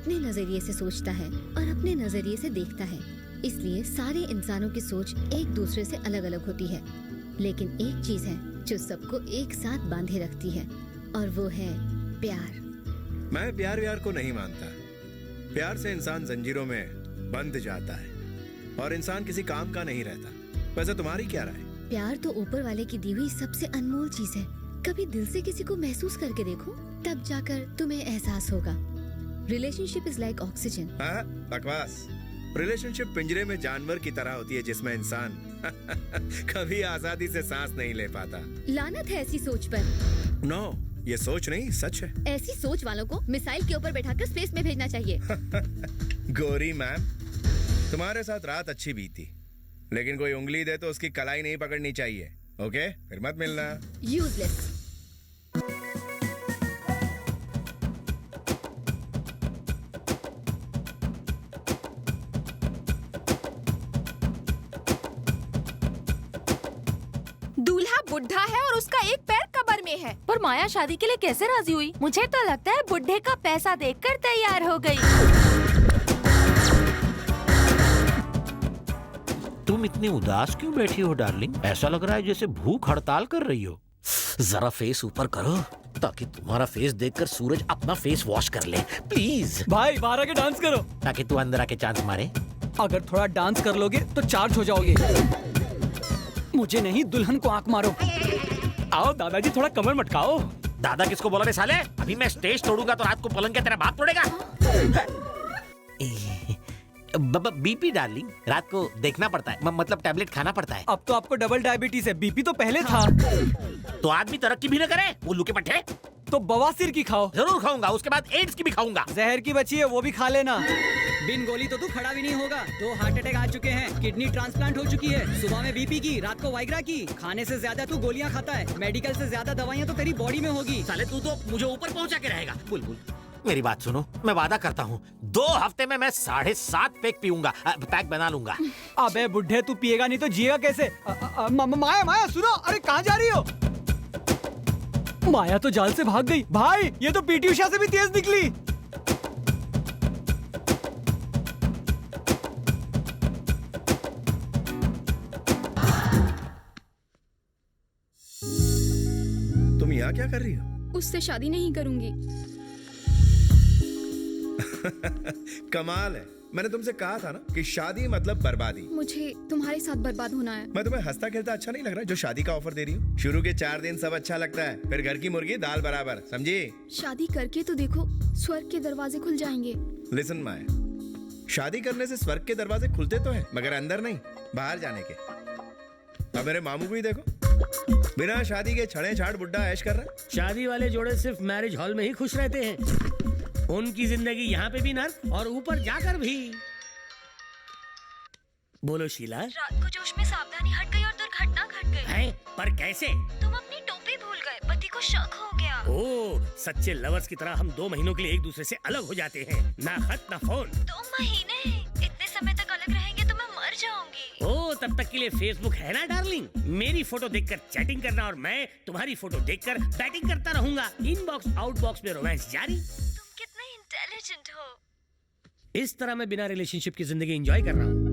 अपने नजरिए से सोचता है और अपने नजरिए से देखता है, इसलिए सारे इंसानों की सोच एक दूसरे से अलग अलग होती है। लेकिन एक चीज है जो सबको एक साथ बांधे रखती है, और वो है प्यार। मैं प्यार व्यार को नहीं मानता। प्यार से इंसान जंजीरों में बंध जाता है और इंसान किसी काम का नहीं रहता। वैसे तुम्हारी क्या राय? प्यार तो ऊपर वाले की दी हुई सबसे अनमोल चीज है। कभी दिल से किसी को महसूस करके देखो, तब जाकर तुम्हें एहसास होगा। Relationship is like oxygen. हाँ, बकवास। रिलेशनशिप पिंजरे में जानवर की तरह होती है जिसमें इंसान कभी आजादी से सांस नहीं ले पाता। लानत है ऐसी सोच पर। नो, ये सोच नहीं, सच है। ऐसी सोच वालों को मिसाइल के ऊपर बैठाकर स्पेस में भेजना चाहिए। गोरी मैम, तुम्हारे साथ रात अच्छी बीती, लेकिन कोई उंगली दे तो उसकी कलाई नहीं पकड़नी चाहिए। ओके, फिर मत मिलना। यूजलेस। दूल्हा बुढ़ा है और उसका एक पैर कब्र में है। पर माया शादी के लिए कैसे राजी हुई? मुझे तो लगता है बुढ़े का पैसा देखकर तैयार हो गई। तुम इतनी उदास क्यों बैठी हो डार्लिंग? ऐसा लग रहा है जैसे भूख हड़ताल कर रही हो। जरा फेस ऊपर करो ताकि तुम्हारा फेस देखकर सूरज अपना फेस वॉश कर ले, प्लीज। भाई बाहर आके डांस करो। ताकि तू अंदर आके चांस मारे। अगर थोड़ा डांस कर लोगे तो चार्ज हो जाओगे। मुझे नहीं, दुल्हन को आंख मारो। आओ दादाजी, थोड़ा कमर मटकाओ। दादा किसको बोला रे साले? अभी मैं स्टेज तोड़ूंगा तो रात को पलंग के तेरा बाप तोड़ेगा। बीपी डार्लिंग, रात को देखना पड़ता है, मतलब टैबलेट खाना पड़ता है। अब तो आपको डबल डायबिटीज है, बीपी तो पहले था। तो आदमी तरक्की भी न करे, उल्लू के पट्टे। तो बवासीर की खाओ। जरूर खाऊंगा, उसके बाद एड्स की भी खाऊंगा। जहर की बची है, वो भी खा लेना। बिन गोली तो तू खड़ा भी नहीं होगा। 2 हार्ट अटैक आ चुके हैं, किडनी ट्रांसप्लांट हो चुकी है, सुबह में बीपी की, रात को वाइग्रा की। खाने से ज्यादा तू गोलियां खाता है, मेडिकल से ज्यादा दवाइयां तो तेरी बॉडी में होगी। साले तू तो मुझे ऊपर पहुंचा के रहेगा। बुलबुल, मेरी बात सुनो, मैं वादा करता हूँ 2 हफ्ते में मैं 7.5 पैक पीऊंगा, पैक बना लूंगा। अबे बुढ़े, तू पिएगा नहीं तो जिएगा कैसे? माया माया सुनो, अरे कहाँ जा रही हो? माया तो जाल से भाग गई। भाई, ये तो पीटी उषा से भी तेज निकली। तुम यहाँ क्या कर रही हो? उससे शादी नहीं करूंगी। कमाल है। मैंने तुमसे कहा था ना कि शादी मतलब बर्बादी। मुझे तुम्हारे साथ बर्बाद होना है। मैं तुम्हें हंसता खेलता अच्छा नहीं लग रहा जो शादी का ऑफर दे रही हूँ? शुरू के 4 दिन सब अच्छा लगता है, फिर घर की मुर्गी दाल बराबर, समझी? शादी करके तो देखो, स्वर्ग के दरवाजे खुल जाएंगे। लिसन माया, शादी करने से स्वर्ग के दरवाजे खुलते तो हैं, मगर अंदर नहीं, बाहर जाने के। अब मेरे मामू को ही देखो, बिना शादी के छड़े छाड़ बुड्ढा ऐश कर रहा है। शादी वाले जोड़े सिर्फ मैरिज हॉल में ही खुश रहते हैं। उनकी जिंदगी यहाँ पे भी नर्क और ऊपर जाकर भी। बोलो शीला। रात को जोश में सावधानी हट गई और दुर्घटना घट गई। है? पर कैसे? तुम अपनी टोपी भूल गए, पति को शक हो गया। ओह, सच्चे लवर्स की तरह हम 2 महीनों के लिए एक दूसरे से अलग हो जाते हैं। ना खत ना फोन। 2 महीने? इतने समय तक अलग रहेंगे तो मैं मर जाऊंगी। ओह, तब तक के लिए फेसबुक है ना डार्लिंग। मेरी फोटो देखकर चैटिंग करना और मैं तुम्हारी फोटो देखकर बैटिंग करता रहूंगा। इनबॉक्स आउटबॉक्स में रोमांस जारी। तुम कितने इंटेलिजेंट हो। इस तरह मैं बिना रिलेशनशिप की जिंदगी एंजॉय कर रहा हूँ।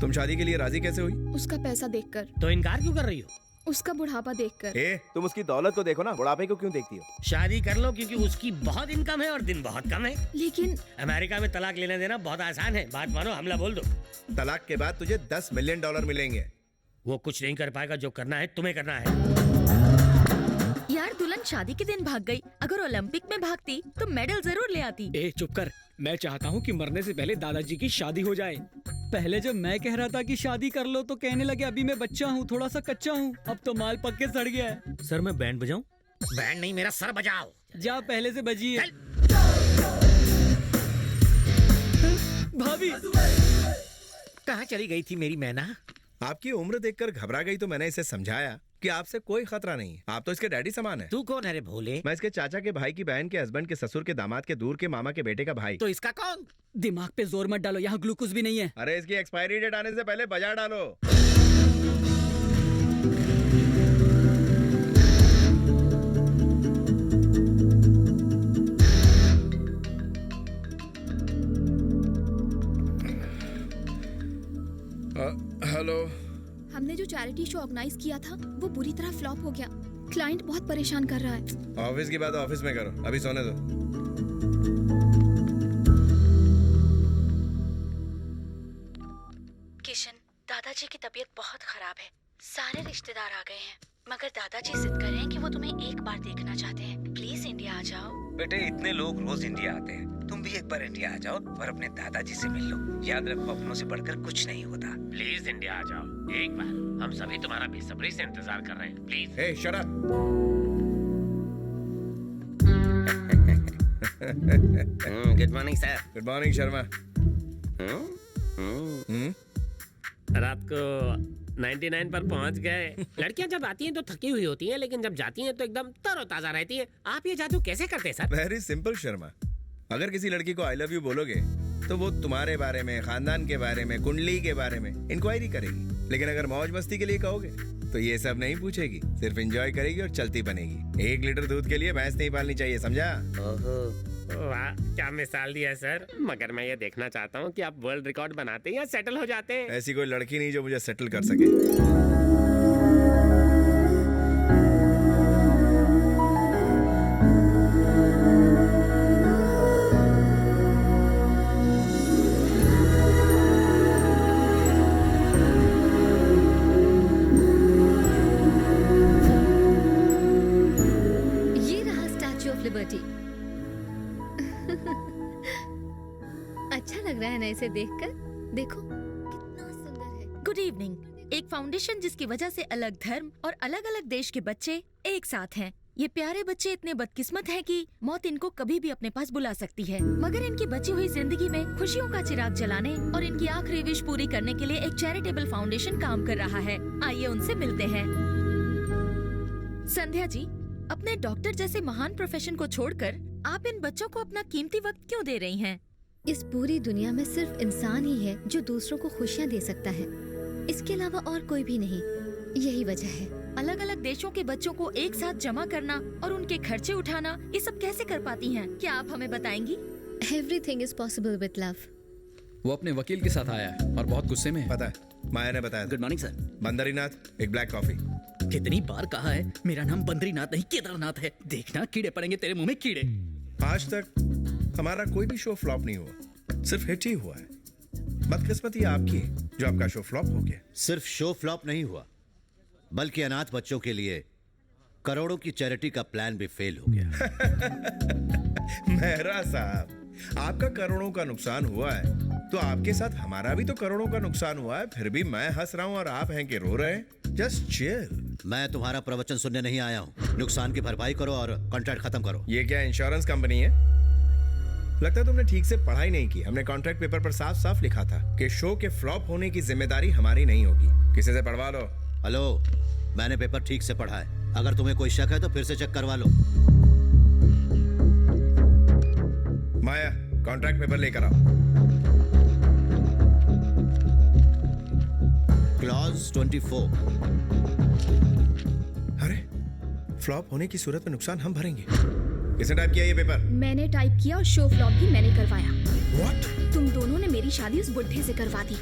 तुम शादी के लिए राजी कैसे हुई? उसका पैसा देखकर। तो इनकार क्यों कर रही हो? उसका बुढ़ापा देखकर। तुम उसकी दौलत को देखो ना, बुढ़ापे को क्यों देखती हो? शादी कर लो क्योंकि उसकी बहुत इनकम है और दिन बहुत कम है। लेकिन अमेरिका में तलाक लेना देना बहुत आसान है। बात मानो, हमला बोल दो। तलाक के बाद तुझे $10 मिलियन मिलेंगे। वो कुछ नहीं कर पाएगा, जो करना है तुम्हें करना है। यार, दुल्हन शादी के दिन भाग गई। अगर ओलंपिक में भागती तो मेडल जरूर ले आती। चुप कर। मैं चाहता हूँ कि मरने से पहले दादाजी की शादी हो जाए। पहले जब मैं कह रहा था कि शादी कर लो तो कहने लगे अभी मैं बच्चा हूँ, थोड़ा सा कच्चा हूँ। अब तो माल पक के सड़ गया है। सर, मैं बैंड बजाऊं? बैंड नहीं, मेरा सर बजाओ। जा पहले से बजी है। भाभी, कहाँ चली गई थी मेरी मैना? आपकी उम्र देखकर घबरा गई तो मैंने इसे समझाया कि आपसे कोई खतरा नहीं है, आप तो इसके डैडी समान है। तू कौन है रे भोले? मैं इसके चाचा के भाई की बहन के हस्बैंड के ससुर के दामाद के दूर के मामा के बेटे का भाई। तो इसका कौन? दिमाग पे जोर मत डालो, यहाँ ग्लूकोज भी नहीं है। अरे इसकी एक्सपायरी डेट आने से पहले बजा डालो। चैरिटी शो ऑर्गेनाइज किया था वो पूरी तरह फ्लॉप हो गया। क्लाइंट बहुत परेशान कर रहा है। ऑफिस की बात ऑफिस में करो, अभी सोने दो। किशन, दादाजी की तबीयत बहुत खराब है। सारे रिश्तेदार आ गए हैं, मगर दादाजी जिद कर रहे हैं कि वो तुम्हें एक बार देखना चाहते हैं। प्लीज इंडिया आ जाओ। बेटे, इतने लोग रोज इंडिया आते हैं, तुम भी एक बार इंडिया आ जाओ और अपने दादाजी से मिल लो। याद रखो, अपनों से बढ़कर कुछ नहीं होता। प्लीज इंडिया आ जाओ एक बार, हम सभी तुम्हारा बेसब्री से इंतजार कर रहे हैं। Please. Hey shut up. Good morning sir. Good morning Sharma. रात को 99 पर पहुंच गए। लड़कियां जब आती हैं तो थकी हुई होती हैं, लेकिन जब जाती हैं तो एकदम तरोताजा रहती हैं। आप ये जादू कैसे करते हैं सर? वेरी सिंपल शर्मा, अगर किसी लड़की को आई लव यू बोलोगे तो वो तुम्हारे बारे में, खानदान के बारे में, कुंडली के बारे में इंक्वायरी करेगी। लेकिन अगर मौज मस्ती के लिए कहोगे तो ये सब नहीं पूछेगी, सिर्फ एंजॉय करेगी और चलती बनेगी। 1 लीटर दूध के लिए भैंस नहीं पालनी चाहिए, समझा? वाह, क्या मिसाल दिया सर। मगर मैं ये देखना चाहता हूँ कि आप वर्ल्ड रिकॉर्ड बनाते हैं या सेटल हो जाते हैं। ऐसी कोई लड़की नहीं जो मुझे सेटल कर सके। ये रहा स्टैच्यू ऑफ लिबर्टी। अच्छा लग रहा है ना इसे देखकर? देखो कितना सुंदर है। Good evening. एक फाउंडेशन जिसकी वजह से अलग धर्म और अलग अलग देश के बच्चे एक साथ हैं। ये प्यारे बच्चे इतने बदकिस्मत हैं कि मौत इनको कभी भी अपने पास बुला सकती है, मगर इनकी बची हुई जिंदगी में खुशियों का चिराग जलाने और इनकी आखिरी विश पूरी करने के लिए एक चैरिटेबल फाउंडेशन काम कर रहा है। आइए उनसे मिलते हैं। संध्या जी, अपने डॉक्टर जैसे महान प्रोफेशन को छोड़कर आप इन बच्चों को अपना कीमती वक्त क्यों दे रही हैं? इस पूरी दुनिया में सिर्फ इंसान ही है जो दूसरों को खुशियाँ दे सकता है, इसके अलावा और कोई भी नहीं। यही वजह है। अलग अलग देशों के बच्चों को एक साथ जमा करना और उनके खर्चे उठाना, ये सब कैसे कर पाती हैं? क्या आप हमें बताएंगी? Everything is possible with love. वो अपने वकील के साथ आया है और बहुत गुस्से में है। पता है, माया ने बताया था। Good morning sir. बंदरीनाथ, एक ब्लैक कॉफी। कितनी बार कहा है, मेरा नाम बद्रीनाथ नहीं केदारनाथ है। देखना कीड़े पड़ेंगे तेरे मुंह में, कीड़े। आज तक हमारा कोई भी शो फ्लॉप नहीं हुआ, सिर्फ हिट ही हुआ है। बदकिस्मती आपकी है जो आपका शो फ्लॉप हो गया। सिर्फ शो फ्लॉप नहीं हुआ, बल्कि अनाथ बच्चों के लिए करोड़ों की चैरिटी का प्लान भी फेल हो गया। मेहरा साहब, आपका करोड़ों का नुकसान हुआ है तो आपके साथ हमारा भी तो करोड़ों का नुकसान हुआ है। फिर भी मैं हंस रहा हूँ और आप हैं कि रो रहे हैं। Just chill. मैं तुम्हारा प्रवचन सुनने नहीं आया हूँ। नुकसान की भरपाई करो और कॉन्ट्रैक्ट खत्म करो। ये क्या इंश्योरेंस कंपनी है? लगता है तुमने ठीक से पढ़ाई नहीं की। हमने कॉन्ट्रैक्ट पेपर पर साफ साफ लिखा था कि शो के फ्लॉप होने की जिम्मेदारी हमारी नहीं होगी। किसी से पढ़वा लो। हेलो, मैंने पेपर ठीक से पढ़ा है। अगर तुम्हें कोई शक है तो फिर से चेक करवा लो। माया, कॉन्ट्रैक्ट पेपर लेकर आओ। क्लॉज 24। अरे, फ्लॉप होने की सूरत में नुकसान हम भरेंगे। किसने टाइप किया ये पेपर? मैंने टाइप किया और शो फ्लॉप भी मैंने करवाया। What? तुम दोनों ने मेरी शादी उस बुढ़े से करवा दी,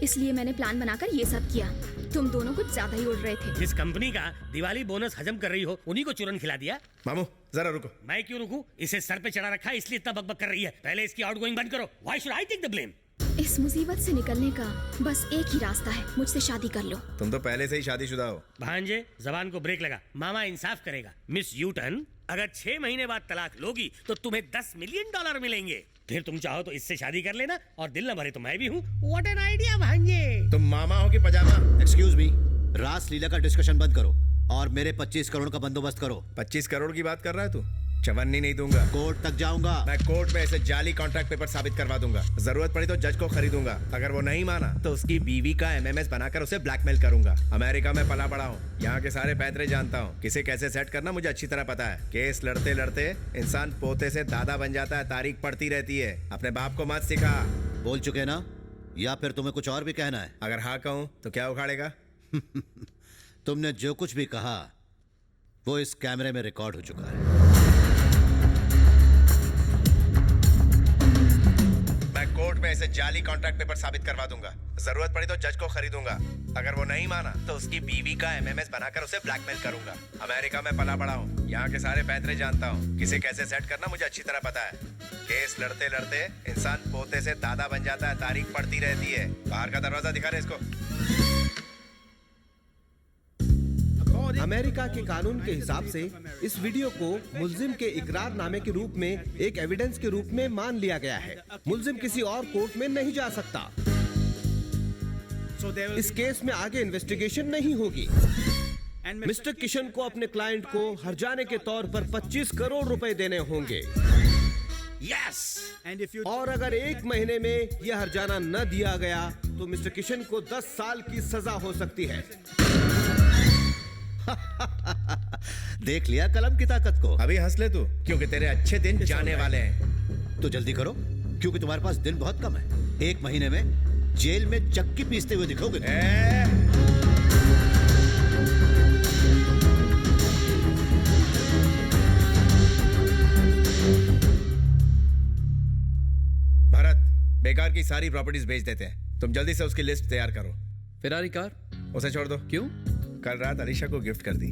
इसलिए मैंने प्लान बनाकर ये सब किया। तुम दोनों कुछ ज्यादा ही उड़ रहे थे। जिस कंपनी का दिवाली बोनस हजम कर रही हो, उन्हीं को चूरन खिला दिया। मामू जरा रुको। मैं क्यों रुकूं? इसे सर पे चढ़ा रखा है इसलिए इतना बकबक कर रही है। पहले इसकी आउटगोइंग बंद करो। Why should I take the blame? इस मुसीबत से निकलने का बस एक ही रास्ता है, मुझसे शादी कर लो। तुम तो पहले से ही शादीशुदा हो। भांजे, जबान को ब्रेक लगा। मामा इंसाफ करेगा। मिस यूटन, अगर 6 महीने बाद तलाक लोगी तो तुम्हें $10 मिलियन मिलेंगे। फिर तुम चाहो तो इससे शादी कर लेना और दिल न भरे तो मैं भी हूँ। What an idea भांजे। तुम मामा हो कि पजामा? एक्सक्यूज मी, रास लीला का डिस्कशन बंद करो और मेरे 25 करोड़ का बंदोबस्त करो। 25 करोड़ की बात कर रहा है तू? चवन्नी नहीं दूंगा। कोर्ट तक जाऊंगा। मैं कोर्ट में ऐसे जाली कॉन्ट्रैक्ट पेपर साबित करवा दूंगा। जरूरत पड़ी तो जज को खरीदूंगा। अगर वो नहीं माना तो उसकी बीवी का MMS बनाकर उसे ब्लैकमेल करूंगा। अमेरिका में पला बड़ा हूँ, यहाँ के सारे पैतरे जानता हूँ। किसे कैसे सेट करना मुझे अच्छी तरह पता है। केस लड़ते लड़ते इंसान पोते से दादा बन जाता है। तारीख पड़ती रहती है। अपने बाप को मत सिखा। बोल चुके ना, या फिर तुम्हें कुछ और भी कहना है? अगर हाँ कहूँ तो क्या उखाड़ेगा? तुमने जो कुछ भी कहा वो इस कैमरे में रिकॉर्ड हो चुका है। मैं कोर्ट में इसे जाली कॉन्ट्रैक्ट पेपर साबित करवा दूंगा। जरूरत पड़ी तो जज को खरीदूंगा। अगर वो नहीं माना तो उसकी बीवी का एमएमएस बनाकर उसे ब्लैकमेल करूंगा। अमेरिका में पला बड़ा हूँ, यहाँ के सारे पैतरे जानता हूँ। किसे कैसे सेट करना मुझे अच्छी तरह पता है। केस लड़ते लड़ते इंसान पोते से दादा बन जाता है, तारीख पड़ती रहती है। बाहर का दरवाजा दिखा रहे इसको। अमेरिका के कानून के हिसाब से इस वीडियो को मुल्जिम के इकरारनामे के रूप में एक एविडेंस के रूप में मान लिया गया है। मुल्जिम किसी और कोर्ट में नहीं जा सकता। इस केस में आगे इन्वेस्टिगेशन नहीं होगी। मिस्टर किशन को अपने क्लाइंट को हर्जाने के तौर पर 25 करोड़ रुपए देने होंगे। और अगर 1 महीने में यह हर्जाना न दिया गया तो मिस्टर किशन को 10 साल की सजा हो सकती है। देख लिया कलम की ताकत को। अभी हंस ले तू, क्योंकि तेरे अच्छे दिन जाने वाले हैं। तो जल्दी करो, क्योंकि तुम्हारे पास दिन बहुत कम है। 1 महीने में जेल में चक्की पीसते हुए दिखोगे। भरत, बेकार की सारी प्रॉपर्टीज बेच देते हैं। तुम जल्दी से उसकी लिस्ट तैयार करो। फेरारी कार उसे छोड़ दो। क्यों? कल रात अलीशा को गिफ्ट कर दी।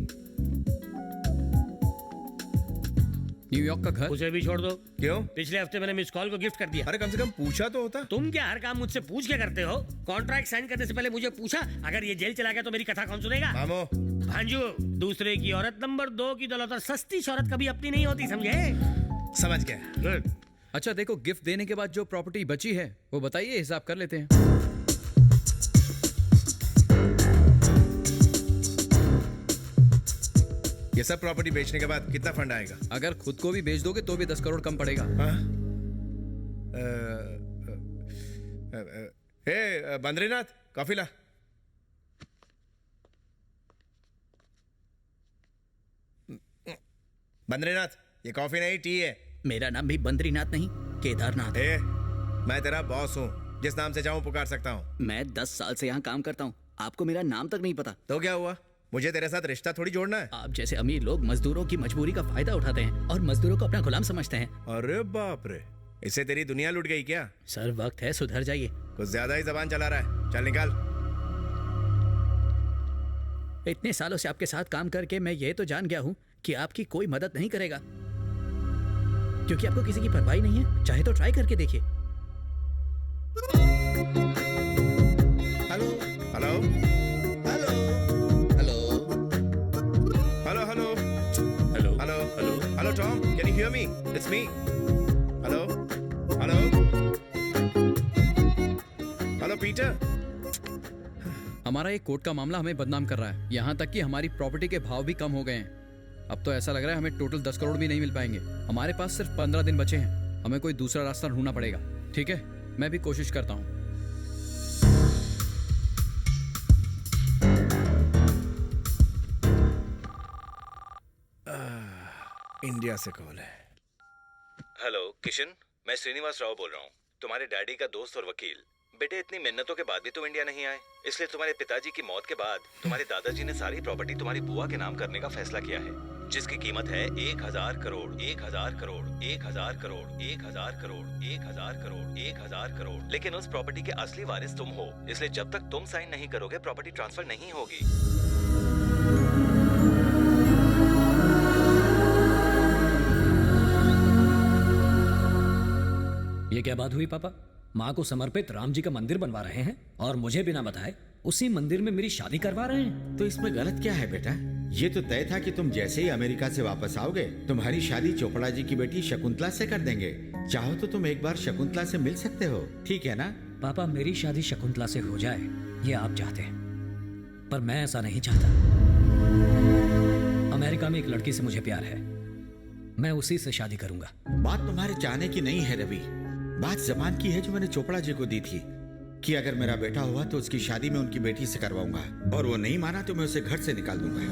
न्यूयॉर्क का घर उसे भी छोड़ दो। क्यों? पिछले हफ्ते मैंने मिस कॉल को गिफ्ट कर दिया। अरे कम से कम पूछा तो होता। तुम क्या हर काम मुझसे पूछ के करते हो? कॉन्ट्रैक्ट साइन करने से पहले मुझे पूछा? अगर ये जेल चला गया तो मेरी कथा कौन सुनेगा? मामो भांजू, दूसरे की औरत नंबर 2 की दौलत और सस्ती शौहरत कभी अपनी नहीं होती, समझे? समझ गया। गुड। अच्छा देखो, गिफ्ट देने के बाद जो प्रॉपर्टी बची है वो बताइए, हिसाब कर लेते हैं। ये सब प्रॉपर्टी बेचने के बाद कितना फंड आएगा? अगर खुद को भी बेच दोगे तो भी 10 करोड़ कम पड़ेगा। बद्रीनाथ, कॉफी ला। बद्रीनाथ, ये कॉफी नहीं टी है। मेरा नाम भी बद्रीनाथ नहीं, केदारनाथ है। मैं तेरा बॉस हूँ, जिस नाम से चाहूँ पुकार सकता हूँ। मैं 10 साल से यहाँ काम करता हूँ, आपको मेरा नाम तक नहीं पता। तो क्या हुआ? मुझे तेरे साथ रिश्ता थोड़ी जोड़ना है। आप जैसे अमीर लोग मजदूरों की मजबूरी का फायदा उठाते हैं और मजदूरों को अपना गुलाम समझते हैं। अरे बाप रे, इससे तेरी दुनिया लुट गई क्या? सर वक्त है, सुधर जाइए। कुछ ज्यादा ही जबान चला रहा है। चल निकाल। इतने सालों से आपके साथ काम करके मैं ये तो जान गया हूँ कि आपकी कोई मदद नहीं करेगा, क्योंकि आपको किसी की परवाह नहीं है। चाहे तो ट्राई करके देखिए। Hello hello Hello, Tom. Can you hear me? It's me. Hello? Hello? Hello, Peter. हमारा एक कोर्ट का मामला हमें बदनाम कर रहा है, यहाँ तक कि हमारी प्रॉपर्टी के भाव भी कम हो गए हैं। अब तो ऐसा लग रहा है हमें टोटल 10 करोड़ भी नहीं मिल पाएंगे। हमारे पास सिर्फ 15 दिन बचे हैं। हमें कोई दूसरा रास्ता ढूंढना पड़ेगा। ठीक है, मैं भी कोशिश करता हूँ। इंडिया से कॉल है। हेलो किशन, मैं श्रीनिवास राव बोल रहा हूँ, तुम्हारे डैडी का दोस्त और वकील। बेटे, इतनी मिन्नतों के बाद भी तुम इंडिया नहीं आए, इसलिए तुम्हारे पिताजी की मौत के बाद तुम्हारे दादाजी ने सारी प्रॉपर्टी तुम्हारी बुआ के नाम करने का फैसला किया है, जिसकी कीमत है 1000 करोड़ 1000 करोड़ 1000 करोड़ 1000 करोड़ 1000 करोड़ 1000 करोड़। लेकिन उस प्रॉपर्टी के असली वारिस तुम हो, इसलिए जब तक तुम साइन नहीं करोगे प्रॉपर्टी ट्रांसफर नहीं होगी। ये क्या बात हुई पापा? माँ को समर्पित राम जी का मंदिर बनवा रहे हैं और मुझे बिना बताए उसी मंदिर में मेरी शादी करवा रहे हैं। तो इसमें गलत क्या है बेटा? ये तो तय था कि तुम जैसे ही अमेरिका से वापस आओगे तुम्हारी शादी चोपड़ा जी की बेटी शकुंतला से कर देंगे। चाहो तो तुम एक बार शकुंतला से मिल सकते हो, ठीक है ना? पापा, मेरी शादी शकुंतला से हो जाए ये आप चाहते हैं, पर मैं ऐसा नहीं चाहता। अमेरिका में एक लड़की से मुझे प्यार है, मैं उसी से शादी करूंगा। बात तुम्हारे चाहने की नहीं है रवि, बात जबान की है जो मैंने चोपड़ा जी को दी थी कि अगर मेरा बेटा हुआ तो उसकी शादी में उनकी बेटी से करवाऊंगा, और वो नहीं माना तो मैं उसे घर से निकाल दूंगा।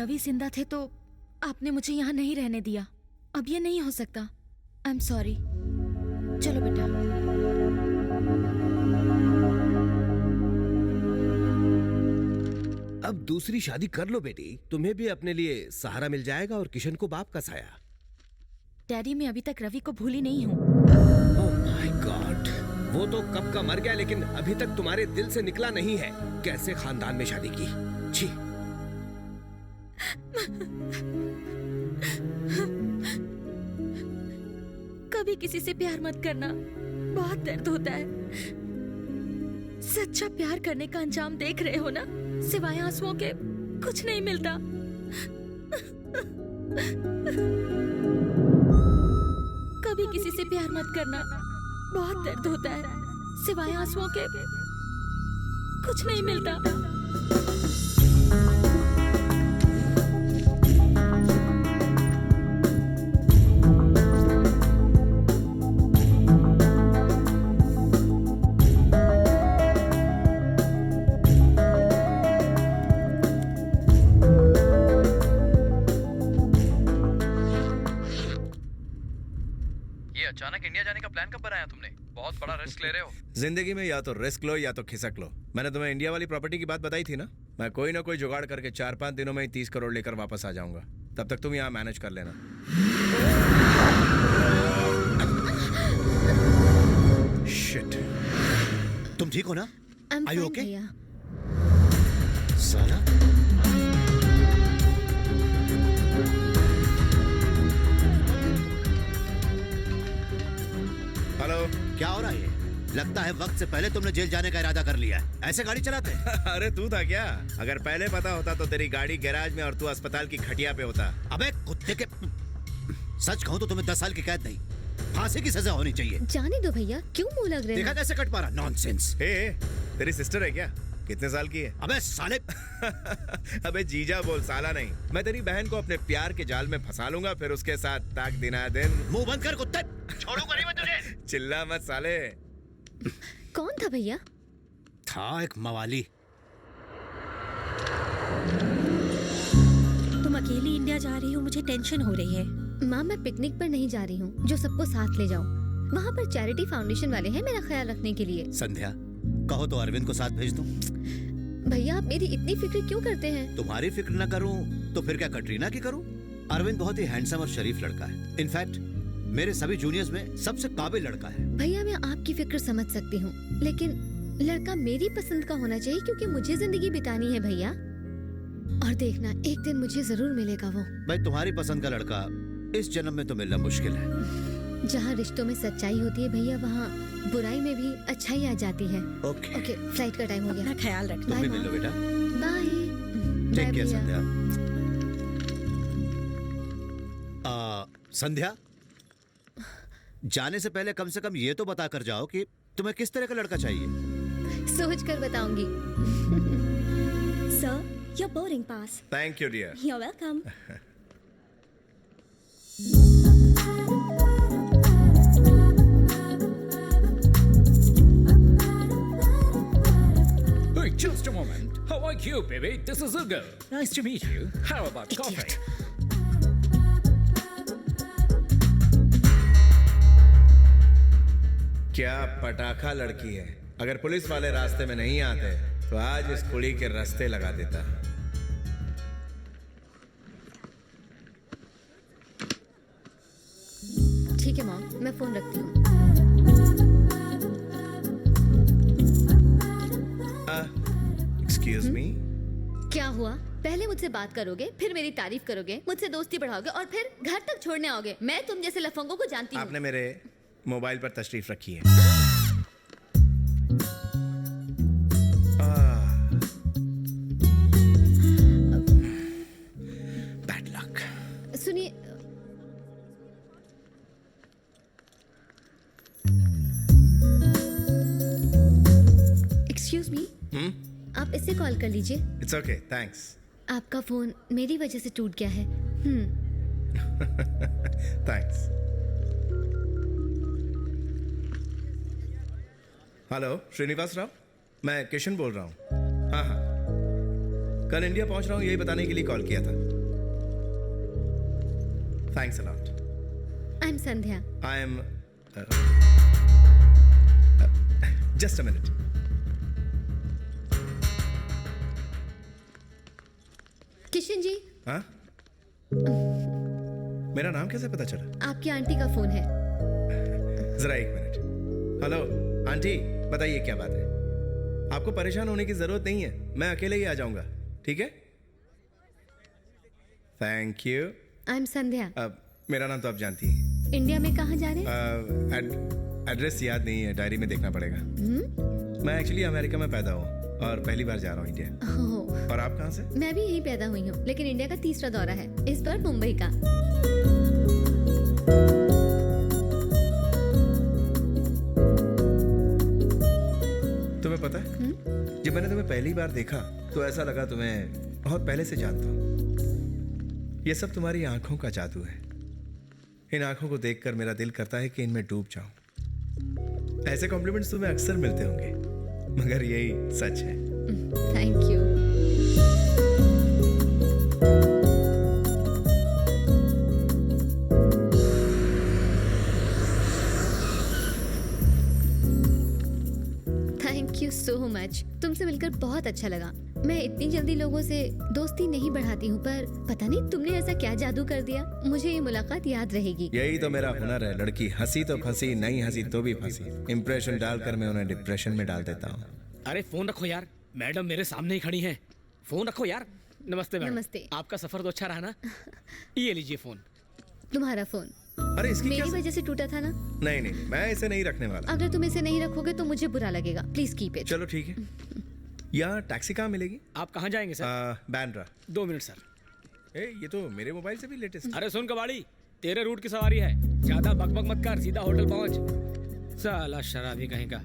रवि जिंदा थे तो आपने मुझे यहाँ नहीं रहने दिया। अब ये नहीं हो सकता। I am sorry. चलो बेटा। अब दूसरी शादी कर लो बेटी, तुम्हें भी अपने लिए सहारा मिल जाएगा और किशन को बाप का साया। डैडी, मैं अभी तक रवि को भूली नहीं हूँ। ओह माय गॉड, वो तो कब का मर गया, लेकिन अभी तक तुम्हारे दिल से निकला नहीं है। कैसे खानदान में शादी की, छी। कभी किसी से प्यार मत करना, बहुत दर्द होता है। सच्चा प्यार करने का अंजाम देख रहे हो ना, सिवाय आंसुओं के कुछ नहीं मिलता। कभी किसी से प्यार मत करना, बहुत दर्द होता है। सिवाय आंसुओं के कुछ नहीं मिलता। अचानक इंडिया जाने का प्लान कब बनाया तुमने? बहुत बड़ा रिस्क ले रहे हो। जिंदगी में या तो रिस्क लो या तो खिसक लो। मैंने तुम्हें इंडिया वाली प्रॉपर्टी की बात बताई थी ना, मैं कोई ना कोई जुगाड़ करके 4-5 दिनों में ही 30 करोड़ लेकर वापस आ जाऊंगा। तब तक तुम यहाँ मैनेज कर लेना। शिट, तुम ठीक हो ना? I'm Are you fine, okay? भैया। साला, हेलो, क्या हो रहा है? लगता है वक्त से पहले तुमने जेल जाने का इरादा कर लिया है। ऐसे गाड़ी चलाते हैं? अरे तू था क्या? अगर पहले पता होता तो तेरी गाड़ी गैराज में और तू अस्पताल की खटिया पे होता। अबे कुत्ते के, सच कहूं तो तुम्हें 10 साल की कैद नहीं, फांसी की सजा होनी चाहिए। जाने दो भैया, क्यों मुंह लग रहे देखा हैं? कैसे कट पा रहा? नॉनसेंस। हे, तेरी सिस्टर है क्या? कितने साल की है? अबे साले। अबे जीजा बोल, साला नहीं। मैं तेरी बहन को अपने प्यार के जाल में फंसा लूंगा, फिर उसके साथ ताक दिना दिन। मुंह बंद कर कुत्ते, छोड़ूंगा नहीं मैं तुझे। चिल्ला मत साले। कौन था भैया? था एक मवाली। तुम अकेली इंडिया जा रही हो, मुझे टेंशन हो रही है। माँ, मैं पिकनिक पर नहीं जा रही हूँ जो सबको साथ ले जाऊँ। वहाँ पर चैरिटी फाउंडेशन वाले हैं मेरा ख्याल रखने के लिए। संध्या, कहो तो अरविंद को साथ भेज दूं। भैया, आप मेरी इतनी फिक्र क्यों करते हैं? तुम्हारी फिक्र न करूं तो फिर क्या कटरीना की करूं? अरविंद बहुत ही हैंडसम और शरीफ लड़का है। इनफैक्ट मेरे सभी जूनियर्स में सबसे काबिल लड़का है। भैया, मैं आपकी फिक्र समझ सकती हूँ, लेकिन लड़का मेरी पसंद का होना चाहिए, क्योंकि मुझे जिंदगी बितानी है भैया। और देखना, एक दिन मुझे जरूर मिलेगा वो। भाई, तुम्हारी पसंद का लड़का इस जन्म में तो मिलना मुश्किल है। जहाँ रिश्तों में सच्चाई होती है भैया, वहाँ बुराई में भी अच्छाई आ जाती है। ओके, ओके, फ्लाइट का टाइम हो गया। ख्याल रखना। तुम भी Bye, मिल लो बेटा। बाय। टेक केयर भैया। संध्या। संध्या, जाने से पहले कम से कम ये तो बता कर जाओ कि तुम्हें किस तरह का लड़का चाहिए। सोच कर बताऊंगी। Sir, your boarding pass. Thank you dear. You're welcome. Hey, just a moment. How are you, baby? This is Ugo. Nice to meet you. How about coffee? क्या पटाखा लड़की है। अगर पुलिस वाले रास्ते में नहीं आते तो आज इस कुड़ी के रास्ते लगा देता। ठीक है मॉम, मैं फोन रखती हूँ। Excuse me. क्या हुआ? पहले मुझसे बात करोगे, फिर मेरी तारीफ करोगे, मुझसे दोस्ती बढ़ाओगे और फिर घर तक छोड़ने आओगे। मैं तुम जैसे लफंगों को जानती हूँ। आपने मेरे मोबाइल पर तशरीफ रखी है। Bad luck. सुनिए, एक्सक्यूज मी, आप इससे कॉल कर लीजिए। It's okay, thanks. आपका फोन मेरी वजह से टूट गया है। थैंक्स। हेलो, श्रीनिवास राव, मैं किशन बोल रहा हूँ। हाँ हाँ, कल इंडिया पहुंच रहा हूँ, यही बताने के लिए कॉल किया था। Thanks a lot. I am Sandhya. I am just a minute. Kishan ji, हाँ, मेरा नाम कैसे पता चला? आपकी आंटी का फोन है. जरा एक मिनट. हेलो आंटी, बताइए क्या बात है? आपको परेशान होने की जरूरत नहीं है, मैं अकेले ही आ जाऊंगा. ठीक है? Thank you. आई एम संध्या. मेरा नाम तो आप जानती हैं. इंडिया में कहाँ जा रहे हैं? एड्रेस याद नहीं है, डायरी में देखना पड़ेगा. मैं एक्चुअली अमेरिका में पैदा हूँ और पहली बार जा रहा हूँ इंडिया. ओह, और आप कहाँ से? मैं भी यहीं पैदा हुई हूँ, लेकिन इंडिया का तीसरा दौरा है, इस बार मुंबई का. तुम्हें पता है, जब मैंने तुम्हें पहली बार देखा तो ऐसा लगा तुम्हें बहुत पहले से जानता हूँ. ये सब तुम्हारी आंखों का जादू है. इन आंखों को देखकर मेरा दिल करता है कि इनमें डूब जाऊं. ऐसे कॉम्प्लीमेंट्स तुम्हें अक्सर मिलते होंगे, मगर यही सच है. Thank you. Thank you so much. तुमसे मिलकर बहुत अच्छा लगा. मैं इतनी जल्दी लोगों से दोस्ती नहीं बढ़ाती हूँ, पर पता नहीं तुमने ऐसा क्या जादू कर दिया, मुझे ये मुलाकात याद रहेगी. यही तो मेरा हुनर है. लड़की हंसी तो फंसी, नहीं हंसी तो भी फंसी. इंप्रेशन डालकर मैं उन्हें डिप्रेशन में डाल देता हूँ. अरे फोन रखो यार, मैडम मेरे सामने ही खड़ी हैं. फोन रखो यार. नमस्ते मैडम. नमस्ते. आपका सफर तो अच्छा रहा ना? ये लीजिए फोन. तुम्हारा फोन अरे इसकी मेरी वजह से टूटा था ना? नहीं नहीं, मैं इसे नहीं रखने वाला. अगर तुम इसे नहीं रखोगे तो मुझे बुरा लगेगा. Please keep it. चलो ठीक है. यहाँ टैक्सी कहाँ मिलेगी? आप कहाँ जाएंगे सर? बैंड्रा. 2 minute sir. ये तो मेरे मोबाइल से भी लेटेस्ट. अरे सुन कबाड़ी, तेरे रूट की सवारी है, ज्यादा बकबक मत कर, सीधा होटल पहुंच. साला शराबी कहीं का.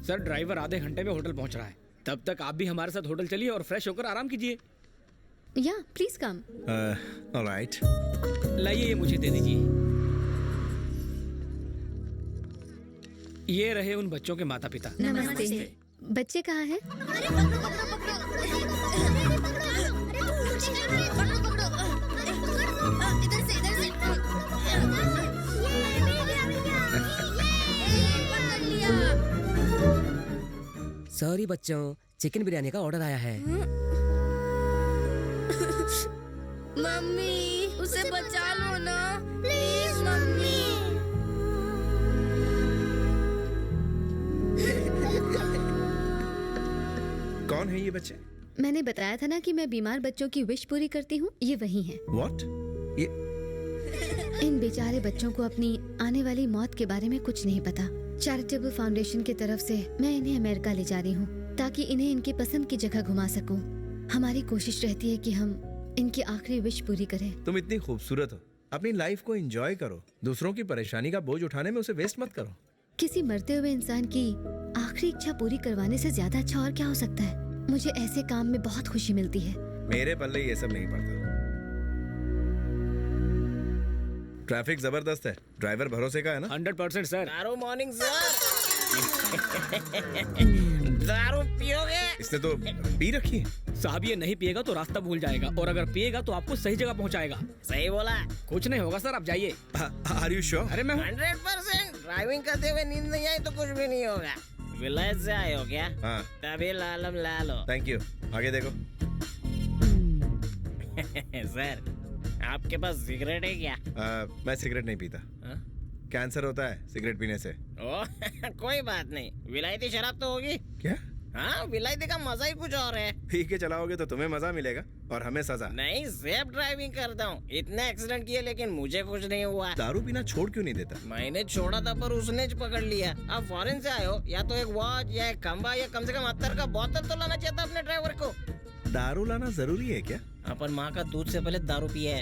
सर ड्राइवर आधे घंटे में होटल पहुंच रहा है, तब तक आप भी हमारे साथ होटल चलिए और फ्रेश होकर आराम कीजिए. या प्लीज कम. ऑलराइट. लाइए ये मुझे दे दीजिए. ये रहे उन बच्चों के माता पिता. नमस्ते. बच्चे कहाँ हैं? सॉरी बच्चों, चिकन बिरयानी का ऑर्डर आया है. मम्मी उसे बचा लो ना प्लीज मम्मी. कौन है ये बच्चे? मैंने बताया था ना कि मैं बीमार बच्चों की विश पूरी करती हूँ. ये वही हैं. What? ये इन बेचारे बच्चों को अपनी आने वाली मौत के बारे में कुछ नहीं पता. चैरिटेबल फाउंडेशन की तरफ से मैं इन्हें अमेरिका ले जा रही हूँ ताकि इन्हें इनकी पसंद की जगह घुमा सकूँ. हमारी कोशिश रहती है कि हम इनकी आखिरी विश पूरी करें. तुम इतनी खूबसूरत हो, अपनी लाइफ को एंजॉय करो. दूसरों की परेशानी का बोझ उठाने में उसे वेस्ट मत करो. किसी मरते हुए इंसान की आखिरी इच्छा पूरी करवाने से ज्यादा अच्छा और क्या हो सकता है. मुझे ऐसे काम में बहुत खुशी मिलती है. मेरे पल्ले ये सब नहीं पड़ता. ट्रैफिक जबरदस्त है. ड्राइवर भरोसे का है ना? 100% सर. दारू मॉर्निंग सर. दारू पियोगे? इसने तो पी रखी है. साहब ये नहीं पिएगा तो रास्ता भूल जाएगा, और अगर पिएगा तो आपको सही जगह पहुंचाएगा. सही बोला. कुछ नहीं होगा सर, आप जाइए. Are you sure? अरे मैं 100%. ड्राइविंग करते हुए नींद नहीं आई तो कुछ भी नहीं होगा. विलेज से आए हो क्या? हाँ. तभी लालम लालो. Thank you. आगे देखो. सर आपके पास सिगरेट है क्या? मैं सिगरेट नहीं पीता. कैंसर होता है सिगरेट पीने से. ओ कोई बात नहीं. विलायती शराब तो होगी. क्या? हाँ, विलायती का मजा ही कुछ और है. पी के चलाओगे तो तुम्हें मजा मिलेगा और हमें सजा. नहीं, सेफ ड्राइविंग करता हूँ. इतने एक्सीडेंट किए लेकिन मुझे कुछ नहीं हुआ. दारू पीना छोड़ क्यों नहीं देता? मैंने छोड़ा था पर उसने पकड़ लिया. आप फॉरेन से आए हो, या तो एक वॉच या एक खंबा या कम से कम 70 का बोतल तो लाना चाहिए था अपने ड्राइवर को. दारू लाना जरूरी है क्या? अपन माँ का दूध से पहले दारू पिया है.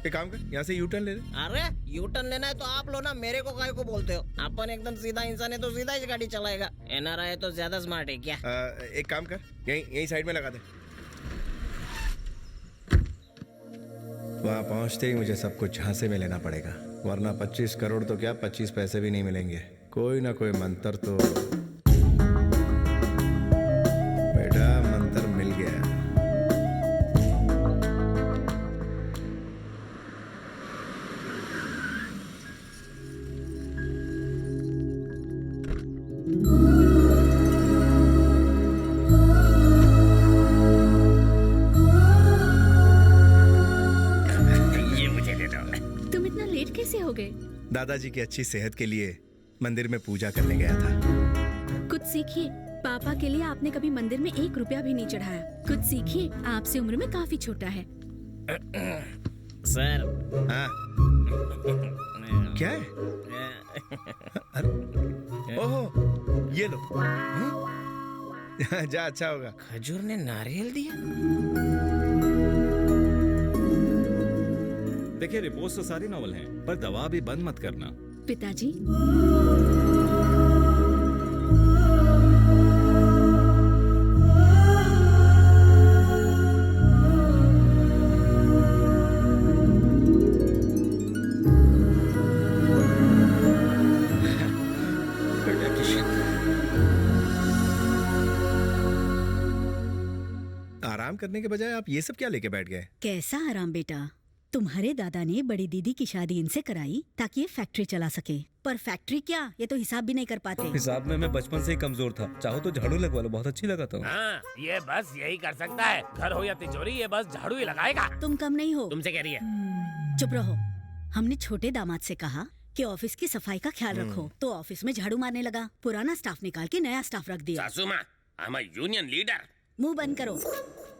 एक काम कर, यहाँ से यू टर्न ले ले. अरे यू टर्न लेना है तो आप लो ना, मेरे को काहे को बोलते हो? अपन एकदम सीधा इंसान है तो सीधा ही गाड़ी चलाएगा. एनआरआई है तो ज्यादा स्मार्ट है क्या? एक काम कर, यही साइड में लगा दे. वहाँ पहुँचते ही मुझे सब कुछ झांसे में लेना पड़ेगा, वरना 25 करोड़ तो क्या 25 पैसे भी नहीं मिलेंगे. कोई ना कोई मंत्र तो. बेटा मंत्र मिल गया. दादाजी की अच्छी सेहत के लिए मंदिर में पूजा करने गया था। कुछ सीखिए। पापा के लिए आपने कभी मंदिर में 1 रुपया भी नहीं चढ़ाया। कुछ सीखिए, आपसे उम्र में काफी छोटा है। सर। हाँ। क्या है? ओहो, ये लो। जा, अच्छा होगा। खजूर ने नारियल दिया। देखिए, रिपोर्ट्स तो सारी नॉवल हैं, पर दवा भी बंद मत करना। पिताजी, आराम करने के बजाय आप ये सब क्या लेके बैठ गए? कैसा आराम बेटा, तुम्हारे दादा ने बड़ी दीदी की शादी इनसे कराई ताकि ये फैक्ट्री चला सके। पर फैक्ट्री क्या, ये तो हिसाब भी नहीं कर पाते। हिसाब में मैं बचपन से ही कमजोर था। चाहो तो झाड़ू लगवा लो, बहुत अच्छी लगाता हूँ। हाँ, ये बस यही कर सकता है। घर हो या तिजोरी, ये बस झाड़ू ही लगाएगा। तुम कम नहीं हो। तुमसे कह रही है। चुप रहो। हमने छोटे दामाद से कहा कि ऑफिस की सफाई का ख्याल रखो, तो ऑफिस में झाड़ू मारने लगा। पुराना स्टाफ निकाल के नया स्टाफ रख दिया। सासू माँ, I'm a यूनियन लीडर। मुंह बंद करो।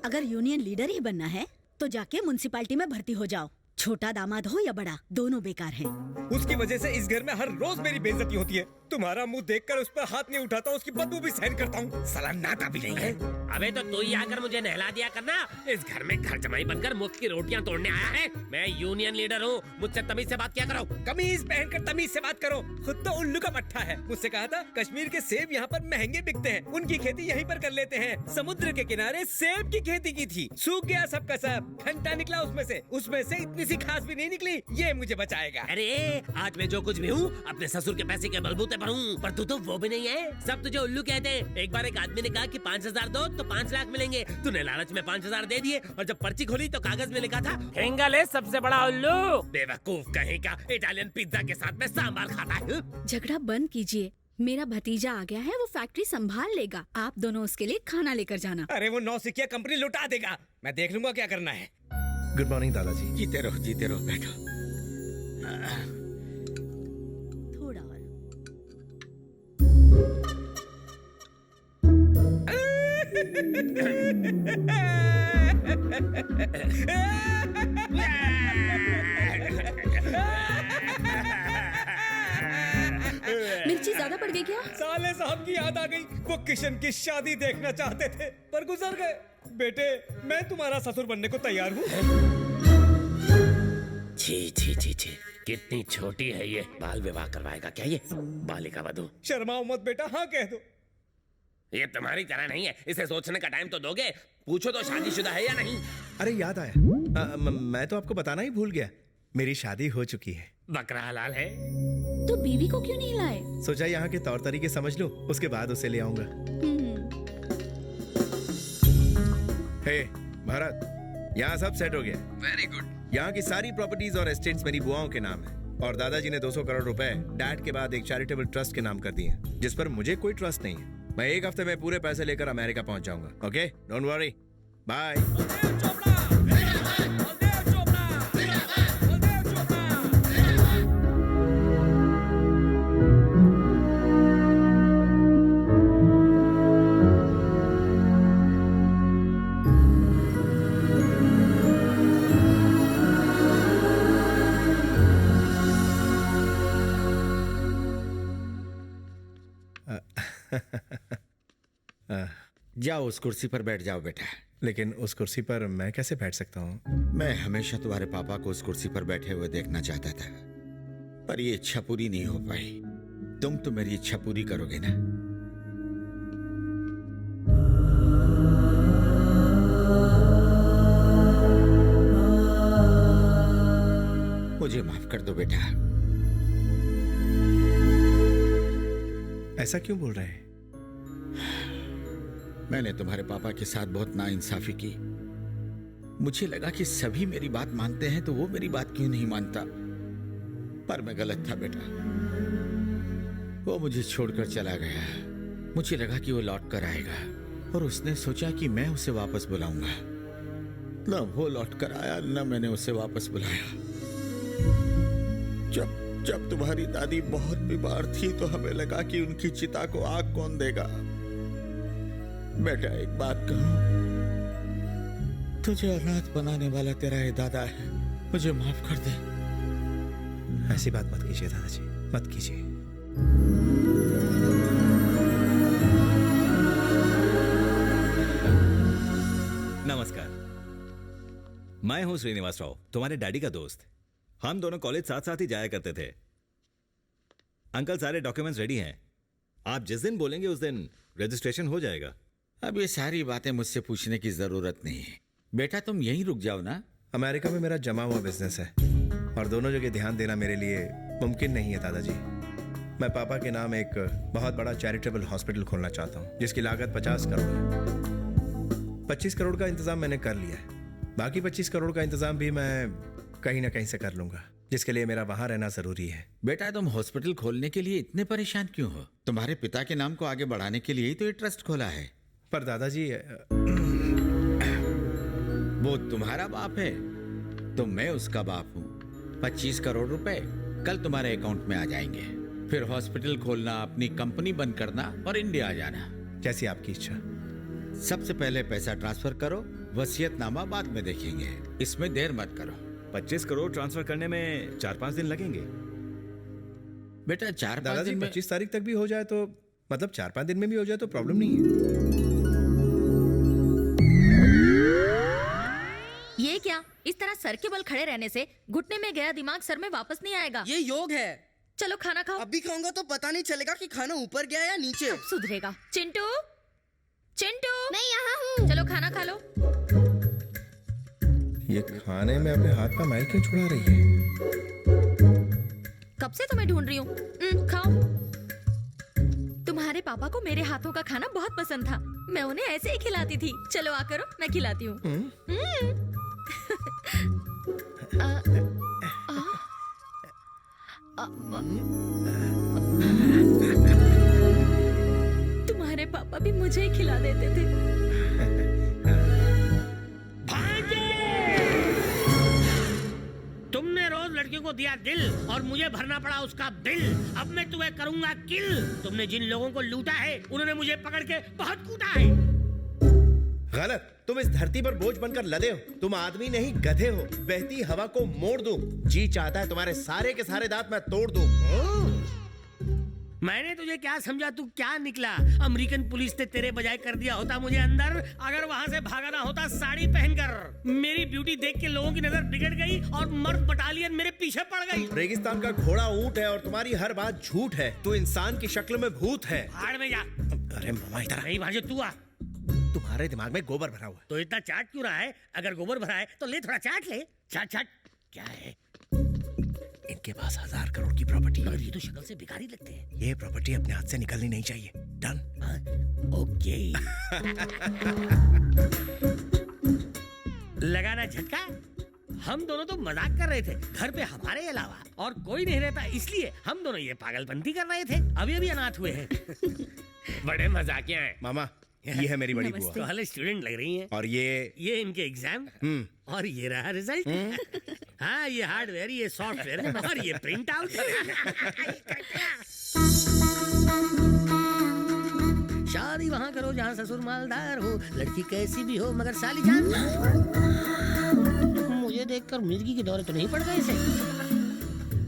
अगर यूनियन लीडर ही बनना है तो जाके म्युनिसिपैलिटी में भर्ती हो जाओ। छोटा दामाद हो या बड़ा, दोनों बेकार हैं। उसकी वजह से इस घर में हर रोज मेरी बेइज्जती होती है। तुम्हारा मुंह देखकर उस पर हाथ नहीं उठाता, उसकी बदबू भी सहन करता हूँ। साला नाता भी नहीं है। अबे तो तू ही आकर मुझे नहला दिया करना। इस घर में घर जमाई बनकर मुफ्त की रोटियां तोड़ने आया है। मैं यूनियन लीडर हूँ, मुझसे तमीज से बात किया करो। कमीज पहनकर तमीज से बात करो। खुद तो उल्लू का पट्टा है। मुझसे कहा था कश्मीर के सेब यहाँ पर महंगे बिकते हैं, उनकी खेती यहीं पर कर लेते हैं। समुद्र के किनारे सेब की खेती की थी, सूख गया सब का सब। घंटा निकला उसमें से इतनी सी खास भी नहीं निकली। ये मुझे बचाएगा। अरे आज मैं जो कुछ भी हूँ अपने ससुर के पैसे के बलबूते पर हूँ, पर तू तो वो भी नहीं है। सब तुझे उल्लू कहते हैं। एक बार एक आदमी ने कहा कि 5,000 दो तो 5 लाख मिलेंगे। तूने लालच में 5,000 दे दिए, और जब पर्ची खोली तो कागज में लिखा था हेंगल है सबसे बड़ा उल्लू। बेवकूफ कहीं का, इटालियन पिज्जा के साथ में सांभर खाता है। झगड़ा बंद कीजिए। मेरा भतीजा आ गया है, वो फैक्ट्री संभाल लेगा। आप दोनों उसके लिए खाना लेकर जाना। अरे वो 9 सिक्किया कंपनी लुटा देगा। मैं देख लूंगा क्या करना है। गुड मॉर्निंग दादाजी। जीते रहो बैठो। थोड़ा और। मिर्ची ज्यादा पड़ गई क्या? साले साहब की याद आ गई। वो किशन की शादी देखना चाहते थे पर गुजर गए। बेटे, मैं तुम्हारा ससुर बनने को तैयार हूँ। छी छी छी छी, कितनी छोटी है ये। बाल विवाह करवाएगा क्या ये बालिका वधू? शर्माओ मत बेटा, हाँ कह दो। ये तुम्हारी तरह नहीं है, इसे सोचने का टाइम तो दोगे। पूछो तो शादीशुदा है या नहीं। अरे याद आया, मैं तो आपको बताना ही भूल गया, मेरी शादी हो चुकी है। बकरा हलाल है। तो बीवी को क्यों नहीं लाए? सोचा यहाँ के तौर तरीके समझ लूं, उसके बाद उसे ले आऊंगा। हे भरत, यहाँ सब सेट हो गया। Very good. यहाँ की सारी प्रॉपर्टीज और एस्टेट्स मेरी बुआओं के नाम है, और दादाजी ने 200 करोड़ रुपए डैड के बाद एक चैरिटेबल ट्रस्ट के नाम कर दिए, जिस पर मुझे कोई ट्रस्ट नहीं है। मैं 1 हफ्ते में पूरे पैसे लेकर अमेरिका पहुंच जाऊंगा। Okay, don't worry, bye. जाओ उस कुर्सी पर बैठ जाओ बेटा। लेकिन उस कुर्सी पर मैं कैसे बैठ सकता हूँ? मैं हमेशा तुम्हारे पापा को उस कुर्सी पर बैठे हुए देखना चाहता था, पर ये इच्छा पूरी नहीं हो पाई। तुम तो मेरी इच्छा पूरी करोगे ना? मुझे माफ कर दो बेटा। ऐसा क्यों बोल रहे हैं? मैंने तुम्हारे पापा के साथ बहुत नाइंसाफी की। मुझे लगा कि सभी मेरी बात मानते हैं, तो वो मेरी बात क्यों नहीं मानता? पर मैं गलत था बेटा। वो मुझे छोड़कर चला गया। मुझे लगा कि वो लौट कर आएगा, और उसने सोचा कि मैं उसे वापस बुलाऊंगा। न वो लौट कर आया, न मैंने उसे वापस बुलाया। जब तुम्हारी दादी बहुत बीमार थी तो हमें लगा कि उनकी चिता को आग कौन देगा। बेटा एक बात कहूं, तुझे अनाथ बनाने वाला तेरा ये दादा है, मुझे माफ कर दे। ऐसी बात मत कीजिए दादाजी, मत कीजिए। नमस्कार, मैं हूं श्रीनिवास राव, तुम्हारे डैडी का दोस्त। हम दोनों कॉलेज साथ साथ ही जाया करते थे। अंकल सारे डॉक्यूमेंट्स रेडी हैं, आप जिस दिन बोलेंगे उस दिन रजिस्ट्रेशन हो जाएगा। अब ये सारी बातें मुझसे पूछने की जरूरत नहीं है। बेटा तुम यहीं रुक जाओ ना। अमेरिका में मेरा जमा हुआ बिजनेस है और दोनों जगह ध्यान देना मेरे लिए मुमकिन नहीं है दादाजी। मैं पापा के नाम एक बहुत बड़ा चैरिटेबल हॉस्पिटल खोलना चाहता हूँ जिसकी लागत 50 करोड़ है। 25 करोड़ का इंतजाम मैंने कर लिया है, बाकी 25 करोड़ का इंतजाम भी मैं कहीं ना कहीं से कर लूंगा, जिसके लिए मेरा वहां रहना जरूरी है। बेटा तुम हॉस्पिटल खोलने के लिए इतने परेशान क्यों हो? तुम्हारे पिता के नाम को आगे बढ़ाने के लिए ही तो ये ट्रस्ट खोला है। पर दादाजी वो तुम्हारा बाप है तो मैं उसका बाप हूँ। 25 करोड़ रुपए कल तुम्हारे अकाउंट में आ जाएंगे। फिर हॉस्पिटल खोलना, अपनी कंपनी बंद करना और इंडिया आ जाना। जैसी आपकी इच्छा। सबसे पहले पैसा ट्रांसफर करो, वसीयतनामा बाद में देखेंगे। इसमें देर मत करो। 25 करोड़ ट्रांसफर करने में 4-5 दिन लगेंगे। बेटा 4-5 दिन में 25 तारीख तक भी हो जाए तो, मतलब 4-5 दिन में भी हो जाए तो प्रॉब्लम नहीं है। ये क्या? इस तरह सर के बल खड़े रहने से घुटने में गया दिमाग सर में वापस नहीं आएगा। ये योग है। चलो खाना खाओ। अभी खाऊंगा तो पता नहीं चलेगा कि खाना ऊपर गया या नीचे। अब सुधरेगा। चिंटू, चिंटू, मैं यहाँ हूँ। चलो खाना खा लो। ये खाने में अपने हाथ का मैल क्यों छुड़ा रही है? कब से तुम्हें ढूंढ रही हूँ। खाओ। तुम्हारे पापा को मेरे हाथों का खाना बहुत पसंद था, मैं उन्हें ऐसे ही खिलाती थी। चलो आ करो, मैं खिलाती हूँ। तुम्हारे पापा भी मुझे ही खिला देते थे। तुमने रोज लड़कियों को दिया दिल और मुझे भरना पड़ा उसका बिल। अब मैं तुम्हें करूंगा किल। तुमने जिन लोगों को लूटा है उन्होंने मुझे पकड़ के बहुत कूटा है। गलत। तुम इस धरती पर बोझ बनकर लदे हो। तुम आदमी नहीं गधे हो। बहती हवा को मोड़ दूं। जी चाहता है तुम्हारे सारे के सारे दांत मैं तोड़ दूं। मैंने तुझे क्या समझा, तू क्या निकला? अमेरिकन पुलिस ने तेरे बजाय कर दिया होता मुझे अंदर, अगर वहाँ से भागा ना होता साड़ी पहनकर। मेरी ब्यूटी देख के लोगों की नजर बिगड़ गई और मर्द बटालियन मेरे पीछे पड़ गई। रेगिस्तान का घोड़ा ऊंट है और तुम्हारी हर बात झूठ है। तू इंसान की शक्ल में भूत है। भाड़ में जा। अरे मामा इधर नहीं भाजो, तू आ। तुम्हारे दिमाग में गोबर भरा हुआ है। तो इतना चाट क्यों रहा है? अगर गोबर भरा है तो ले थोड़ा चाट ले। चाट चाट। क्या है? इनके पास 1000 करोड़ की प्रॉपर्टी है। ये तो शक्ल से भिखारी लगते हैं। ये प्रॉपर्टी अपने हाथ से निकलनी नहीं चाहिए। डन? ओके। लगाना झटका। हम दोनों तो मजाक कर रहे थे, घर पे हमारे अलावा और कोई नहीं रहता, इसलिए हम दोनों ये पागलपंती कर रहे थे। अभी अभी अनाथ हुए हैं। बड़े मजाकिया हैं। मामा ये है मेरी बड़ी बुआ। तो हाल स्टूडेंट लग रही हैं। और ये इनके एग्जाम और ये रहा रिजल्ट। हाँ, ये हार्डवेयर, ये सॉफ्टवेयर और ये प्रिंट आउट। शादी वहाँ करो जहाँ ससुर मालदार हो, लड़की कैसी भी हो मगर साली जान। मुझे देखकर मिर्गी के दौरे तो नहीं पड़ गए इसे।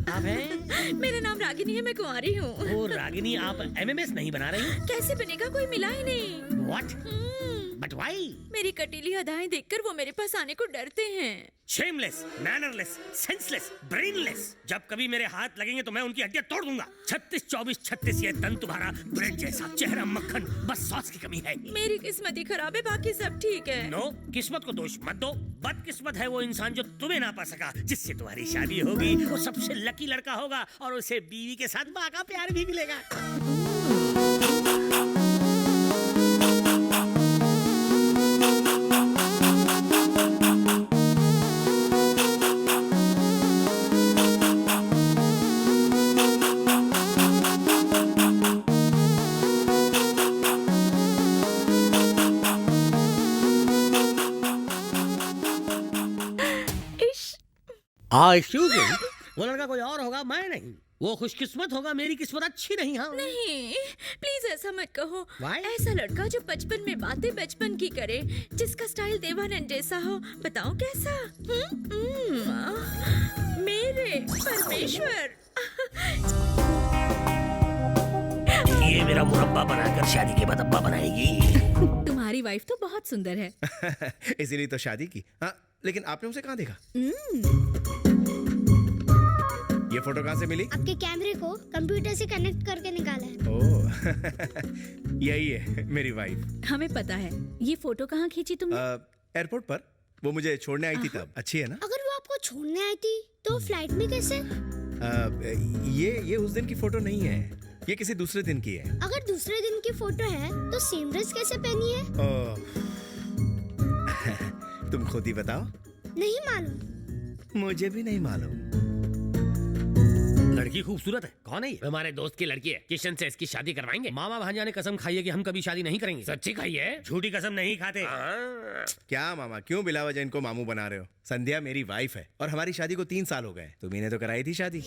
आप हैं? मेरा नाम रागिनी है, मैं कुंवारी हूँ। ओ रागिनी, आप एमएमएस नहीं बना रही? कैसे बनेगा, कोई मिला ही नहीं। What? But why? मेरी कटीली अदाएं देखकर वो मेरे पास आने को डरते हैं। Shameless, mannerless, senseless, brainless। जब कभी मेरे हाथ लगेंगे तो मैं उनकी हड्डियां तोड़ दूंगा। 36-24-36 ये तन तुम्हारा ब्रेड जैसा, चेहरा मक्खन, बस सॉस की कमी है। मेरी किस्मत ही खराब है, बाकी सब ठीक है। नो, किस्मत को दोष मत दो। बदकिस्मत है वो इंसान जो तुम्हें ना पा सका। जिससे तुम्हारी शादी होगी वो सबसे लकी लड़का होगा और उसे बीवी के साथ माँ का प्यार भी मिलेगा। एक्सक्यूज मी, वो लड़का कोई और होगा, मैं नहीं। वो खुशकिस्मत होगा, मेरी किस्मत अच्छी नहीं। हाँ नहीं, प्लीज ऐसा मत कहो। Why? ऐसा लड़का जो बचपन में बातें बचपन की करे, जिसका स्टाइल देवानंद जैसा हो, बताओ कैसा? मेरे परमेश्वर। ये मेरा मुरब्बा बनाकर शादी के बाद अब्बा बनाएगी। तुम्हारी वाइफ तो बहुत सुंदर है। इसीलिए तो शादी की। हाँ, लेकिन आपने उसे कहाँ देखा? ये फोटो कहाँ से मिली? आपके कैमरे को कंप्यूटर से कनेक्ट करके निकाला है। ओह, यही है मेरी वाइफ। हमें पता है। ये फोटो कहाँ खींची तुमने? एयरपोर्ट पर। वो मुझे छोड़ने आई थी तब। अच्छी है ना? अगर वो आपको छोड़ने आई थी तो फ्लाइट में कैसे? ये उस दिन की फोटो नहीं है, ये किसी दूसरे दिन की है। अगर दूसरे दिन की फोटो है तो सेम ड्रेस कैसे पहनी है? तुम खुद ही बताओ। नहीं मालूम। मुझे भी नहीं मालूम। लड़की खूबसूरत है। कौन है ये? हमारे दोस्त की लड़की है। किशन से इसकी शादी करवाएंगे। मामा भांजा ने कसम खाई है कि हम कभी शादी नहीं करेंगे। सच्ची खाई है? झूठी कसम नहीं खाते। क्या मामा, क्यों बिला वजह इनको मामू बना रहे हो? संध्या मेरी वाइफ है और हमारी शादी को 3 साल हो गए। तुम्ही तो कराई थी शादी।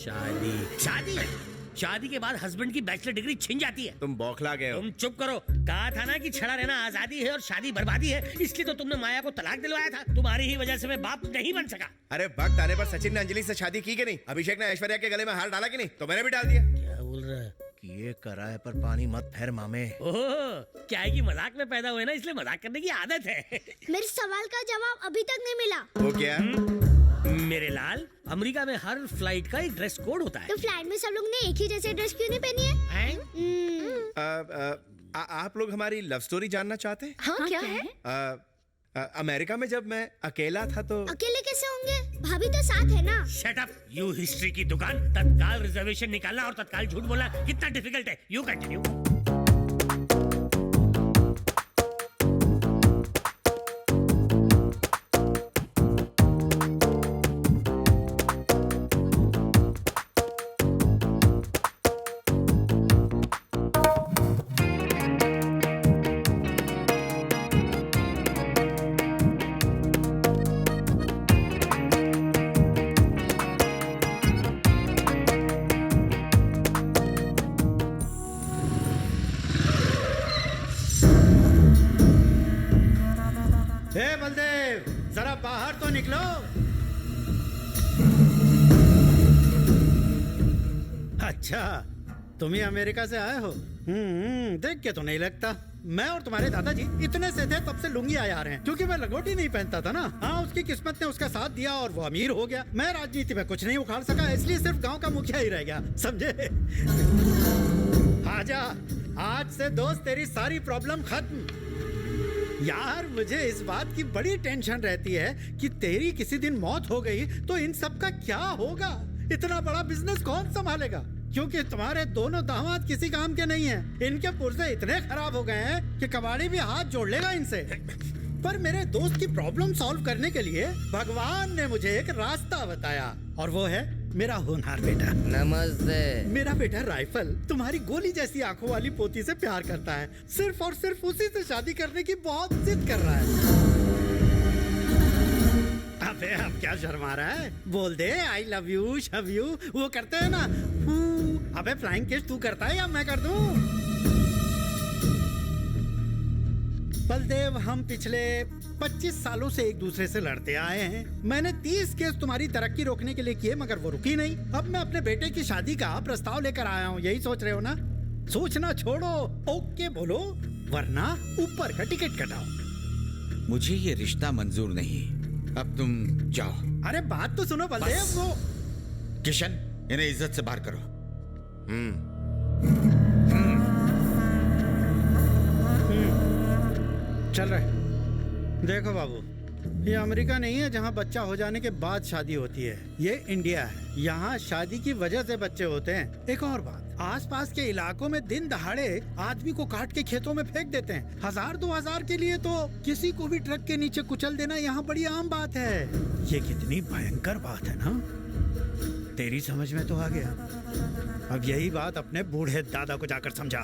शादी के बाद हस्बैंड की बैचलर डिग्री छिन जाती है। तुम बौखला गए हो। तुम चुप करो। कहा था ना कि छड़ा रहना आजादी है और शादी बर्बादी है, इसलिए तो तुमने माया को तलाक दिलवाया था। तुम्हारी ही वजह से मैं बाप नहीं बन सका। अरे वक्त आने पर सचिन ने अंजलि से शादी की कि नहीं? अभिषेक ने ऐश्वर्या के गले में हार डाला कि नहीं? तो मैंने भी डाल दिया। क्या बोल रहा है? ये कराए पर पानी मत फेर मामे। ओह, क्या है कि मजाक में पैदा हुए ना, इसलिए मजाक करने की आदत है। मेरे सवाल का जवाब अभी तक नहीं मिला। वो क्या? मेरे लाल, अमेरिका में हर फ्लाइट का एक ड्रेस कोड होता है। तो फ्लाइट में सब लोग ने एक ही जैसे ड्रेस क्यों नहीं पहनी है? आप लोग हमारी लव स्टोरी जानना चाहते हैं? हाँ, क्या है? अमेरिका में जब मैं अकेला था तो। अकेले कैसे होंगे? भाभी तो साथ है ना। शट अप, यू हिस्ट्री की दुकान। तत्काल रिजर्वेशन निकालना और तत्काल झूठ बोलना कितना डिफिकल्ट है। You continue. बलदेव, जरा बाहर तो निकलो। अच्छा, तुम ही अमेरिका से आए हो? देख के तो नहीं लगता। मैं और तुम्हारे दादाजी इतने से थे तब से लुंगी आए आ रहे हैं, क्योंकि मैं लंगोटी नहीं पहनता था ना। हाँ, उसकी किस्मत ने उसका साथ दिया और वो अमीर हो गया। मैं राजनीति में कुछ नहीं उखाड़ सका, इसलिए सिर्फ गांव का मुखिया ही रह गया, समझे? आजा, आज से दोस्त तेरी सारी प्रॉब्लम खत्म। यार, मुझे इस बात की बड़ी टेंशन रहती है कि तेरी किसी दिन मौत हो गई तो इन सब का क्या होगा? इतना बड़ा बिजनेस कौन संभालेगा? क्योंकि तुम्हारे दोनों दामाद किसी काम के नहीं हैं। इनके पुर्जे इतने खराब हो गए हैं कि कबाड़ी भी हाथ जोड़ लेगा इनसे। पर मेरे दोस्त की प्रॉब्लम सॉल्व करने के लिए भगवान ने मुझे एक रास्ता बताया, और वो है मेरा होनहार बेटा। नमस्ते। मेरा बेटा राइफल तुम्हारी गोली जैसी आंखों वाली पोती से प्यार करता है। सिर्फ और सिर्फ उसी से शादी करने की बहुत जिद कर रहा है। अबे, अब क्या शर्मा रहा है? बोल दे आई लव यू, शव यू, वो करते हैं ना। अबे, फ्लाइंग किस तू करता है या मैं कर दूं? बलदेव, हम पिछले 25 सालों से एक दूसरे से लड़ते आए हैं। मैंने 30 केस तुम्हारी तरक्की रोकने के लिए किए, मगर वो रुकी नहीं। अब मैं अपने बेटे की शादी का प्रस्ताव लेकर आया हूँ। यही सोच रहे हो ना? सोचना छोड़ो, ओके बोलो, वरना ऊपर का टिकट कटाओ। मुझे ये रिश्ता मंजूर नहीं। अब तुम जाओ। अरे बात तो सुनो बलदेव। वो किशन, इन्हें इज्जत से बाहर करो। चल रहे। देखो बाबू, ये अमेरिका नहीं है जहाँ बच्चा हो जाने के बाद शादी होती है। ये इंडिया है। यहाँ शादी की वजह से बच्चे होते हैं। एक और बात, आसपास के इलाकों में दिन दहाड़े आदमी को काट के खेतों में फेंक देते हैं। 1000-2000 के लिए तो किसी को भी ट्रक के नीचे कुचल देना यहाँ बड़ी आम बात है। ये कितनी भयंकर बात है ना? तेरी समझ में तो आ गया। अब यही बात अपने बूढ़े दादा को जाकर समझा।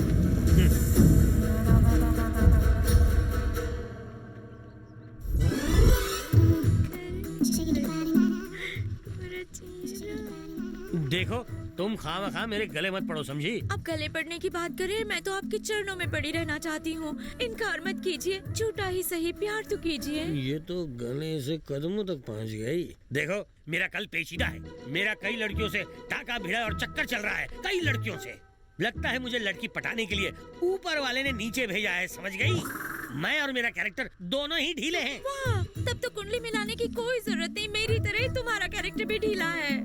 देखो, तुम खामखा मेरे गले मत पड़ो, समझी? अब गले पड़ने की बात करें, मैं तो आपके चरणों में पड़ी रहना चाहती हूँ। इनकार मत कीजिए, झूठा ही सही, प्यार तो कीजिए। ये तो गले से कदमों तक पहुँच गई। देखो, मेरा कल पेचीदा है। मेरा कई लड़कियों से टाका भिड़ा और चक्कर चल रहा है, कई लड़कियों से। लगता है मुझे लड़की पटाने के लिए ऊपर वाले ने नीचे भेजा है, समझ गई? मैं और मेरा कैरेक्टर दोनों ही ढीले हैं। वाह, तब तो कुंडली मिलाने की कोई जरूरत नहीं। मेरी तरह ही तुम्हारा कैरेक्टर भी ढीला है।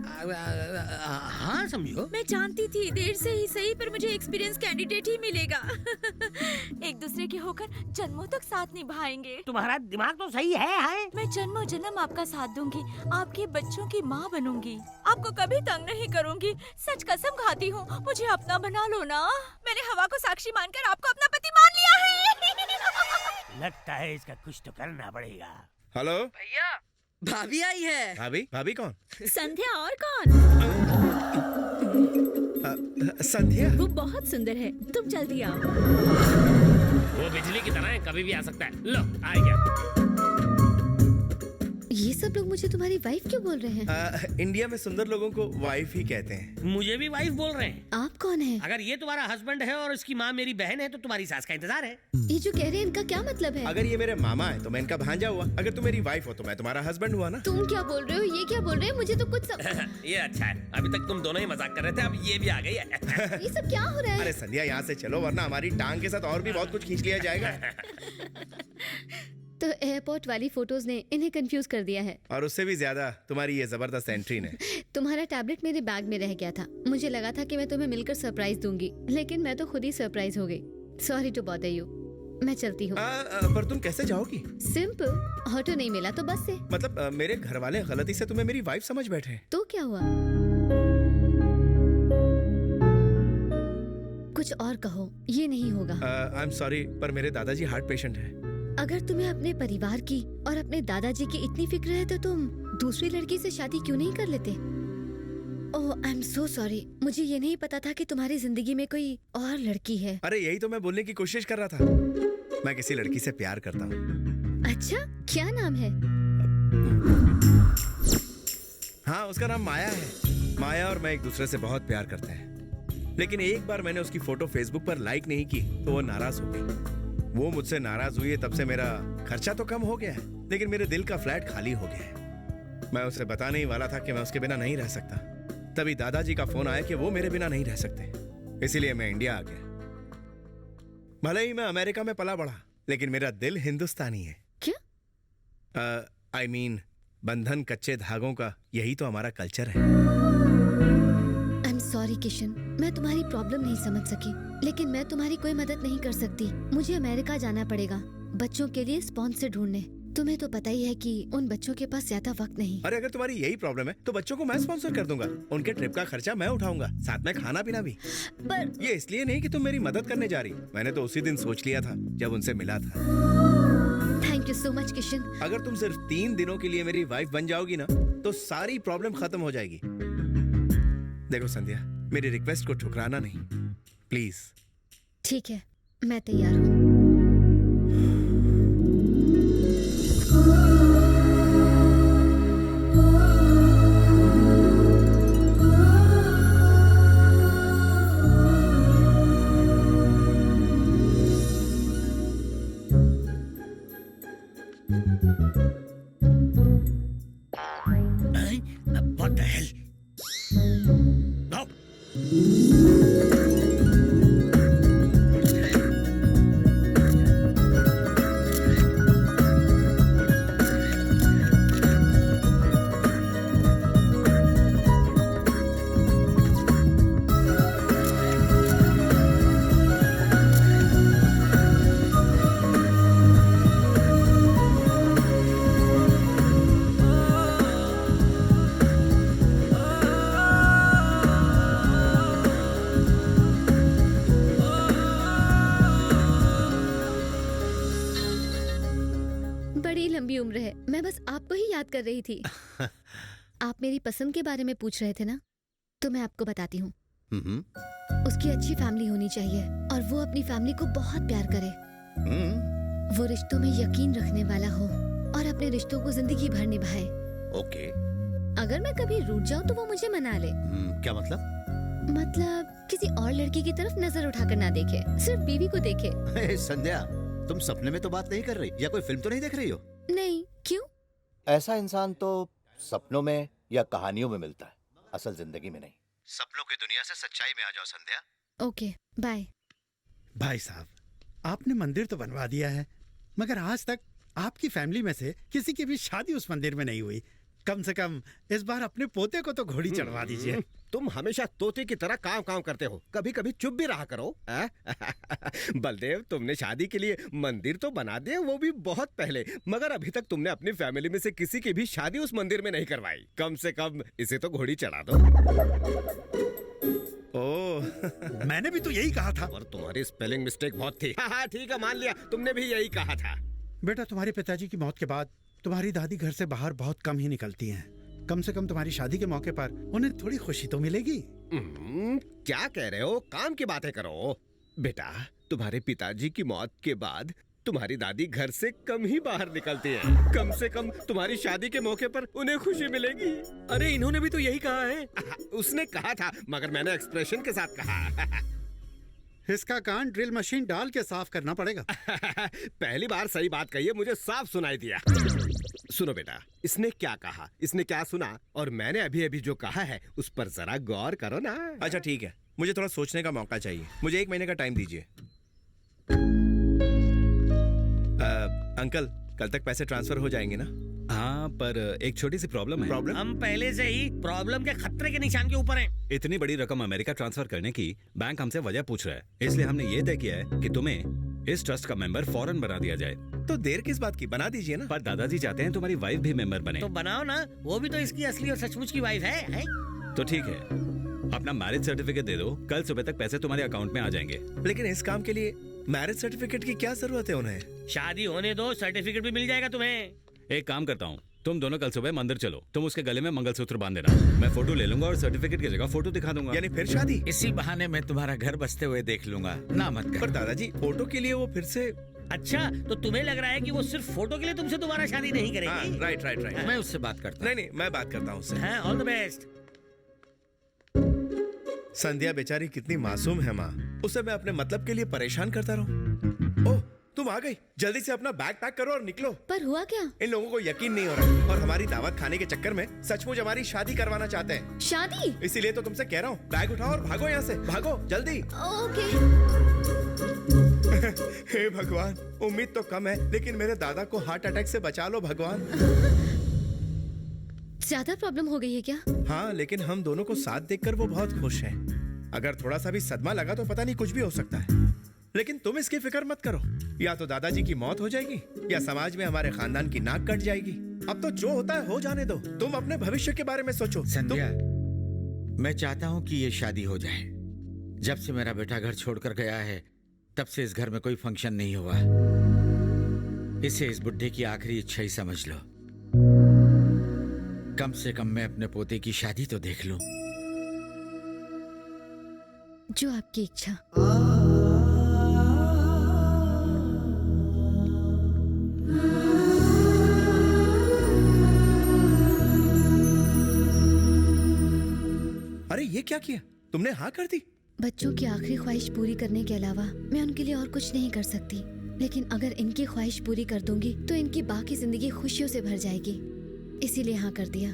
हाँ समझो। मैं जानती थी, देर से ही सही, पर मुझे एक्सपीरियंस कैंडिडेट ही मिलेगा। एक दूसरे के होकर जन्मों तक साथ निभाएंगे। तुम्हारा दिमाग तो सही है। मैं जन्मों जन्म आपका साथ दूंगी, आपके बच्चों की माँ बनूंगी, आपको कभी तंग नहीं करूंगी। सच कसम खाती हूँ, मुझे अपना बना लो ना। मैंने हवा को साक्षी मानकर आपको अपना पति मान लिया है। लगता है इसका कुछ तो करना पड़ेगा। हेलो भैया, भाभी आई है। भाभी? भाभी कौन? संध्या। और कौन? संध्या? वो बहुत सुंदर है, तुम जल्दी आओ। वो बिजली की तरह है, कभी भी आ सकता है। लो, आ गया। ये सब लोग मुझे तुम्हारी वाइफ क्यों बोल रहे हैं? इंडिया में सुंदर लोगों को वाइफ ही कहते हैं। मुझे भी वाइफ बोल रहे हैं। आप कौन है? अगर ये तुम्हारा हस्बैंड है और इसकी माँ मेरी बहन है, तो तुम्हारी सास का इंतजार है। ये जो कह रहे हैं इनका क्या मतलब है? अगर ये मेरे मामा है तो मैं इनका भांजा हुआ, अगर तुम मेरी वाइफ हो तो मैं तुम्हारा हस्बैंड हुआ ना। तुम क्या बोल रहे हो? ये क्या बोल रहे हैं? मुझे तो कुछ ये अच्छा है, अभी तक तुम दोनों ही मजाक कर रहे थे, अब ये भी आ गई है। ये सब क्या हो रहा है? अरे संध्या, यहाँ से चलो, वरना हमारी टांग के साथ और भी बहुत कुछ खींच लिया जाएगा। तो एयरपोर्ट वाली फोटोज ने इन्हें कंफ्यूज कर दिया है। और उससे भी ज्यादा तुम्हारी ये जबरदस्त एंट्री ने। तुम्हारा टैबलेट मेरे बैग में रह गया था। मुझे लगा था कि मैं तुम्हें मिलकर सरप्राइज दूंगी, लेकिन मैं तो खुद ही सरप्राइज हो गई। Sorry to bother you. मैं चलती हूँ। पर तुम कैसे जाओगी? सिंपल, ऑटो नहीं मिला तो बस से। मतलब मेरे घर वाले गलती से तुम्हें मेरी वाइफ समझ बैठे। तो क्या हुआ? कुछ और कहो, ये नहीं होगा। आई एम सॉरी, पर मेरे दादाजी हार्ट पेशेंट है। अगर तुम्हें अपने परिवार की और अपने दादाजी की इतनी फिक्र है तो तुम दूसरी लड़की से शादी क्यों नहीं कर लेते? ओह, आई एम सो सॉरी। मुझे ये नहीं पता था कि तुम्हारी जिंदगी में कोई और लड़की है। अरे यही तो मैं बोलने की कोशिश कर रहा था। मैं किसी लड़की से प्यार करता हूँ। अच्छा, क्या नाम है? हाँ, उसका नाम माया है। माया और मैं एक दूसरे से बहुत प्यार करते हैं, लेकिन एक बार मैंने उसकी फोटो फेसबुक पर लाइक नहीं की तो वो नाराज हो गई। वो मुझसे नाराज हुई है, तब से मेरा खर्चा तो कम हो गया है, लेकिन मेरे दिल का फ्लैट खाली हो गया है। मैं उसे बताने ही वाला था कि मैं उसके बिना नहीं रह सकता, तभी दादाजी का फोन आया कि वो मेरे बिना नहीं रह सकते। इसीलिए मैं इंडिया आ गया। भले ही मैं अमेरिका में पला बढ़ा, लेकिन मेरा दिल हिंदुस्तानी है। क्या? आई मीन, बंधन कच्चे धागों का, यही तो हमारा कल्चर है। आई एम सॉरी किशन, मैं तुम्हारी प्रॉब्लम नहीं समझ सकी, लेकिन मैं तुम्हारी कोई मदद नहीं कर सकती। मुझे अमेरिका जाना पड़ेगा बच्चों के लिए स्पॉन्सर ढूंढने। तुम्हें तो पता ही है कि उन बच्चों के पास ज्यादा वक्त नहीं। अरे अगर तुम्हारी यही प्रॉब्लम है तो बच्चों को मैं स्पॉन्सर कर दूंगा। उनके ट्रिप का खर्चा मैं उठाऊंगा, साथ में खाना पीना भी। पर ये इसलिए नहीं कि तुम मेरी मदद करने जा रही, मैंने तो उसी दिन सोच लिया था जब उनसे मिला था। Thank you so much Kishan. अगर तुम सिर्फ 3 दिनों के लिए मेरी वाइफ बन जाओगी ना, तो सारी प्रॉब्लम खत्म हो जाएगी। देखो संध्या, मेरी रिक्वेस्ट को ठुकराना नहीं, प्लीज। ठीक है, मैं तैयार हूँ। What the hell? No. बड़ी लंबी उम्र है, मैं बस आपको ही याद कर रही थी। आप मेरी पसंद के बारे में पूछ रहे थे ना, तो मैं आपको बताती हूँ। उसकी अच्छी फैमिली होनी चाहिए और वो अपनी फैमिली को बहुत प्यार करे। वो रिश्तों में यकीन रखने वाला हो और अपने रिश्तों को जिंदगी भर निभाए। ओके। अगर मैं कभी रूठ जाऊं तो वो मुझे मना ले। क्या मतलब? मतलब किसी और लड़की की तरफ नजर उठाकर ना देखे, सिर्फ बीवी को देखे। हे संध्या, तुम सपने में तो बात नहीं कर रही या कोई फिल्म तो नहीं देख रही हो? नहीं, क्यों? ऐसा इंसान तो सपनों में या कहानियों में मिलता है, असल जिंदगी में नहीं। सपनों की दुनिया से सच्चाई में आ जाओ संध्या। Okay, bye. भाई साहब, आपने मंदिर तो बनवा दिया है, मगर आज तक आपकी फैमिली में से किसी की भी शादी उस मंदिर में नहीं हुई। कम से कम इस बार अपने पोते को तो घोड़ी चढ़वा दीजिए। तुम हमेशा तोते की तरह काम काम करते हो, कभी कभी चुप भी रहा करो। बलदेव, तुमने शादी के लिए मंदिर तो बना दिया, वो भी बहुत पहले, मगर अभी तक तुमने अपनी फैमिली में से किसी की भी शादी उस मंदिर में नहीं करवाई। कम से कम इसे तो घोड़ी चढ़ा दो। ओह, मैंने भी तो यही कहा था। और तुम्हारी स्पेलिंग मिस्टेक बहुत थी। हाँ, ठीक है, मान लिया, तुमने भी यही कहा था। बेटा, तुम्हारे पिताजी की मौत के बाद तुम्हारी दादी घर से बाहर बहुत कम ही निकलती हैं। कम से कम तुम्हारी शादी के मौके पर उन्हें थोड़ी खुशी तो मिलेगी। क्या कह रहे हो? काम की बातें करो। बेटा, तुम्हारे पिताजी की मौत के बाद तुम्हारी दादी घर से कम ही बाहर निकलती है। कम से कम तुम्हारी शादी के मौके पर उन्हें खुशी मिलेगी। अरे इन्होंने भी तो यही कहा है। उसने कहा था, मगर मैंने एक्सप्रेशन के साथ कहा। इसका कान ड्रिल मशीन डाल के साफ करना पड़ेगा। पहली बार सही बात कही है, मुझे साफ सुनाई दिया। सुनो बेटा, इसने क्या कहा, इसने क्या सुना, और मैंने अभी अभी जो कहा है उस पर जरा गौर करो ना। अच्छा ठीक है, मुझे थोड़ा सोचने का मौका चाहिए। मुझे 1 महीने का टाइम दीजिए। अंकल, कल तक पैसे ट्रांसफर हो जाएंगे ना? हाँ, पर एक छोटी सी प्रॉब्लम है। प्रॉब्लम? हम पहले से ही प्रॉब्लम के खतरे के निशान के ऊपर हैं। इतनी बड़ी रकम अमेरिका ट्रांसफर करने की बैंक हमसे वजह पूछ रहा है, इसलिए हमने ये तय किया है कि तुम्हें इस ट्रस्ट का मेंबर फौरन बना दिया जाए। तो देर किस बात की, बना दीजिए ना। पर दादाजी चाहते हैं तुम्हारी वाइफ भी मेंबर बने। तो बनाओ ना, वो भी तो इसकी असली और सचमुच की वाइफ है? तो ठीक है, अपना मैरिज सर्टिफिकेट दे दो, कल सुबह तक पैसे तुम्हारे अकाउंट में आ जाएंगे। लेकिन इस काम के लिए मैरिज सर्टिफिकेट की क्या जरूरत है उन्हें? शादी होने दो, सर्टिफिकेट भी मिल जाएगा तुम्हें। एक काम करता हूँ, तुम दोनों कल सुबह मंदिर चलो, तुम उसके गले में मंगलसूत्र बांध देना, मैं फोटो ले लूंगा और सर्टिफिकेट की जगह फोटो दिखा दूंगा। यानी फिर शादी? इसी बहाने मैं तुम्हारा घर बसते हुए देख लूंगा, ना मत कर। पर दादाजी, फोटो के लिए वो फिर से। अच्छा, तो तुम्हें लग रहा है कि वो सिर्फ फोटो के लिए तुमसे दोबारा शादी नहीं करेगी? Right right right. मैं उससे बात करता हूँ। नहीं, मैं बात करता हूँ उससे। All the best. संध्या बेचारी कितनी मासूम है माँ, उसे मैं अपने मतलब के लिए परेशान करता रहूं। ओह, तुम आ गई, जल्दी से अपना बैग पैक करो और निकलो। पर हुआ क्या? इन लोगों को यकीन नहीं हो रहा और हमारी दावत खाने के चक्कर में सचमुच हमारी शादी करवाना चाहते हैं। शादी? इसीलिए तो तुमसे कह रहा हूँ, बैग उठाओ और भागो यहाँ से, भागो जल्दी। ओके। हे भगवान, उम्मीद तो कम है, लेकिन मेरे दादा को हार्ट अटैक से बचा लो भगवान। ज्यादा प्रॉब्लम हो गई है क्या? हाँ, लेकिन हम दोनों को साथ देखकर वो बहुत खुश है। अगर थोड़ा सा भी सदमा लगा तो पता नहीं कुछ भी हो सकता है। लेकिन तुम इसकी फिक्र मत करो, या तो दादाजी की मौत हो जाएगी या समाज में हमारे खानदान की नाक कट जाएगी। अब तो जो होता है हो जाने दो, तुम अपने भविष्य के बारे में सोचो। संध्या, मैं चाहता हूँ कि ये शादी हो जाए। जब से मेरा बेटा घर छोड़कर गया है, तब से इस घर में कोई फंक्शन नहीं हुआ। इसे इस बुढ़े की आखिरी इच्छा ही समझ लो। कम से कम मैं अपने पोते की शादी तो देख लूं। जो आपकी इच्छा। अरे ये क्या किया तुमने? हाँ कर दी। बच्चों की आखिरी ख्वाहिश पूरी करने के अलावा मैं उनके लिए और कुछ नहीं कर सकती, लेकिन अगर इनकी ख्वाहिश पूरी कर दूंगी तो इनकी बाकी जिंदगी खुशियों से भर जाएगी, इसीलिए हाँ कर दिया।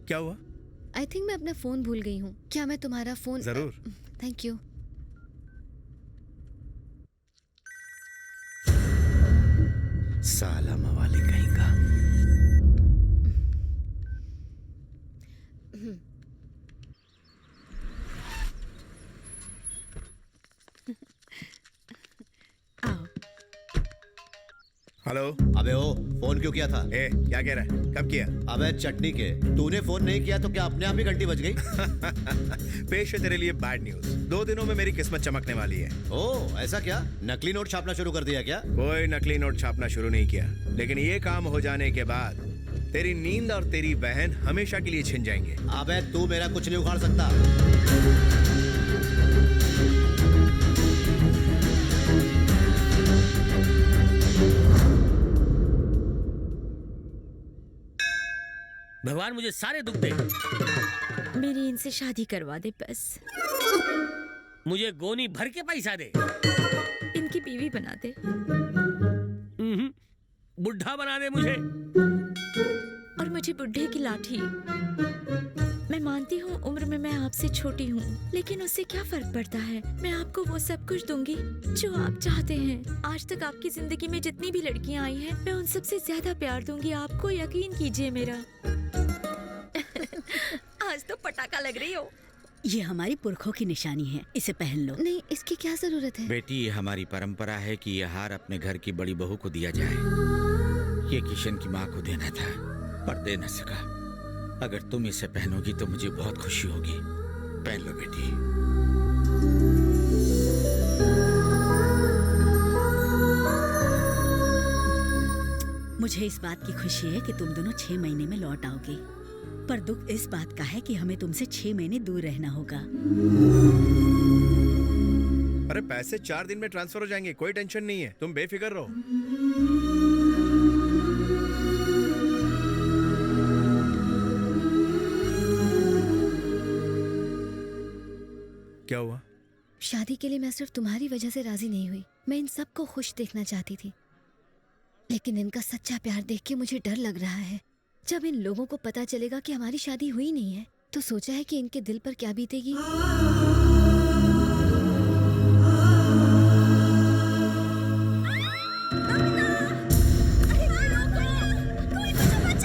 क्या हुआ? आई थिंक मैं अपना फोन भूल गई हूँ। क्या मैं तुम्हारा फोन? जरूर। Thank you. साला मवाली कहीं का। हेलो। अबे ओ, फोन क्यों किया था? क्या कह रहा है? कब किया? अबे चटनी के, तूने फोन नहीं किया तो क्या अपने आप ही घंटी बज गई? पेश है तेरे लिए बैड न्यूज। 2 दिनों में मेरी किस्मत चमकने वाली है। ओह, ऐसा क्या? नकली नोट छापना शुरू कर दिया क्या? कोई नकली नोट छापना शुरू नहीं किया, लेकिन ये काम हो जाने के बाद तेरी नींद और तेरी बहन हमेशा के लिए छिन जाएंगे। अबे तू मेरा कुछ नहीं उखाड़ सकता। भगवान मुझे सारे दुख दे। मेरी इनसे शादी करवा दे बस। मुझे गोनी भर के पैसा दे। इनकी बीवी बना दे। बुढ़ा बना दे मुझे। और मुझे बुढ़े की लाठी। मैं मानती हूँ उम्र में मैं आपसे छोटी हूँ, लेकिन उससे क्या फर्क पड़ता है। मैं आपको वो सब कुछ दूंगी जो आप चाहते हैं। आज तक आपकी जिंदगी में जितनी भी लड़कियाँ आई हैं, मैं उन सब से ज्यादा प्यार दूंगी। आपको यकीन कीजिए मेरा। आज तो पटाखा लग रही हो। ये हमारी पुरखों की निशानी है, इसे पहन लो। नहीं, इसकी क्या जरूरत है? बेटी, ये हमारी परंपरा है कि ये हार अपने घर की बड़ी बहू को दिया जाए। ये किशन की माँ को देना था पर दे न सका। अगर तुम इसे पहनोगी तो मुझे बहुत खुशी होगी। पहन लो बेटी। मुझे इस बात की खुशी है कि तुम दोनों 6 महीने में लौट आओगे, पर दुख इस बात का है कि हमें तुमसे 6 महीने दूर रहना होगा। अरे पैसे 4 दिन में ट्रांसफर हो जाएंगे, कोई टेंशन नहीं है, तुम बेफिक्र रहो। क्या हुआ? शादी के लिए मैं सिर्फ तुम्हारी वजह से राजी नहीं हुई। मैं इन सबको खुश देखना चाहती थी, लेकिन इनका सच्चा प्यार देख के मुझे डर लग रहा है। जब इन लोगों को पता चलेगा कि हमारी शादी हुई नहीं है, तो सोचा है कि इनके दिल पर क्या बीतेगी।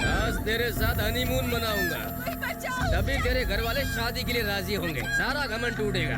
आज तेरे साथ हनीमून मनाऊंगा, तभी तेरे घर वाले शादी के लिए राजी होंगे। सारा घमंड टूटेगा।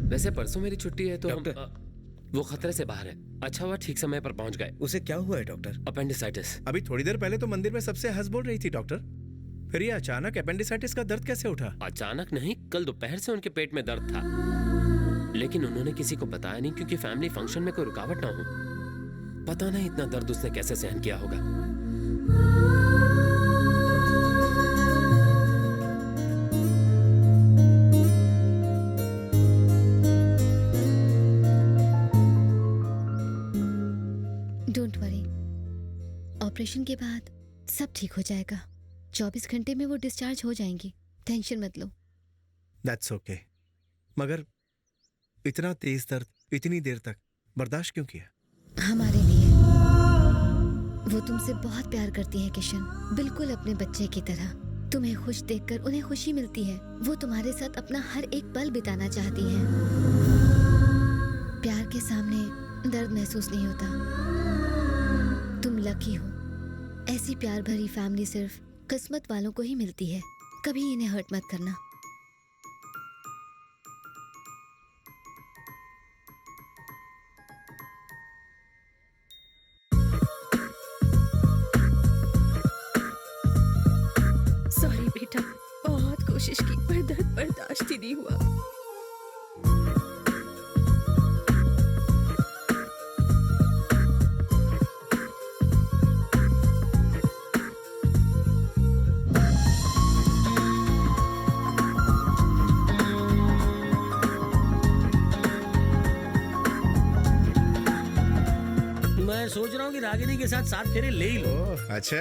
वैसे परसों मेरी छुट्टी है तो वो खतरे से बाहर है। अच्छा हुआ ठीक समय पर पहुंच गए। उसे क्या हुआ है डॉक्टर? अपेंडिसाइटिस। अभी थोड़ी देर पहले तो मंदिर में सबसे हंस बोल रही थी डॉक्टर, फिर ये अचानक अपेंडिसाइटिस का दर्द कैसे उठा? अचानक नहीं, कल दोपहर से उनके पेट में दर्द था, लेकिन उन्होंने किसी को बताया नहीं क्योंकि फैमिली फंक्शन में कोई रुकावट ना हो। पता नहीं इतना दर्द उसने कैसे सहन किया होगा। डोंट वरी, ऑपरेशन के बाद सब ठीक हो जाएगा। 24 घंटे में वो डिस्चार्ज हो जाएंगी, टेंशन मत लो। That's okay. मगर इतना तेज दर्द इतनी देर तक बर्दाश्त क्यों किया? हमारे लिए। वो तुमसे बहुत प्यार करती है किशन, बिल्कुल अपने बच्चे की तरह। तुम्हें खुश देखकर उन्हें खुशी मिलती है। वो तुम्हारे साथ अपना हर एक पल बिताना चाहती हैं। प्यार के सामने दर्द महसूस नहीं होता। तुम लकी हो। ऐसी प्यार भरी फैमिली सिर्फ किस्मत वालों को ही मिलती है। कभी इन्हें हर्ट मत करना। सॉरी बेटा, बहुत कोशिश की पर दर्द बर्दाश्त ही नहीं हुआ। मैं सोच रहा हूँ कि रागिनी के साथ 7 फेरे ले ही लो। अच्छा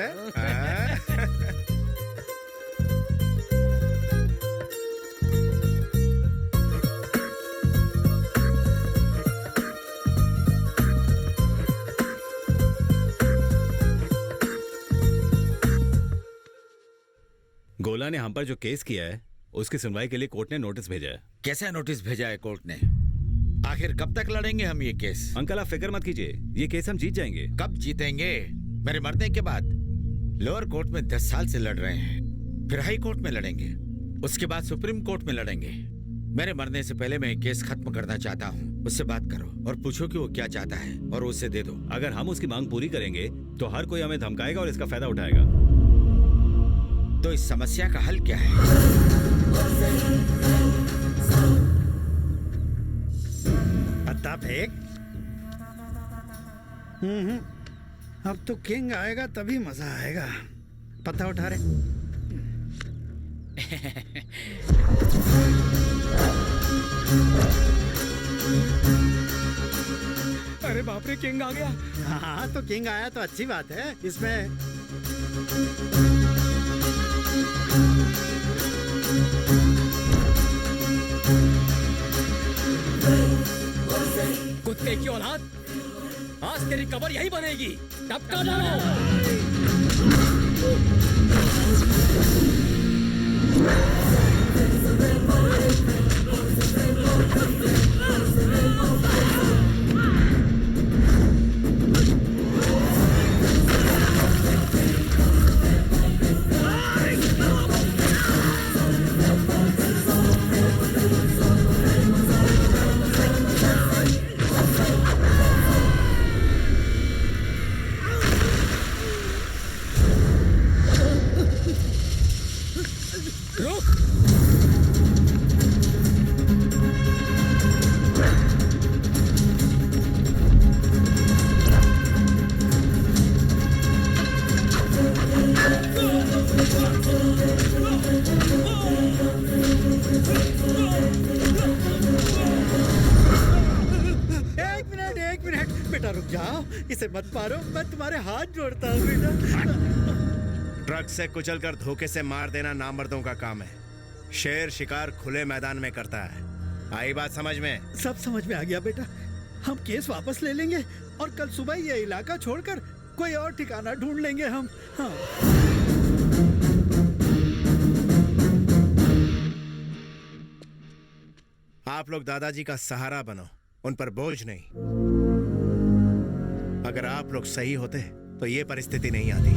मुल्ला ने हम पर जो केस किया है उसकी सुनवाई के लिए कोर्ट ने नोटिस भेजा है। कैसा नोटिस भेजा है कोर्ट ने? आखिर कब तक लड़ेंगे हम ये केस? अंकल आप फिक्र मत कीजिए, ये केस हम जीत जाएंगे। कब जीतेंगे? मेरे मरने के बाद। लोअर कोर्ट में 10 साल से लड़ रहे हैं, फिर हाई कोर्ट में लड़ेंगे, उसके बाद सुप्रीम कोर्ट में लड़ेंगे। मेरे मरने से पहले मैं केस खत्म करना चाहता हूँ। उससे बात करो और पूछो कि वो क्या चाहता है और उसे दे दो। अगर हम उसकी मांग पूरी करेंगे तो हर कोई हमें धमकाएगा और इसका फायदा उठाएगा। तो इस समस्या का हल क्या है? पत्ता फेंक। अब तो किंग आएगा तभी मजा आएगा। पत्ता उठा रहे। अरे बाप रे, किंग आ गया। हाँ तो किंग आया तो अच्छी बात है। इसमें कुत्ते की औलाद, आज तेरी कब्र यही बनेगी। टपका जाओ। इसे मत मारो, मैं तुम्हारे हाथ जोड़ता हूँ बेटा। ट्रक से कुचलकर धोखे से मार देना नामर्दों का काम है। शेर शिकार खुले मैदान में करता है। आई बात समझ में? सब समझ में आ गया बेटा। हम केस वापस ले लेंगे और कल सुबह ये इलाका छोड़कर कोई और ठिकाना ढूंढ लेंगे हम। हाँ। आप लोग दादाजी का सहारा बनो, उन पर बोझ नहीं। अगर आप लोग सही होते तो ये परिस्थिति नहीं आती।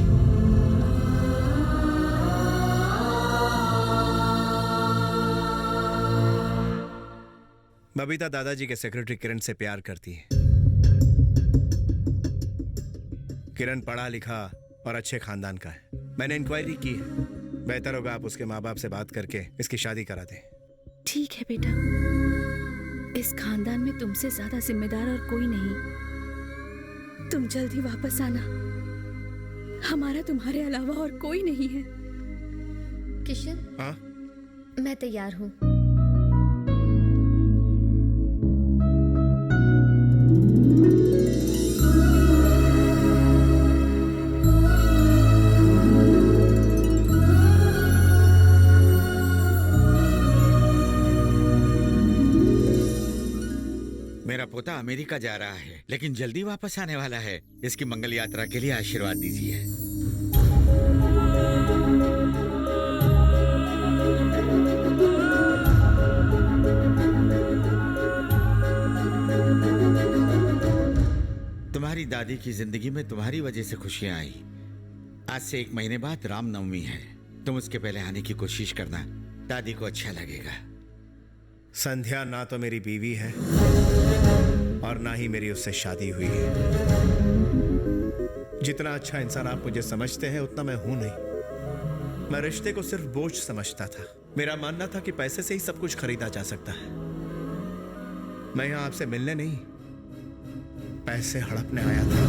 बबीता दादाजी के सेक्रेटरी किरण से प्यार करती है। किरण पढ़ा लिखा और अच्छे खानदान का है। मैंने इंक्वायरी की है। बेहतर होगा आप उसके माँ बाप से बात करके इसकी शादी करा दें। ठीक है बेटा, इस खानदान में तुमसे ज्यादा जिम्मेदार और कोई नहीं। तुम जल्दी वापस आना, हमारा तुम्हारे अलावा और कोई नहीं है। किशन, हाँ? मैं तैयार हूँ। मेरा पोता अमेरिका जा रहा है, लेकिन जल्दी वापस आने वाला है। इसकी मंगल यात्रा के लिए आशीर्वाद दीजिए। तुम्हारी दादी की जिंदगी में तुम्हारी वजह से खुशियां आई। आज से 1 महीने बाद रामनवमी है। तुम उसके पहले आने की कोशिश करना, दादी को अच्छा लगेगा। संध्या ना तो मेरी बीवी है और ना ही मेरी उससे शादी हुई है। जितना अच्छा इंसान आप मुझे समझते हैं उतना मैं हूं नहीं। मैं रिश्ते को सिर्फ बोझ समझता था। मेरा मानना था कि पैसे से ही सब कुछ खरीदा जा सकता है। मैं यहां आपसे मिलने नहीं, पैसे हड़पने आया था।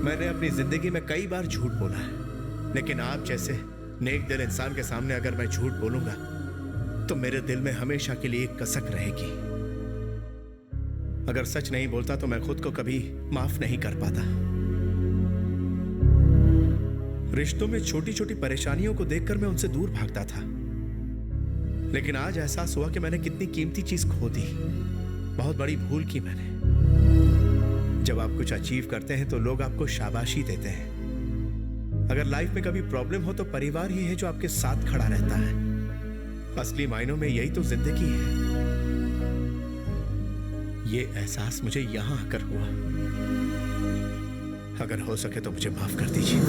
मैंने अपनी जिंदगी में कई बार झूठ बोला है, लेकिन आप जैसे नेक दिल इंसान के सामने अगर मैं झूठ बोलूंगा तो मेरे दिल में हमेशा के लिए एक कसक रहेगी। अगर सच नहीं बोलता तो मैं खुद को कभी माफ नहीं कर पाता। रिश्तों में छोटी छोटी परेशानियों को देखकर मैं उनसे दूर भागता था, लेकिन आज एहसास हुआ कि मैंने कितनी कीमती चीज खो दी। बहुत बड़ी भूल की मैंने। जब आप कुछ अचीव करते हैं तो लोग आपको शाबाशी देते हैं, अगर लाइफ में कभी प्रॉब्लम हो तो परिवार ही है जो आपके साथ खड़ा रहता है। असली मायनों में यही तो जिंदगी है। ये एहसास मुझे यहां आकर हुआ। अगर हो सके तो मुझे माफ कर दीजिए।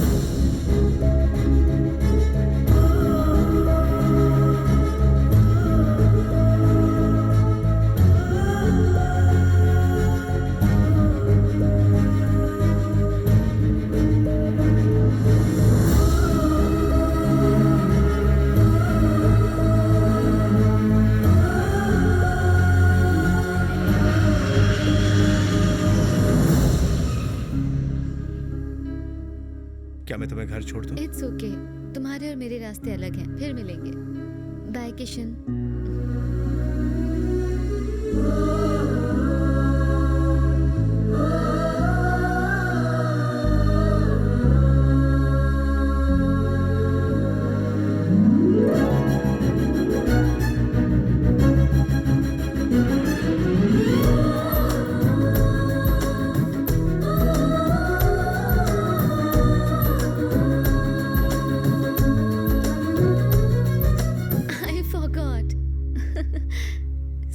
क्या मैं तुम्हें घर छोड़ दूं? इट्स ओके, तुम्हारे और मेरे रास्ते अलग हैं, फिर मिलेंगे। बाय किशन।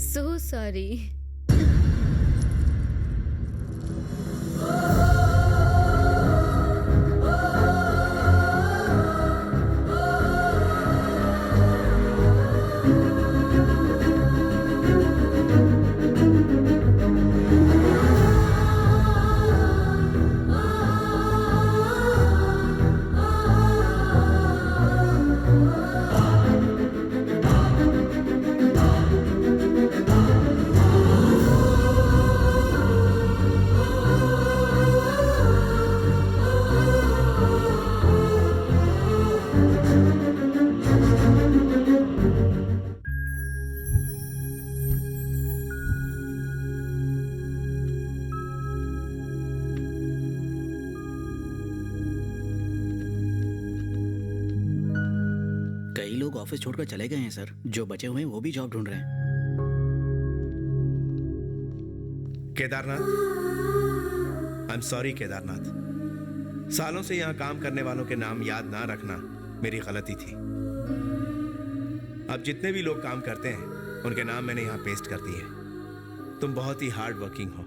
So sorry. कई लोग ऑफिस छोड़कर चले गए हैं सर। जो बचे हुए हैं वो भी जॉब ढूंढ रहे हैं। Kedarnath, I am sorry Kedarnath. सालों से यहाँ काम करने वालों के नाम याद ना रखना मेरी गलती थी। अब जितने भी लोग काम करते हैं उनके नाम मैंने यहाँ पेस्ट कर दिए। तुम बहुत ही हार्ड वर्किंग हो।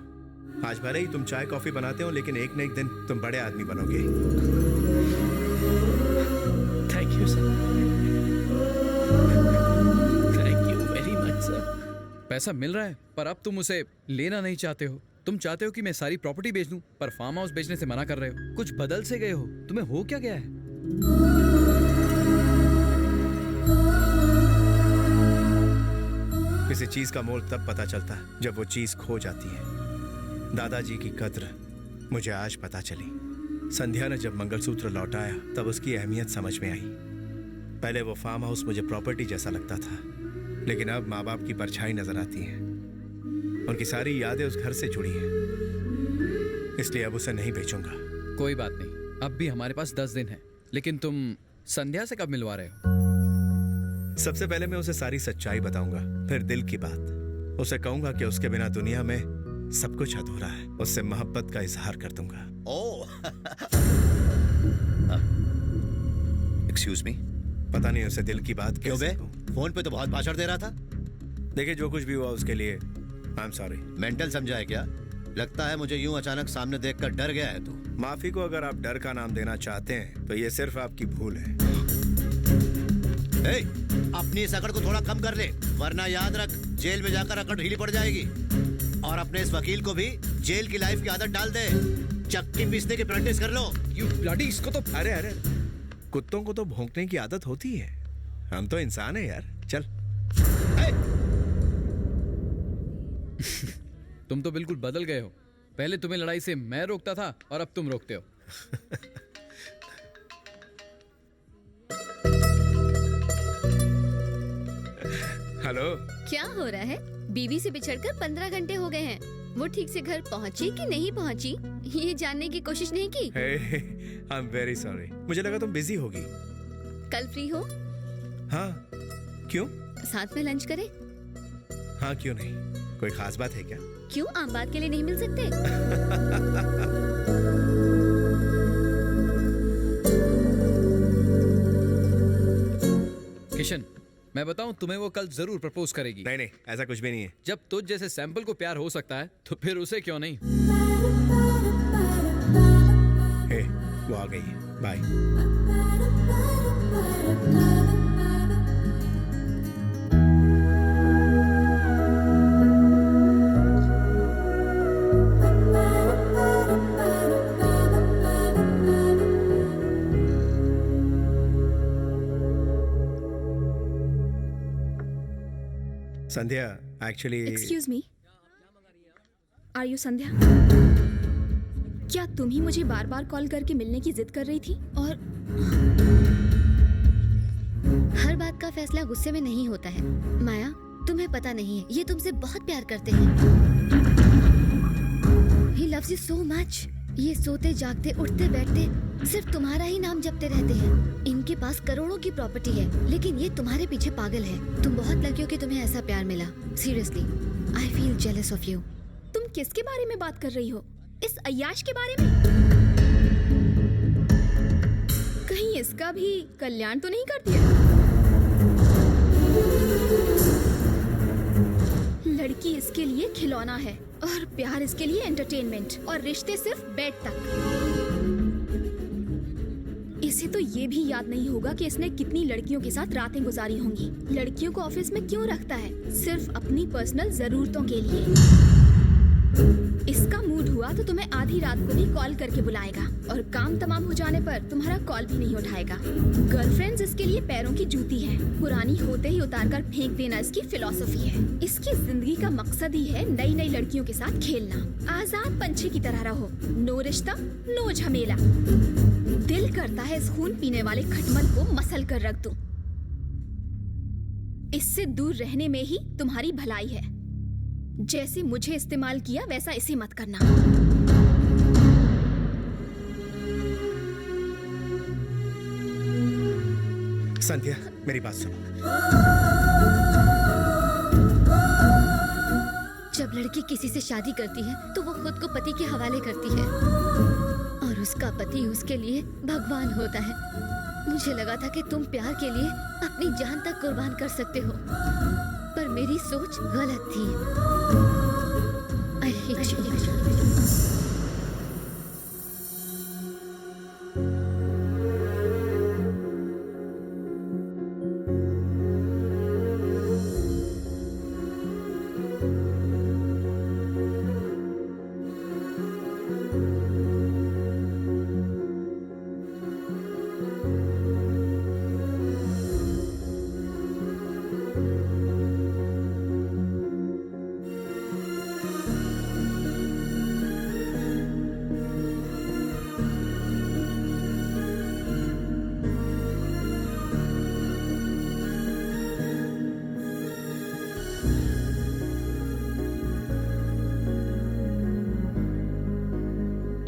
आज भले ही तुम चाय कॉफी बनाते हो, लेकिन एक न एक दिन तुम बड़े आदमी बनोगे। Thank you sir. Thank you very much sir. पैसा मिल रहा है पर अब तुम उसे लेना नहीं चाहते हो। तुम चाहते हो कि मैं सारी प्रॉपर्टी बेच दूं, पर फार्म हाउस बेचने से मना कर रहे हो। कुछ बदल से गए हो। तुम्हें हो क्या गया है? किसी चीज का मोल तब पता चलता है जब वो चीज खो जाती है। दादाजी की कद्र मुझे आज पता चली। संध्या ने जब मंगलसूत्र लौटाया तब उसकी अहमियत समझ में आई। पहले वो फार्म हाउस मुझे प्रॉपर्टी जैसा लगता था, लेकिन अब माँ बाप की परछाई नजर आती है। उनकी सारी यादें उस घर से जुड़ी हैं, इसलिए अब उसे नहीं बेचूंगा। कोई बात नहीं, अब भी हमारे पास 10 दिन है। लेकिन तुम संध्या से कब मिलवा रहे हो? सबसे पहले मैं उसे सारी सच्चाई बताऊंगा, फिर दिल की बात। उसे कहूंगा कि उसके बिना दुनिया में सब कुछ अधूरा है। उससे मोहब्बत का इजहार कर दूंगा। Excuse me. पता नहीं उसे दिल की बात क्यों बे? फोन पे तो बहुत भाषण दे रहा था। देखिए, जो कुछ भी हुआ उसके लिए आई एम सॉरी। मेंटल समझा है क्या? लगता है मुझे यूं अचानक सामने देखकर डर गया है तू। माफी को अगर आप डर का नाम देना चाहते हैं तो ये सिर्फ आपकी भूल है। ए, अपनी इस अकड़ को थोड़ा कम कर ले, वरना याद रख जेल में जाकर अकड़ ढीली पड़ जाएगी। और अपने इस वकील को भी जेल की लाइफ की आदत डाल दे। चक्की पीसने की प्रैक्टिस कर लो। यू ब्लडी, इसको तो अरे कुत्तों को तो भौंकने की आदत होती है। हम तो इंसान है यार। चल। तुम तो बिल्कुल बदल गए हो। पहले तुम्हें लड़ाई से मैं रोकता था और अब तुम रोकते हो। हेलो। क्या हो रहा है? बीवी से बिछड़कर 15 घंटे हो गए हैं। वो ठीक से घर पहुंची कि नहीं पहुंची, ये जानने की कोशिश नहीं की। आई एम वेरी सॉरी। मुझे लगा तुम बिजी होगी। कल फ्री हो? हाँ। क्यों? साथ में लंच करें? हाँ, क्यों नहीं। कोई खास बात है क्या? क्यों, आम बात के लिए नहीं मिल सकते? किशन, मैं बताऊं तुम्हें, वो कल जरूर प्रपोज करेगी। नहीं नहीं, ऐसा कुछ भी नहीं है। जब तुझ जैसे सैंपल को प्यार हो सकता है तो फिर उसे क्यों नहीं। हे, वो आ गई है। Bye. Sandhya, actually excuse me, are you Sandhya? क्या तुम ही मुझे बार बार कॉल करके मिलने की जिद कर रही थी? और हर बात का फैसला गुस्से में नहीं होता है। माया, तुम्हें पता नहीं है, ये तुमसे बहुत प्यार करते हैं। He loves you so much। ये सोते जागते उठते बैठते सिर्फ तुम्हारा ही नाम जपते रहते हैं। इनके पास करोड़ों की प्रॉपर्टी है, लेकिन ये तुम्हारे पीछे पागल है। तुम बहुत लकी हो कि तुम्हें ऐसा प्यार मिला। Seriously, I feel jealous of you. तुम किसके बारे में बात कर रही हो? इस अय्याश के बारे में? कहीं इसका भी कल्याण तो नहीं कर दिया? लड़की इसके लिए खिलौना है और प्यार इसके लिए एंटरटेनमेंट, और रिश्ते सिर्फ बेड तक। इसे तो ये भी याद नहीं होगा कि इसने कितनी लड़कियों के साथ रातें गुजारी होंगी। लड़कियों को ऑफिस में क्यों रखता है? सिर्फ अपनी पर्सनल जरूरतों के लिए। इसका मूड हुआ तो तुम्हें आधी रात को भी कॉल करके बुलाएगा, और काम तमाम हो जाने पर तुम्हारा कॉल भी नहीं उठाएगा। गर्लफ्रेंड्स इसके लिए पैरों की जूती है, पुरानी होते ही उतार कर फेंक देना इसकी फिलॉसफी है। इसकी जिंदगी का मकसद ही है नई नई लड़कियों के साथ खेलना। आजाद पंछी की तरह रहो, नो रिश्ता नो झमेला। दिल करता है इस खून पीने वाले खटमल को मसल कर रख दूं। इससे दूर रहने में ही तुम्हारी भलाई है। जैसे मुझे इस्तेमाल किया वैसा इसे मत करना। संध्या, मेरी बात सुनो। जब लड़की किसी से शादी करती है तो वो खुद को पति के हवाले करती है, और उसका पति उसके लिए भगवान होता है। मुझे लगा था कि तुम प्यार के लिए अपनी जान तक कुर्बान कर सकते हो, पर मेरी सोच गलत थी। I hate you।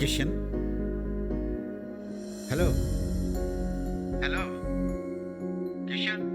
Kishan, hello. Hello Kishan.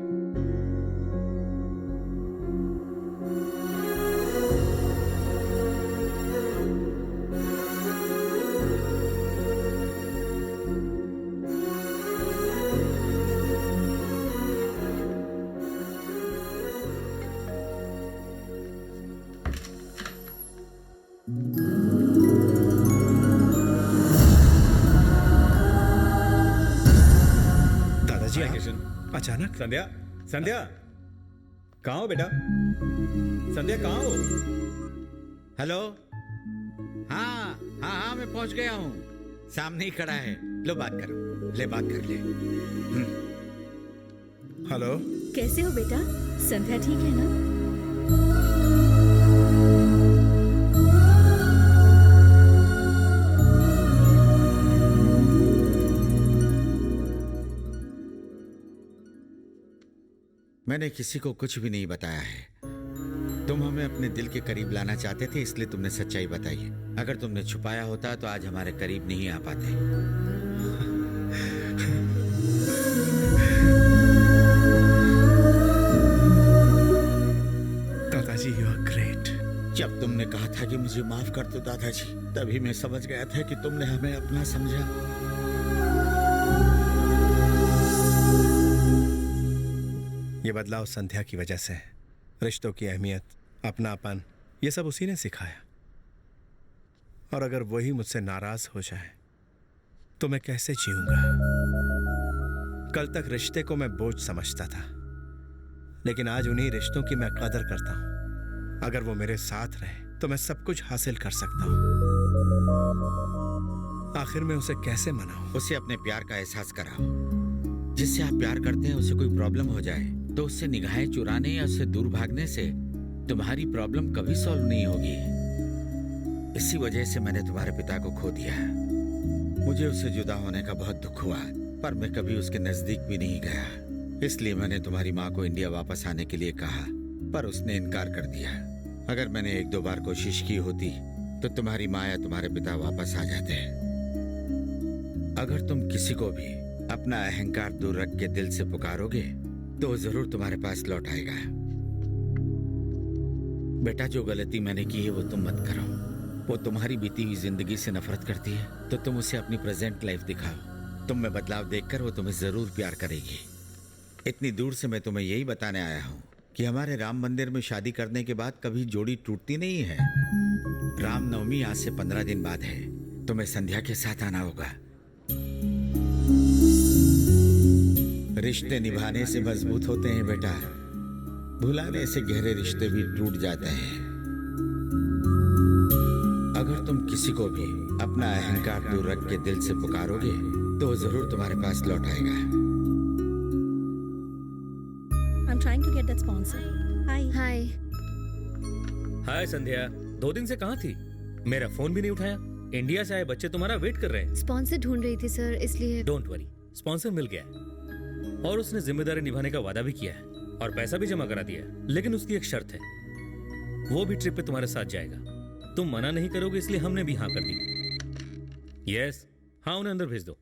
अचानक? संध्या, संध्या कहाँ हो बेटा? संध्या कहाँ हो? हेलो। हाँ हाँ हाँ, मैं पहुंच गया हूँ, सामने ही खड़ा है। लो बात करो, ले बात कर ले। हेलो। कैसे हो बेटा? संध्या ठीक है ना? मैंने किसी को कुछ भी नहीं बताया है। तुम हमें अपने दिल के करीब लाना चाहते थे, इसलिए तुमने सच्चाई बताई है। अगर तुमने छुपाया होता तो आज हमारे करीब नहीं आ पाते। दादाजी, यू आर ग्रेट। जब तुमने कहा था कि मुझे माफ कर दो दादाजी, तभी मैं समझ गया था कि तुमने हमें अपना समझा। ये बदलाव संध्या की वजह से है। रिश्तों की अहमियत, अपनापन, ये सब उसी ने सिखाया। और अगर वही मुझसे नाराज हो जाए तो मैं कैसे जीऊंगा? कल तक रिश्ते को मैं बोझ समझता था, लेकिन आज उन्हीं रिश्तों की मैं कदर करता हूं। अगर वो मेरे साथ रहे तो मैं सब कुछ हासिल कर सकता हूं। आखिर में उसे कैसे मनाऊं? उसे अपने प्यार का एहसास कराओ। जिससे आप प्यार करते हैं उसे कोई प्रॉब्लम हो जाए तो उससे निगाहें चुराने या उससे दूर भागने से तुम्हारी प्रॉब्लम कभी सॉल्व नहीं होगी। इसी वजह से मैंने तुम्हारे पिता को खो दिया। मुझे उससे जुदा होने का बहुत दुख हुआ, पर मैं कभी उसके नजदीक भी नहीं गया। इसलिए मैंने तुम्हारी माँ को इंडिया वापस आने के लिए कहा, पर उसने इनकार कर दिया। अगर मैंने 1-2 बार कोशिश की होती तो तुम्हारी माँ या तुम्हारे पिता वापस आ जाते। अगर तुम किसी को भी अपना अहंकार दूर रख के दिल से पुकारोगे तो वो जरूर तुम्हारे पास लौट आएगा। बेटा, जो गलती मैंने की है वो तुम मत करो। वो तुम्हारी बीती हुई जिंदगी से नफरत करती है तो तुम उसे अपनी प्रेजेंट लाइफ दिखाओ। तुम में बदलाव देखकर वो तुम्हें जरूर प्यार करेगी। इतनी दूर से मैं तुम्हें यही बताने आया हूँ कि हमारे राम मंदिर में शादी करने के बाद कभी जोड़ी टूटती नहीं है। रामनवमी आज से 15 दिन बाद है। तुम्हें संध्या के साथ आना होगा। रिश्ते निभाने से मजबूत होते हैं बेटा, भुलाने से गहरे रिश्ते भी टूट जाते हैं। अगर तुम किसी को भी अपना अहंकार दूर रख के दिल से पुकारोगे तो वो जरूर तुम्हारे पास लौट आएगा। I'm trying to get that sponsor. Hi. हाय। हाय संध्या, 2 दिन से कहाँ थी? मेरा फोन भी नहीं उठाया। इंडिया से आए बच्चे तुम्हारा वेट कर रहे हैं। स्पॉन्सर ढूंढ रही थी सर, इसलिए। डोंट वरी, स्पॉन्सर मिल गया है और उसने जिम्मेदारी निभाने का वादा भी किया है और पैसा भी जमा करा दिया है। लेकिन उसकी एक शर्त है, वो भी ट्रिप पे तुम्हारे साथ जाएगा। तुम मना नहीं करोगे इसलिए हमने भी हाँ कर दी। यस, हाँ, उन्हें अंदर भेज दो।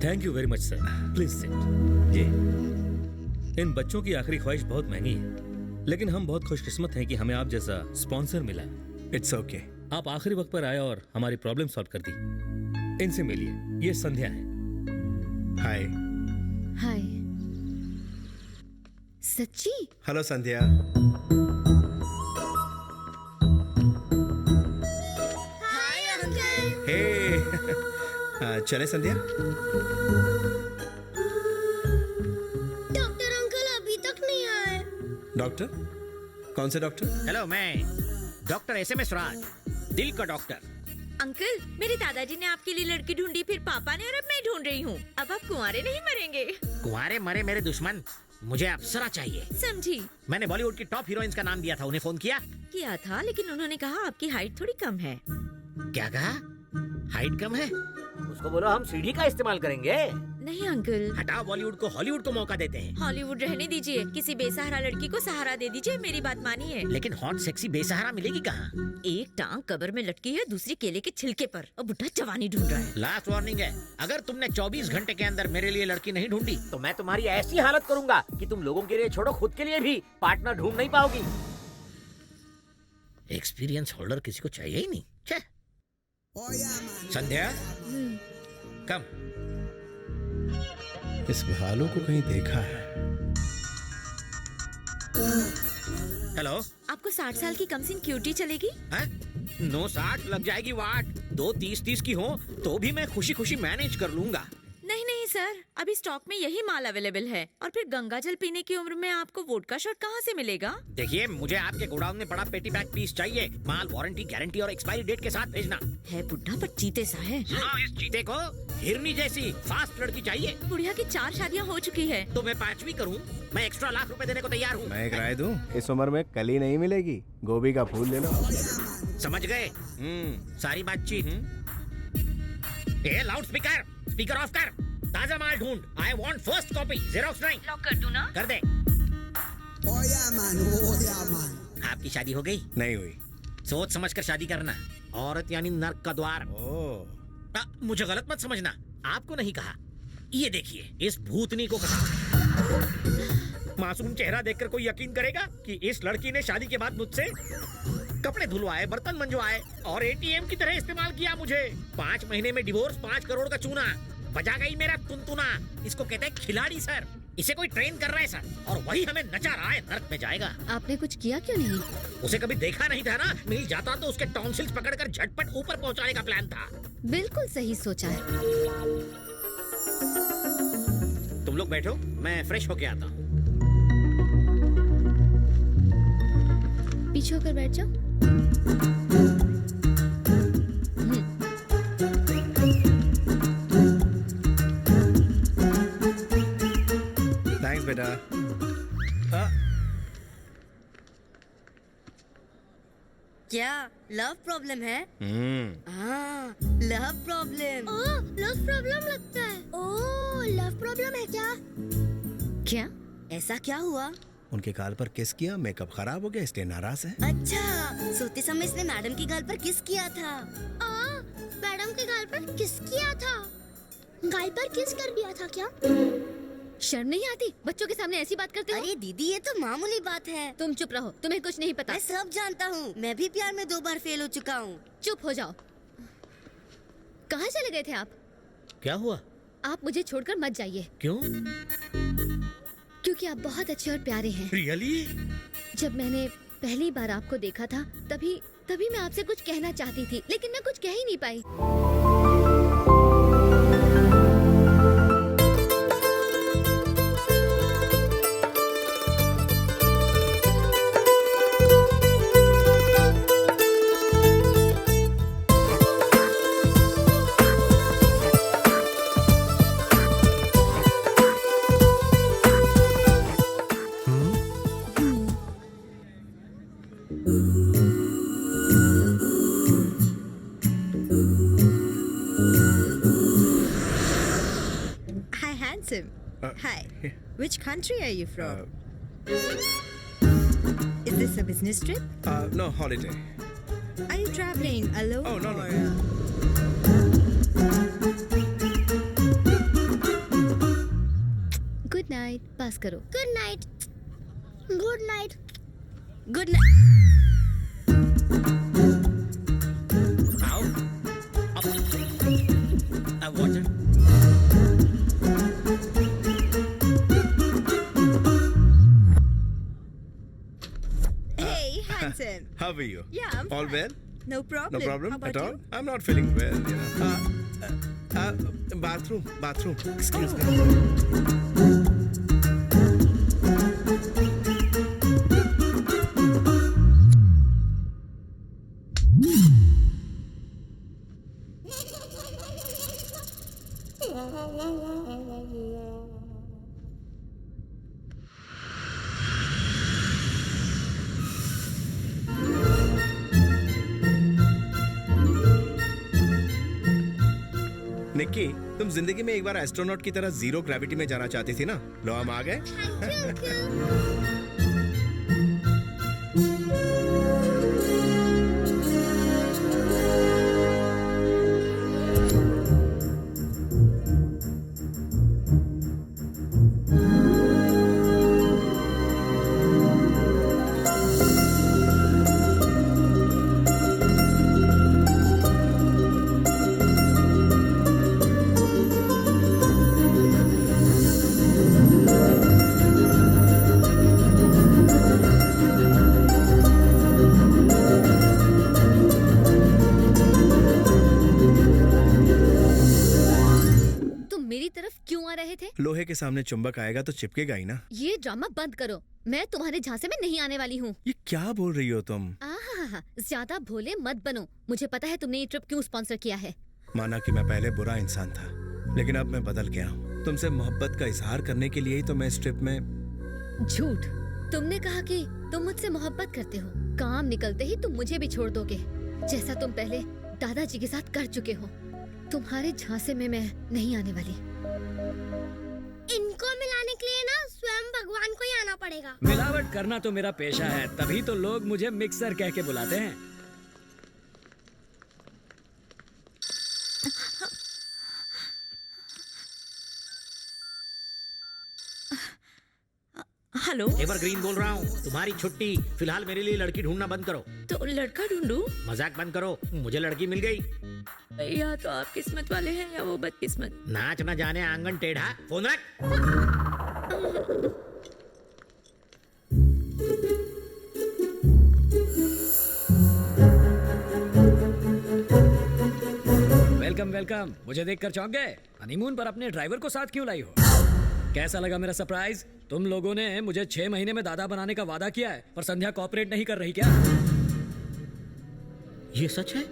Thank you very much sir, please sit. जी, इन बच्चों की आखिरी ख्वाहिश बहुत महंगी है, लेकिन हम बहुत खुशकिस्मत हैं कि हमें आप जैसा स्पॉन्सर मिला। It's okay. आप आखिरी वक्त पर आए और हमारी प्रॉब्लम सॉल्व कर दी। इनसे मिलिए, ये संध्या है। हाय। हाय। सच्ची? हेलो संध्या। Hi uncle. हे चले संध्या। डॉक्टर अंकल अभी तक नहीं आए। डॉक्टर? कौन से डॉक्टर? हेलो, मैं डॉक्टर SMS राज, दिल का डॉक्टर। अंकल, मेरे दादाजी ने आपके लिए लड़की ढूंढी, फिर पापा ने, और अब मैं ढूंढ रही हूँ। अब आप कुंवारे नहीं मरेंगे। कुंवारे मरे मेरे दुश्मन, मुझे अप्सरा चाहिए। समझी? मैंने बॉलीवुड की टॉप हीरोइंस का नाम दिया था, उन्हें फोन किया था, लेकिन उन्होंने कहा आपकी हाइट थोड़ी कम है। क्या कहा? हाइट कम है? उसको बोलो हम सीढ़ी का इस्तेमाल करेंगे। नहीं अंकल, हटाओ बॉलीवुड को, हॉलीवुड को मौका देते हैं। हॉलीवुड रहने दीजिए, किसी बेसहारा लड़की को सहारा दे दीजिए, मेरी बात मानिए। लेकिन हॉट सेक्सी बेसहारा मिलेगी कहाँ? एक टांग कब्र में लटकी है, दूसरी केले के छिलके पर, और बुढ़ा जवानी ढूंढ रहा है। लास्ट वार्निंग है, अगर तुमने 24 घंटे के अंदर मेरे लिए लड़की नहीं ढूंढी तो मैं तुम्हारी ऐसी हालत करूंगा कि तुम लोगों के लिए छोड़ो, खुद के लिए भी पार्टनर ढूंढ नहीं पाओगी। एक्सपीरियंस होल्डर किसी को चाहिए ही नहीं। संध्या, कम। इस भालू को कहीं देखा है। हेलो, आपको 60 साल की कमसिन क्यूटी चलेगी? 960 लग जाएगी वाट। 2 30-30 की हो तो भी मैं खुशी खुशी मैनेज कर लूंगा। नहीं नहीं सर, अभी स्टॉक में यही माल अवेलेबल है, और फिर गंगा जल पीने की उम्र में आपको वोडका शॉट कहाँ से मिलेगा? देखिए, मुझे आपके गोडाउन में पड़ा पेटी बैग पीस चाहिए। माल वारंटी, गारंटी और एक्सपायरी डेट के साथ भेजना है। बुढ़ा पर चीते सा है। हाँ, इस चीते को हिरनी जैसी फास्ट लड़की चाहिए। बुढ़िया की 4 शादियाँ हो चुकी है। तो मैं 5वीं करूँ? मैं एक्स्ट्रा लाख रुपए देने को तैयार हूँ। मैं एक राय दूं, इस उम्र में कली नहीं मिलेगी, गोभी का फूल ले लो। समझ गए? सारी बातचीत। लाउड स्पीकर, स्पीकर ऑफ कर। ताजा माल ढूंढ। I want first copy, Xerox नहीं। लॉक कर दूं ना? कर दे। आपकी शादी हो गई? नहीं हुई। सोच समझ कर शादी करना। औरत यानी नर्क का द्वार। मुझे गलत मत समझना, आपको नहीं कहा। ये देखिए, इस भूतनी को कहा। मासूम चेहरा देखकर कोई यकीन करेगा कि इस लड़की ने शादी के बाद मुझसे कपड़े धुलवाए, बर्तन मंजवाए और एटीएम की तरह इस्तेमाल किया मुझे। 5 महीने में डिवोर्स, 5 करोड़ का चूना। बजा गई मेरा तुनतुना। इसको कहते हैं खिलाड़ी सर। इसे कोई ट्रेन कर रहा है सर, और वही हमें नचा रहा है, नर्क में जाएगा। आपने कुछ किया क्यों नहीं? उसे कभी देखा नहीं था ना, मिल जाता तो उसके टॉन्सिल्स पकड़कर झटपट ऊपर पहुंचाने का प्लान था। बिल्कुल सही सोचा है। तुम लोग बैठो, मैं फ्रेश होके आता हूँ। पीछे होकर बैठ जाओ। थैंक्स बेटा। क्या लव प्रॉब्लम है? हाँ, लव प्रॉब्लम। लव प्रॉब्लम लगता है। ओह, लव प्रॉब्लम है क्या? क्या? ऐसा क्या हुआ? उनके गाल पर किस किया, मेकअप खराब हो गया इसलिए नाराज है। अच्छा, सोते समय इसने मैडम की गाल पर किस किया था? मैडम के गाल पर किस किया था? गाल पर किस कर दिया था क्या? शर्म नहीं आती? बच्चों के सामने ऐसी बात करते हो? अरे दीदी, ये तो मामूली बात है। तुम चुप रहो, तुम्हें कुछ नहीं पता। मैं सब जानता हूँ, मैं भी प्यार में 2 बार फेल हो चुका हूँ। चुप हो जाओ। कहाँ चले गए थे आप? क्या हुआ? आप मुझे छोड़कर मत जाइए। क्यों? क्योंकि आप बहुत अच्छे और प्यारे हैं। रियली? जब मैंने पहली बार आपको देखा था, तभी मैं आपसे कुछ कहना चाहती थी, लेकिन मैं कुछ कह ही नहीं पाई। Hi, handsome. Hi. Which country are you from? Is this a business trip? No, holiday. Are you traveling alone? Oh, no, no. Good night. Pass करो। Good night. Good night. Good night. Water. Hey, handsome. How are you? Yeah, I'm All fine. well? No problem. No problem How about at all? you? I'm not feeling well, you know. Bathroom. Excuse me. Nikki, तुम जिंदगी में एक बार astronaut की तरह zero gravity में जाना चाहती थी ना? लो हम आ गए। लोहे के सामने चुंबक आएगा तो चिपकेगा ही ना। ये ड्रामा बंद करो। मैं तुम्हारे झांसे में नहीं आने वाली हूँ। ये क्या बोल रही हो तुम? ज्यादा भोले मत बनो। मुझे पता है तुमने ये ट्रिप क्यों स्पॉन्सर किया है। माना कि मैं पहले बुरा इंसान था, लेकिन अब मैं बदल गया हूँ। तुमसे मोहब्बत का इजहार करने के लिए ही तो मैं इस ट्रिप में। झूठ। तुमने कहा कि तुम मुझसे मोहब्बत करते हो। काम निकलते ही तुम मुझे भी छोड़ दोगे, जैसा तुम पहले दादाजी के साथ कर चुके हो। तुम्हारे झांसे में मैं नहीं आने वाली। इनको मिलाने के लिए ना स्वयं भगवान को ही आना पड़ेगा। मिलावट करना तो मेरा पेशा है, तभी तो लोग मुझे मिक्सर कह के बुलाते हैं। हेलो, एवरग्रीन बोल रहा हूँ। तुम्हारी छुट्टी, फिलहाल मेरे लिए लड़की ढूंढना बंद करो। तो लड़का ढूंढूं? मजाक बंद करो, मुझे लड़की मिल गई। या तो आप किस्मत वाले हैं या वो बदकिस्मत। नाच न जाने आंगन टेढ़ा। फोन रख। Welcome welcome. मुझे देखकर चौंक गए? हनीमून पर अपने ड्राइवर को साथ क्यों लाई हो? कैसा लगा मेरा सरप्राइज? तुम लोगों ने मुझे 6 महीने में दादा बनाने का वादा किया है, पर संध्या कॉपरेट नहीं कर रही क्या? ये सच है?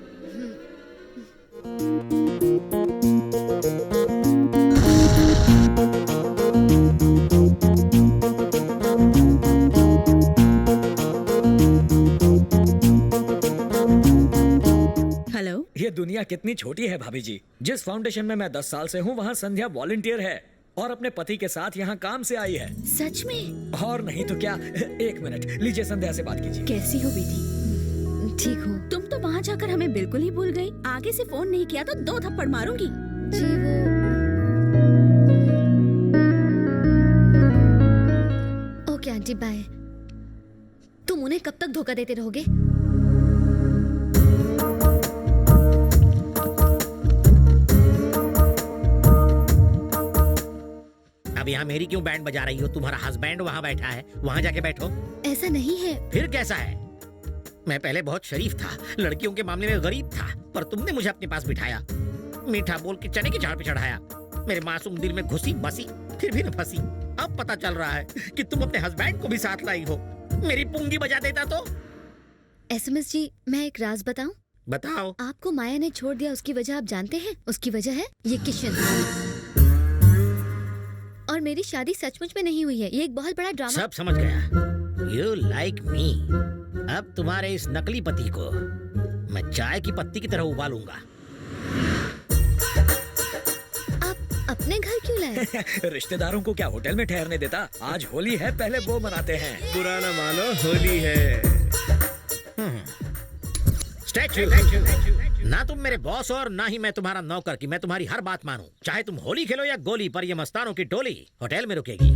हेलो, ये दुनिया कितनी छोटी है भाभी जी। जिस फाउंडेशन में मैं 10 साल से हूँ, वहाँ संध्या वॉलंटियर है और अपने पति के साथ यहाँ काम से आई है। सच में? और नहीं तो क्या। 1 मिनट, लीजिए संध्या से बात कीजिए। कैसी हो बेटी? ठीक हूँ। तुम तो वहाँ जाकर हमें बिल्कुल ही भूल गई। आगे से फोन नहीं किया तो 2 थप्पड़ मारूंगी। जी वो ओके आंटी, बाय। तुम उन्हें कब तक धोखा देते रहोगे? अब यहाँ मेरी क्यों बैंड बजा रही हो? तुम्हारा हस्बैंड वहाँ बैठा है, वहाँ जाके बैठो। ऐसा नहीं है। फिर कैसा है? मैं पहले बहुत शरीफ था, लड़कियों के मामले में गरीब था, पर तुमने मुझे अपने पास बिठाया, मीठा बोल के चने के झाड़ पे चढ़ाया, मेरे मासूम दिल में घुसी बसी, फिर भी न फंसी। अब पता चल रहा है कि तुम अपने हस्बैंड को भी साथ लाई हो। मेरी पूंगी बजा देता तो। एसएमएस जी, मैं एक राज बताऊं? बताओ। आपको माया ने छोड़ दिया, उसकी वजह आप जानते हैं? उसकी वजह है ये किशन। और मेरी शादी सचमुच में नहीं हुई है, ये एक बहुत बड़ा ड्रामा। सब समझ गया। You like me। अब तुम्हारे इस नकली पति को मैं चाय की पत्ती की तरह उबालूंगा। आप अपने घर क्यों लाए? रिश्तेदारों को क्या होटल में ठहरने देता? आज होली है, पहले वो मनाते हैं। पुराना मानो, होली है। स्टैचू। ना तुम मेरे बॉस और ना ही मैं तुम्हारा नौकर कि मैं तुम्हारी हर बात मानूं। चाहे तुम होली खेलो या गोली, पर ये मस्तानों की टोली होटल में रुकेगी।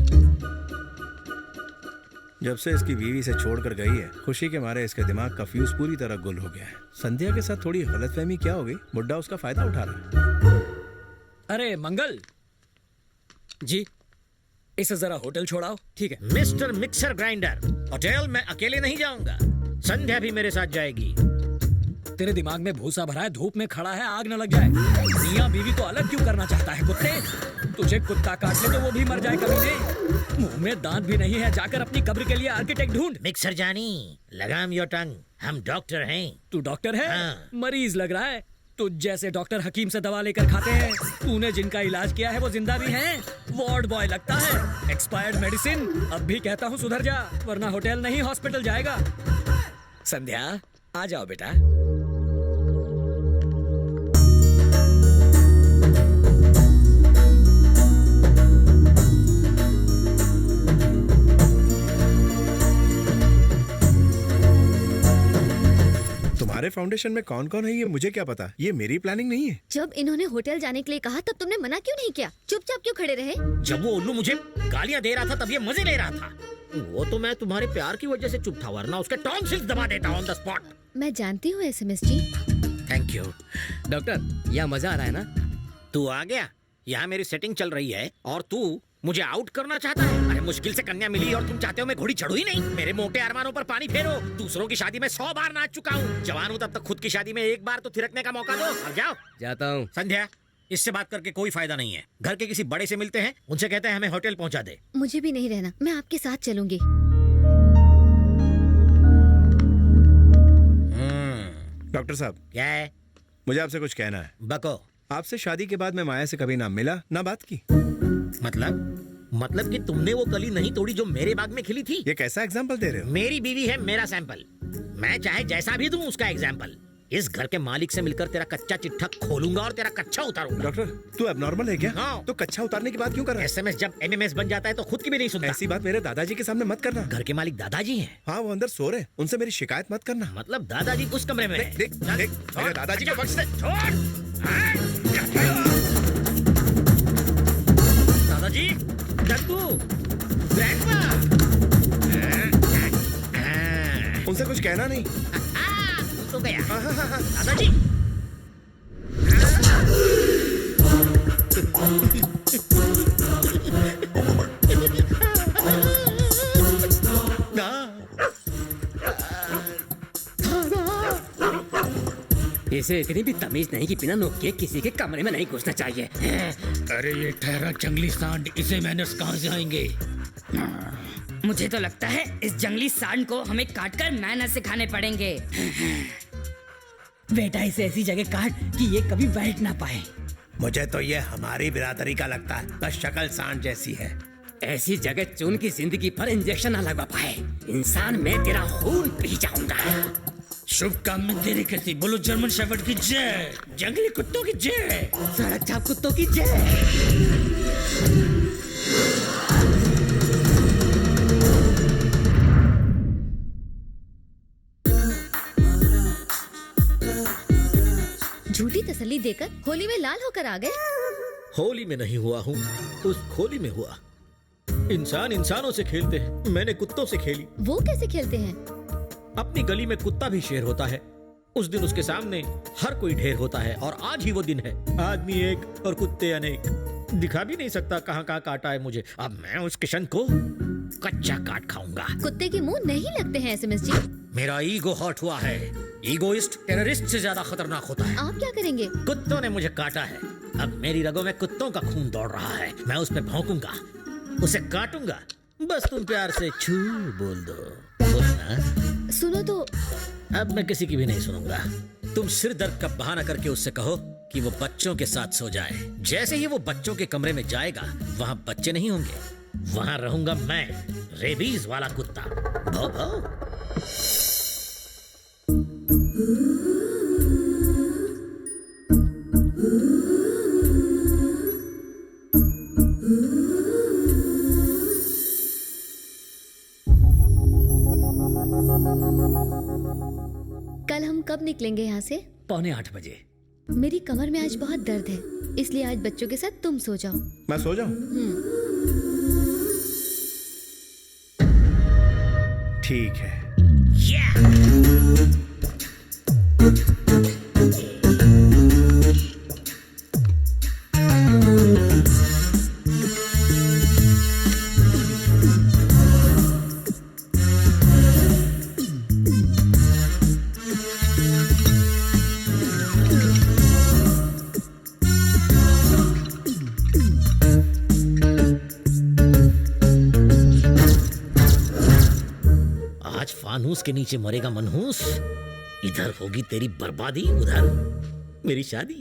जब से इसकी बीवी से छोड़कर गई है, खुशी के मारे इसके दिमाग का फ्यूज पूरी तरह गुल हो गया है। संध्या के साथ थोड़ी गलतफहमी क्या हो गई? बुड्ढा उसका फायदा उठा रहा है। अरे मंगल जी, इसे जरा होटल छोड़ाओ। ठीक है मिस्टर मिक्सर ग्राइंडर, होटल मैं अकेले नहीं जाऊंगा, संध्या भी मेरे साथ जाएगी। तेरे दिमाग में भूसा भरा है, धूप में खड़ा है, आग न लग जाए। मियां बीवी को अलग क्यों करना चाहता है कुत्ते? तुझे कुत्ता काट ले तो वो भी मर जाए कभी। मुंह में दांत भी नहीं है, जाकर अपनी कब्र के लिए आर्किटेक्ट ढूंढ। मिक्सर जानी, लगाम योर टंग, हम डॉक्टर हैं। तू डॉक्टर है? हाँ। मरीज लग रहा है। तुझ जैसे डॉक्टर हकीम से दवा लेकर खाते हैं। तूने जिनका इलाज किया है वो जिंदा भी हैं। वार्ड बॉय लगता है। Expired medicine. अब भी कहता हूँ सुधर जा, वरना होटल नहीं हॉस्पिटल जाएगा। संध्या आ जाओ बेटा। तुम्हारे फाउंडेशन में कौन कौन है ये मुझे क्या पता? ये मेरी प्लानिंग नहीं है। जब इन्होंने होटल जाने के लिए कहा तब तुमने मना क्यों नहीं किया? चुपचाप क्यों खड़े रहे? जब वो उल्लू मुझे गालियां दे रहा था तब ये मजे ले रहा था। वो तो मैं तुम्हारे प्यार की वजह से चुप था, वरना उसके टॉन्सिल्स दबा देता ऑन द स्पॉट। मैं जानती हूँ SMS ji. Thank you. Doctor, यहाँ मजा आ रहा है ना? तू आ गया। यहाँ मेरी सेटिंग चल रही है और तू मुझे आउट करना चाहता है। अरे मुश्किल से कन्या मिली और तुम चाहते हो मैं घोड़ी चढ़ू ही नहीं। मेरे मोटे अरमानों पर पानी फेरो। दूसरों की शादी में 100 बार नाच चुका हूँ। जवान हूँ तब तक खुद की शादी में एक बार तो थिरकने का मौका दो। अब जाओ। जाता हूँ। संध्या, इससे बात करके कोई फायदा नहीं है। घर के किसी बड़े से मिलते हैं, उनसे कहते हैं हमें होटल पहुँचा दे। मुझे भी नहीं रहना, मैं आपके साथ चलूंगी। डॉक्टर साहब, क्या है? मुझे आपसे कुछ कहना है। बको। आपसे शादी के बाद मैं माया से कभी ना मिला ना बात की। मतलब कि तुमने वो कली नहीं तोड़ी जो मेरे बाग में खिली थी। ये कैसा एग्जाम्पल दे रहे हो? मेरी बीवी है मेरा सैंपल। मैं चाहे जैसा भी दूं उसका एग्जाम्पल। इस घर के मालिक से मिलकर तेरा कच्चा चिट्ठा खोलूंगा और तेरा कच्चा उतारूंगा। डॉक्टर, तू एबनॉर्मल है क्या? हाँ। तो कच्चा उतारने की बात क्यों कर रहा है? एसएमएस जब एमएमएस बन जाता है तो खुद की भी नहीं सुनता। ऐसी बात मेरे दादाजी के सामने मत करना। घर के मालिक दादाजी हैं। हाँ, वो अंदर सो रहे, उनसे मेरी शिकायत मत करना। मतलब दादाजी उस कमरे में हैं। देख मेरे दादाजी को बख्श दे। दादाजी, डक्कू, ग्रैंडपा। उनसे कुछ कहना नहीं। तो गया दादाजी। इसे इतनी भी तमीज नहीं कि बिना नोक के किसी के कमरे में नहीं घुसना चाहिए। अरे ये ठहरा जंगली सांड, इसे मैनर्स कहाँ से आएंगे? मुझे तो लगता है इस जंगली सांड को हमें काटकर मैनर्स सिखाने पड़ेंगे। बेटा इसे ऐसी जगह काट कि ये कभी बैठ ना पाए। मुझे तो ये हमारी बिरादरी का लगता है, बस शक्ल सांड जैसी है। ऐसी जगह चुन की जिंदगी पर इंजेक्शन न लगा पाए। इंसान मैं तेरा खून पी जाऊंगा। शुभ काम में देरी कैसी? बोलो जर्मन शेफर्ड की जय, जंगली कुत्तों की जय, सड़क छाप कुत्तों की जय। झूठी तसल्ली देकर होली में लाल होकर आ गए। होली में नहीं हुआ हूँ, उस खोली में हुआ। इंसान इंसानों से खेलते हैं, मैंने कुत्तों से खेली। वो कैसे खेलते हैं? अपनी गली में कुत्ता भी शेर होता है। उस दिन उसके सामने हर कोई ढेर होता है और आज ही वो दिन है। आदमी एक और कुत्ते अनेक। दिखा भी नहीं सकता कहाँ कहाँ काटा है मुझे। अब मैं उस किशन को कच्चा काट खाऊंगा। कुत्ते के मुंह नहीं लगते हैं एसएमएस जी। मेरा ईगो हर्ट हुआ है। ईगोइस्ट टेररिस्ट से ज्यादा खतरनाक होता है। आप क्या करेंगे? कुत्तों ने मुझे काटा है, अब मेरी रगों में कुत्तों का खून दौड़ रहा है। मैं उस पे भौंकूंगा, उसे काटूंगा। बस तुम प्यार से छू बोल दो। बोलना। सुनो तो। अब मैं किसी की भी नहीं सुनूंगा। तुम सिर दर्द का बहाना करके उससे कहो कि वो बच्चों के साथ सो जाए। जैसे ही वो बच्चों के कमरे में जाएगा, वहाँ बच्चे नहीं होंगे, वहाँ रहूंगा मैं, रेबीज वाला कुत्ता। भौ भौ। कल हम कब निकलेंगे यहाँ से? 7:45 बजे। मेरी कमर में आज बहुत दर्द है, इसलिए आज बच्चों के साथ तुम सो जाओ। मैं सो जाऊं? ठीक है। फानूस के नीचे मरेगा मनहूस। इधर होगी तेरी बर्बादी, उधर मेरी शादी।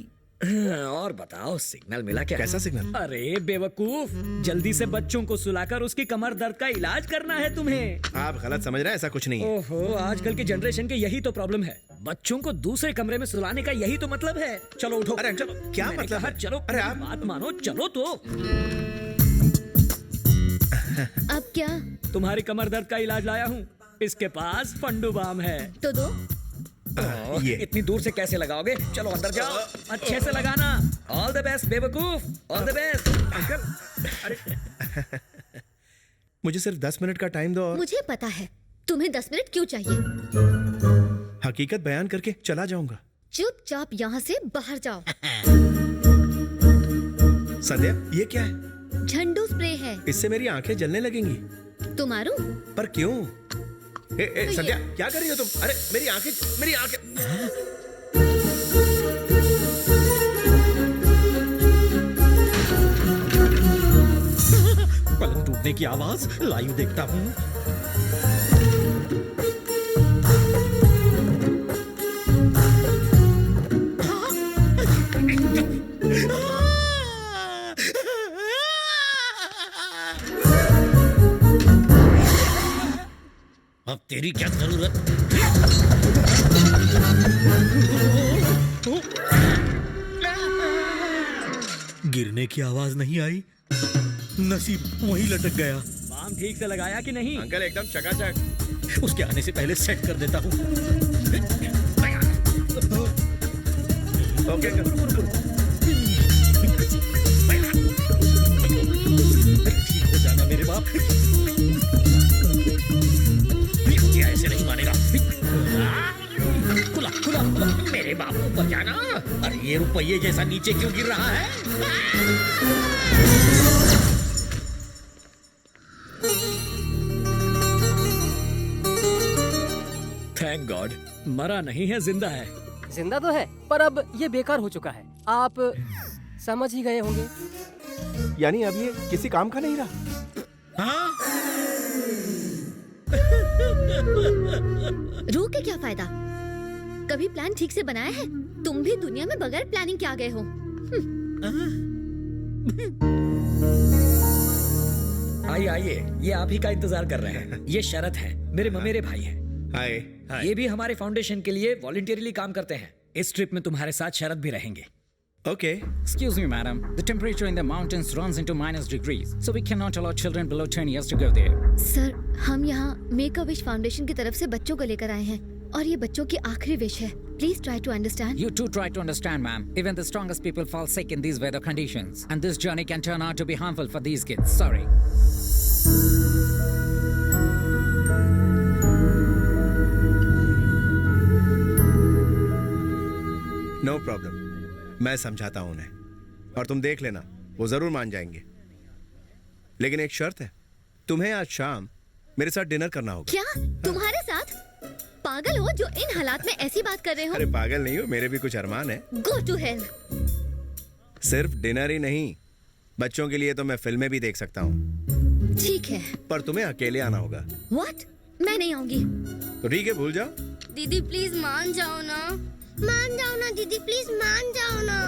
और बताओ सिग्नल मिला क्या? कैसा सिग्नल? अरे बेवकूफ, जल्दी से बच्चों को सुलाकर उसकी कमर दर्द का इलाज करना है तुम्हें। आप गलत समझ रहे हैं, ऐसा कुछ नहीं है। ओहो, आजकल के जनरेशन के यही तो प्रॉब्लम है। बच्चों को दूसरे कमरे में सुलाने का यही तो मतलब है। चलो उठो। अरे चलो, क्या मतलब है? चलो, अरे आप बात मानो, चलो तो। अब क्या? तुम्हारी कमर दर्द का इलाज लाया हूँ। इसके पास फंडू बाम है। तो दो। ये इतनी दूर से कैसे लगाओगे? चलो अंदर जाओ, अच्छे से लगाना। ऑल द बेस्ट बेवकूफ, ऑल द बेस्ट। अंकल, अरे मुझे सिर्फ 10 मिनट का टाइम दो। मुझे पता है तुम्हें 10 मिनट क्यों चाहिए। हकीकत बयान करके चला जाऊंगा। चुपचाप यहाँ से बाहर जाओ। संध्या, ये क्या है? झंडू स्प्रे है। इससे मेरी आंखें जलने लगेंगी। तो मारूं? पर क्यों? संध्या, क्या कर रही हो तुम? अरे मेरी आंखें। पलंग टूटने की आवाज लाइव देखता हूँ। अब तेरी क्या जरूरत? गिरने की आवाज नहीं आई, नसीब वहीं लटक गया। बाम ठीक से लगाया कि नहीं? अंकल एकदम चकाचक। उसके आने से पहले सेट कर देता हूँ। ओके ठीक हो जाना मेरे बाप। ऐसे नहीं मानेगा। अरे बाबू ऊपर जाना। अरे ये रुपये जैसा नीचे क्यों गिर रहा है? थैंक गॉड, मरा नहीं है, जिंदा है। जिंदा तो है, पर अब ये बेकार हो चुका है। आप समझ ही गए होंगे। यानी अब ये किसी काम का नहीं रहा। हाँ? रू के क्या फायदा? कभी प्लान ठीक से बनाया है? तुम भी दुनिया में बगैर प्लानिंग के आ गए हो। आइए आइए, ये आप ही का इंतजार कर रहे हैं। ये शरत है, मेरे ममेरे भाई हैं। हाय। ये भी हमारे फाउंडेशन के लिए वॉलंटियरली काम करते हैं। इस ट्रिप में तुम्हारे साथ शरत भी रहेंगे। Okay. Excuse me, madam. The temperature in the mountains runs into -degrees, so we cannot allow children below 10 years to go there. Sir, हम यहाँ मेक अ विश फाउंडेशन की तरफ से बच्चों को लेकर आए हैं और ये बच्चों की आखिरी विश है। Please try to understand. You too try to understand, ma'am. Even the strongest people fall sick in these weather conditions, and this journey can turn out to be harmful for these kids. Sorry. No problem. मैं समझाता हूं उन्हें और तुम देख लेना, वो जरूर मान जाएंगे। लेकिन एक शर्त है, तुम्हें आज शाम मेरे साथ डिनर करना होगा। क्या? तुम्हारे साथ? पागल हो जो इन हालात में ऐसी बात कर रहे हो? अरे पागल नहीं हो, मेरे भी कुछ अरमान है। Go to hell. सिर्फ डिनर ही नहीं, बच्चों के लिए तो मैं फिल्में भी देख सकता हूँ। ठीक है। पर तुम्हें अकेले आना होगा। What? मैं नहीं आऊंगी। तो ठीक है, भूल जाओ। दीदी प्लीज मान जाओ ना। मान जाओ ना दीदी, प्लीज मान जाओ ना।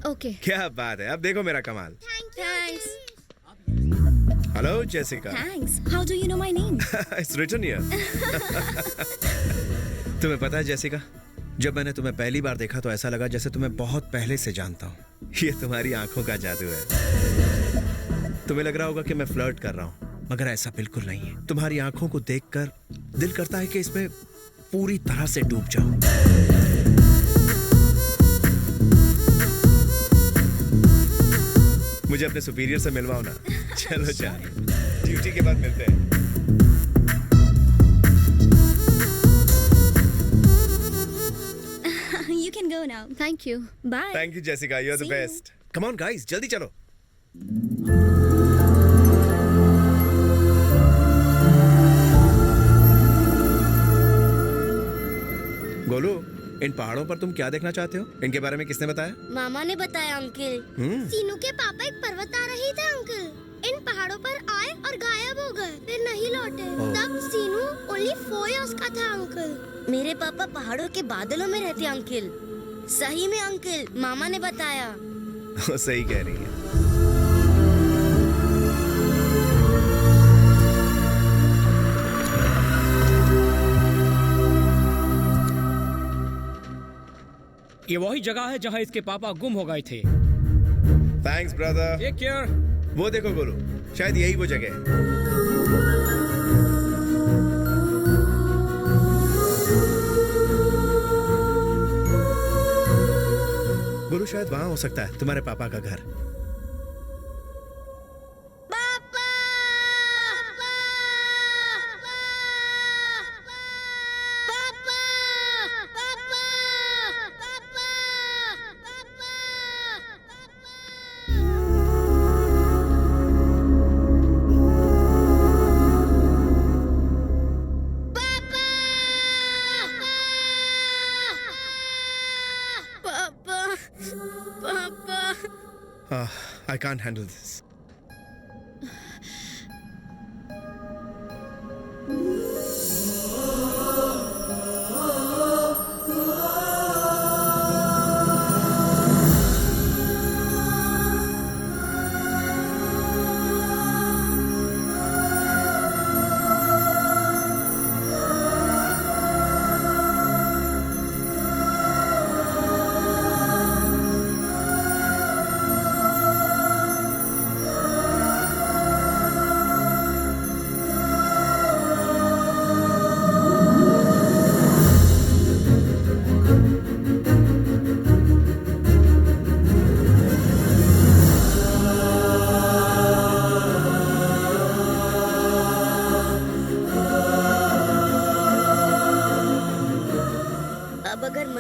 ओके। क्या बात है, अब देखो मेरा कमाल। Thanks. Hello Jessica. Thanks. How do you know my name? It's written here. तुम्हें पता है जेसिका, जब मैंने तुम्हें पहली बार देखा तो ऐसा लगा जैसे तुम्हें बहुत पहले से जानता हूँ। ये तुम्हारी आंखों का जादू है। तुम्हें लग रहा होगा कि मैं फ्लर्ट कर रहा हूँ, मगर ऐसा बिल्कुल नहीं है। तुम्हारी आंखों को देखकर दिल करता है कि इसमें पूरी तरह से डूब जाऊं। मुझे अपने सुपीरियर से मिलवाओ ना। चलो चलो, ड्यूटी के बाद मिलते हैं। You can go now. Thank you. Bye. Thank you Jessica, you are the See you. Best. Come on guys, जल्दी चलो। गोलू, इन पहाड़ों पर तुम क्या देखना चाहते हो? इनके बारे में किसने बताया? मामा ने बताया अंकल। सीनू के पापा एक पर्वत आ रही थे अंकल। इन पहाड़ों पर आए और गायब हो गए, फिर नहीं लौटे। तब सीनू ओनली 4 इयर्स का था अंकल। मेरे पापा पहाड़ों के बादलों में रहते अंकल। सही में अंकल, मामा ने बताया। वो सही कह रही है। ये वही जगह है जहाँ इसके पापा गुम हो गए थे। Thanks brother. Take care. वो देखो गोलू, शायद यही वो जगह है। गोलू, शायद वहां हो सकता है तुम्हारे पापा का घर। I can't handle this.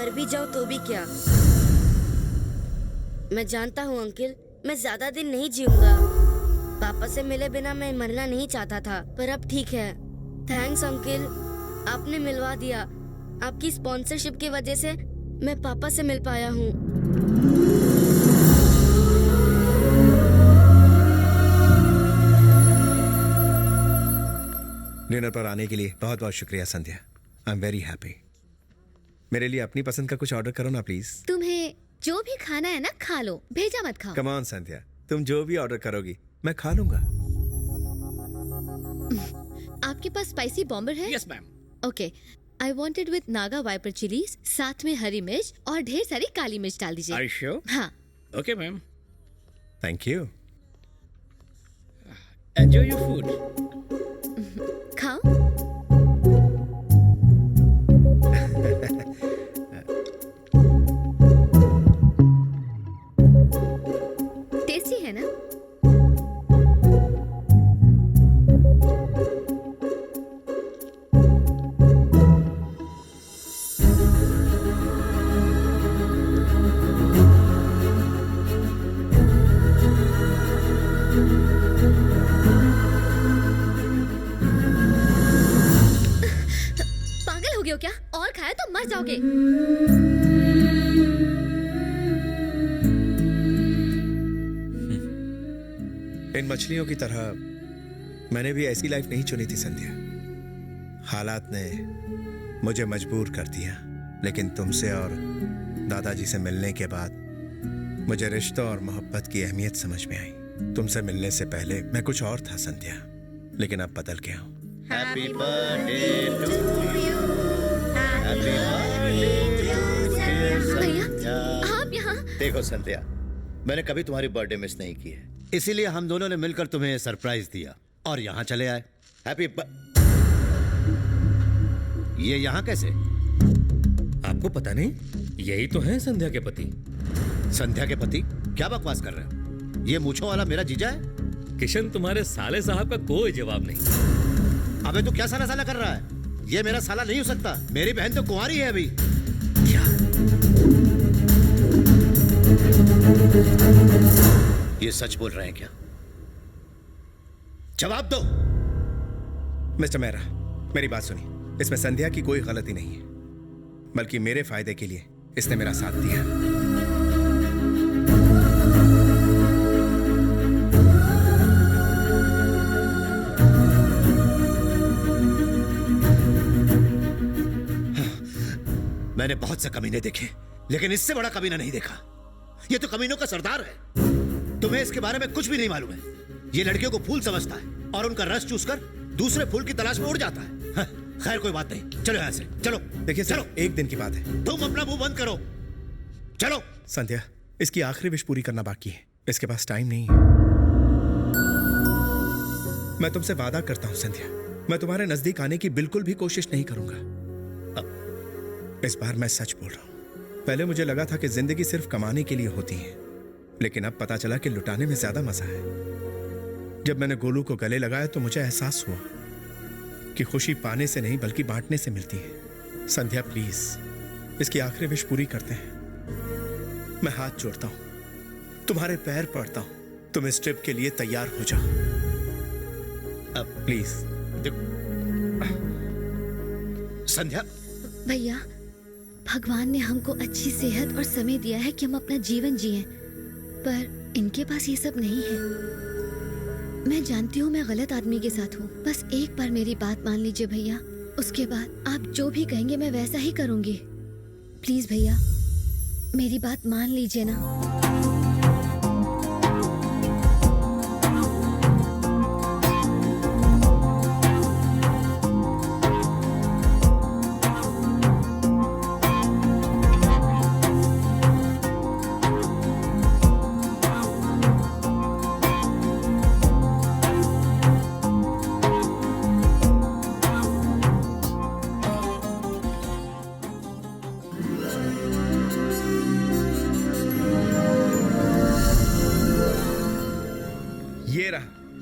मर भी जाओ तो भी क्या। मैं जानता हूँ अंकल, मैं ज्यादा दिन नहीं जीऊंगा। पापा से मिले बिना मैं मरना नहीं चाहता था, पर अब ठीक है। थैंक्स अंकल, आपने मिलवा दिया। आपकी स्पॉन्सरशिप की वजह से मैं पापा से मिल पाया हूँ। डिनर पर आने के लिए बहुत बहुत शुक्रिया Sandhya. I am very happy. मेरे लिए अपनी पसंद का कुछ ऑर्डर करो ना प्लीज। तुम्हें जो भी खाना है ना खा लो, भेजा मत खाओ। कम ऑन संध्या, तुम जो भी ऑर्डर करोगी मैं खा लूंगा। आपके पास स्पाइसी बॉम्बर है? Yes ma'am. Okay, I wanted with Naga viper chillies, साथ में हरी मिर्च और ढेर सारी काली मिर्च डाल दीजिए। Are you sure? हाँ। Okay ma'am. Thank you. Enjoy your food. खाओ। टेस्टी है ना? पागल हो गए हो क्या? और खाया तो मर जाओगे। इन मछलियों की तरह मैंने भी ऐसी लाइफ नहीं चुनी थी संध्या। हालात ने मुझे मजबूर कर दिया, लेकिन तुमसे और दादाजी से मिलने के बाद मुझे रिश्तों और मोहब्बत की अहमियत समझ में आई। तुमसे मिलने से पहले मैं कुछ और था संध्या, लेकिन अब बदल गया हूँ। Happy birthday to you, happy भैया, आप यहाँ? देखो संध्या, मैंने कभी तुम्हारी बर्थडे मिस नहीं की है, इसीलिए हम दोनों ने मिलकर तुम्हें सरप्राइज दिया और यहाँ चले आए। हैप्पी ये यहाँ कैसे? आपको पता नहीं? यही तो है संध्या के पति। संध्या के पति? क्या बकवास कर रहे हो? ये मूंछों वाला मेरा जीजा है? किशन, तुम्हारे साले साहब का कोई जवाब नहीं। अबे तू क्या साला साला कर रहा है? ये मेरा साला नहीं हो सकता, मेरी बहन तो कुंवारी है अभी। क्या? ये सच बोल रहे हैं क्या? जवाब दो। मिस्टर मेहरा, मेरी बात सुनिए। इसमें संध्या की कोई गलती नहीं है, बल्कि मेरे फायदे के लिए इसने मेरा साथ दिया। मैंने बहुत से कमीने देखे, लेकिन इससे बड़ा कमीना नहीं देखा। ये तो कमीनों का सरदार है। तुम्हें इसके बारे में कुछ भी नहीं मालूम है। ये लड़कियों को फूल समझता है और उनका रस चूसकर दूसरे फूल की तलाश में उड़ जाता है। खैर कोई बात नहीं, चलो यहाँ से चलो। देखिए चलो, एक दिन की बात है। तुम अपना मुंह बंद करो, चलो। संध्या, इसकी आखिरी विश पूरी करना बाकी है, इसके पास टाइम नहीं है। मैं तुमसे वादा करता हूं संध्या, मैं तुम्हारे नजदीक आने की बिल्कुल भी कोशिश नहीं करूंगा। इस बार मैं सच बोल रहा हूं। पहले मुझे लगा था कि जिंदगी सिर्फ कमाने के लिए होती है, लेकिन अब पता चला कि लुटाने में ज्यादा मजा है। जब मैंने गोलू को गले लगाया तो मुझे एहसास हुआ कि खुशी पाने से नहीं बल्कि बांटने से मिलती है। संध्या प्लीज, इसकी आखिरी विश पूरी करते हैं। मैं हाथ जोड़ता हूं, तुम्हारे पैर पड़ता हूं, तुम इस ट्रिप के लिए तैयार हो जाओ अब प्लीज। संध्या। भैया, भगवान ने हमको अच्छी सेहत और समय दिया है कि हम अपना जीवन जिएं, पर इनके पास ये सब नहीं है। मैं जानती हूँ मैं गलत आदमी के साथ हूँ, बस एक बार मेरी बात मान लीजिए भैया। उसके बाद आप जो भी कहेंगे मैं वैसा ही करूँगी। प्लीज भैया, मेरी बात मान लीजिए ना।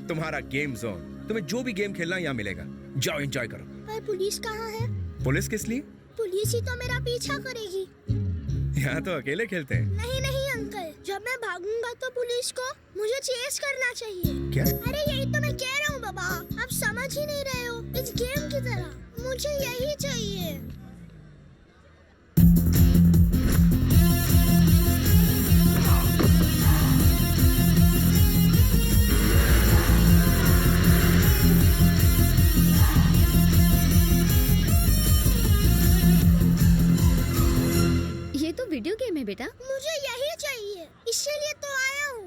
तुम्हारा गेम जोन, तुम्हें जो भी गेम खेलना यहाँ मिलेगा, जाओ एंजॉय करो। पर पुलिस कहाँ है? पुलिस किस लिए? पुलिस ही तो मेरा पीछा करेगी। यहाँ तो अकेले खेलते हैं। नहीं नहीं अंकल, जब मैं भागूंगा तो पुलिस को मुझे चेस करना चाहिए। क्या? अरे यही तो मैं कह रहा हूँ बाबा, आप समझ ही नहीं रहे हो। इस गेम की तरह मुझे यही चाहिए। ये तो वीडियो गेम है बेटा। मुझे यही चाहिए, इसीलिए तो आया हूँ।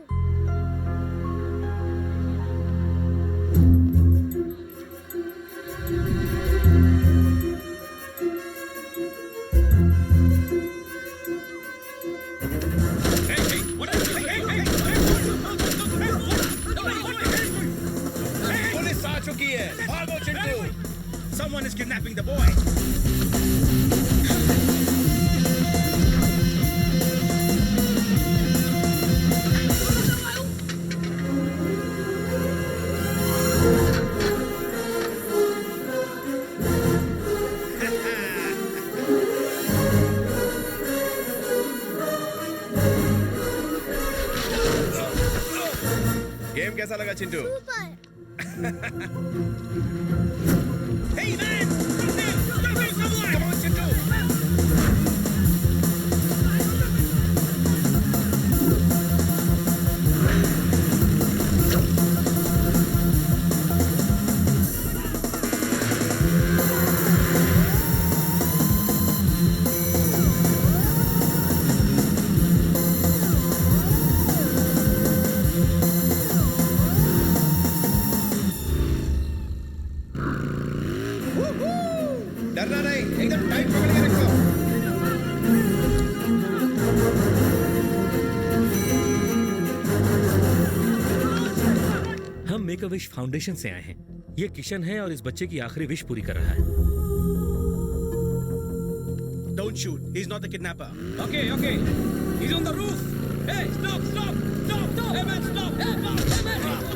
पुलिस आ चुकी है, भागो Chintu. Someone is kidnapping the boy. Game कैसा लगा Chintu? Hey man! Come on, someone! Come on, Chintu! डरना नहीं, एकदम टाइट पकड़ के रखो। हम मेक अ विश फाउंडेशन से आए हैं। ये किशन है और इस बच्चे की आखिरी विश पूरी कर रहा है। Don't shoot. He's not the kidnapper. Okay, okay. He's on the roof. Hey, stop, stop, stop, stop. Hey man, stop, stop, hey man.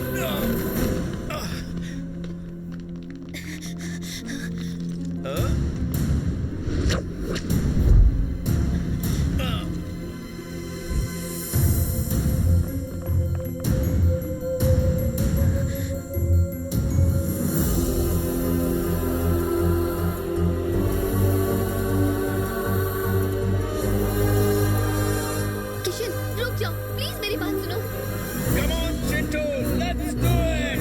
Kishan रुक जाओ प्लीज, मेरी बात सुनो। Come on, Chintu, let's do it!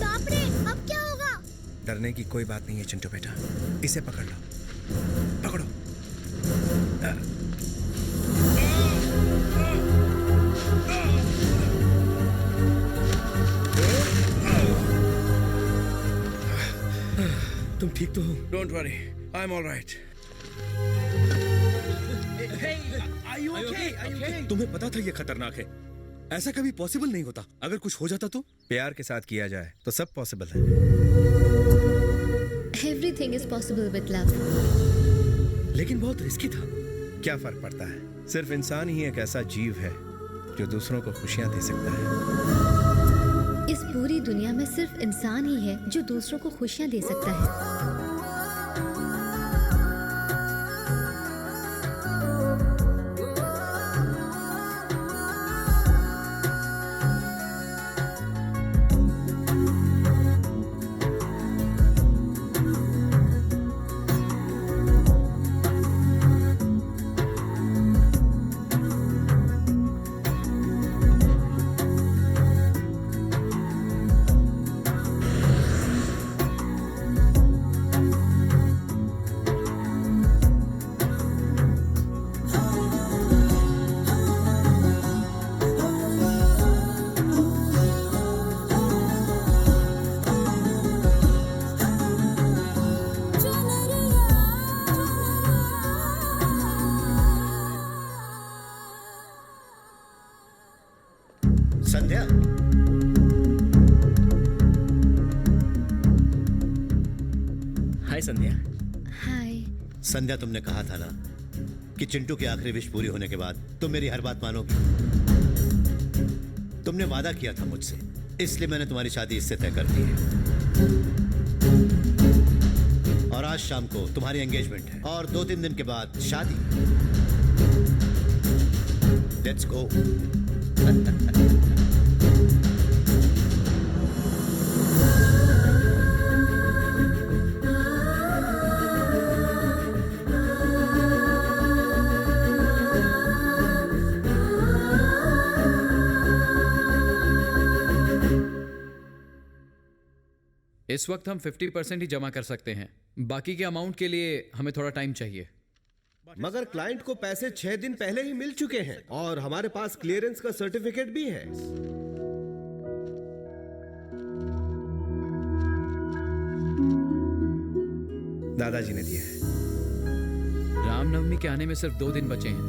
बाप रे, अब क्या होगा? डरने की कोई बात नहीं है चिंटू बेटा, इसे पकड़ लो, पकड़ो। तुम ठीक तो हो? Don't worry, I am alright. Hey, are you okay? Are you okay? तुम्हें पता था ये खतरनाक है, ऐसा कभी पॉसिबल नहीं होता। अगर कुछ हो जाता तो? प्यार के साथ किया जाए तो सब पॉसिबल है। Everything is possible with love. लेकिन बहुत रिस्की था। क्या फर्क पड़ता है, सिर्फ इंसान ही एक ऐसा जीव है जो दूसरों को खुशियां दे सकता है। इस पूरी दुनिया में सिर्फ इंसान ही है जो दूसरों को खुशियां दे सकता है। संध्या, हाय संध्या। हाय। संध्या, तुमने कहा था ना कि चिंटू की आखिरी विश पूरी होने के बाद तुम मेरी हर बात मानोगी। तुमने वादा किया था मुझसे, इसलिए मैंने तुम्हारी शादी इससे तय कर दी है। और आज शाम को तुम्हारी एंगेजमेंट है और 2-3 दिन के बाद शादी। Let's go. इस वक्त हम 50% ही जमा कर सकते हैं। बाकी के अमाउंट के लिए हमें थोड़ा टाइम चाहिए। मगर क्लाइंट को पैसे 6 दिन पहले ही मिल चुके हैं और हमारे पास क्लियरेंस का सर्टिफिकेट भी है। दादाजी ने दिया है। रामनवमी के आने में सिर्फ 2 दिन बचे हैं।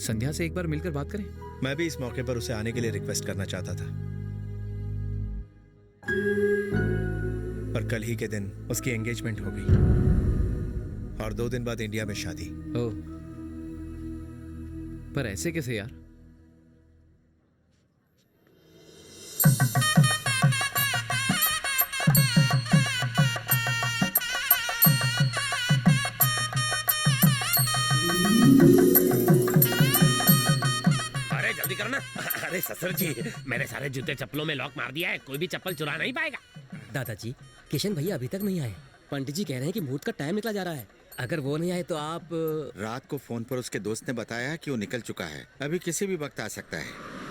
संध्या से एक बार मिलकर बात करें। मैं भी इस मौके पर उसे आने के लिए रिक्वेस्ट करना चाहता था, पर कल ही के दिन उसकी एंगेजमेंट हो गई और 2 दिन बाद इंडिया में शादी। ओह, पर ऐसे कैसे यार? अरे जल्दी करो ना। अरे ससुर जी, मैंने सारे जूते चप्पलों में लॉक मार दिया है, कोई भी चप्पल चुरा नहीं पाएगा। दादाजी, किशन भैया अभी तक नहीं आए। पंडित जी कह रहे हैं कि मुहूर्त का टाइम निकला जा रहा है। अगर वो नहीं आए तो आप। रात को फोन पर उसके दोस्त ने बताया कि वो निकल चुका है, अभी किसी भी वक्त आ सकता है।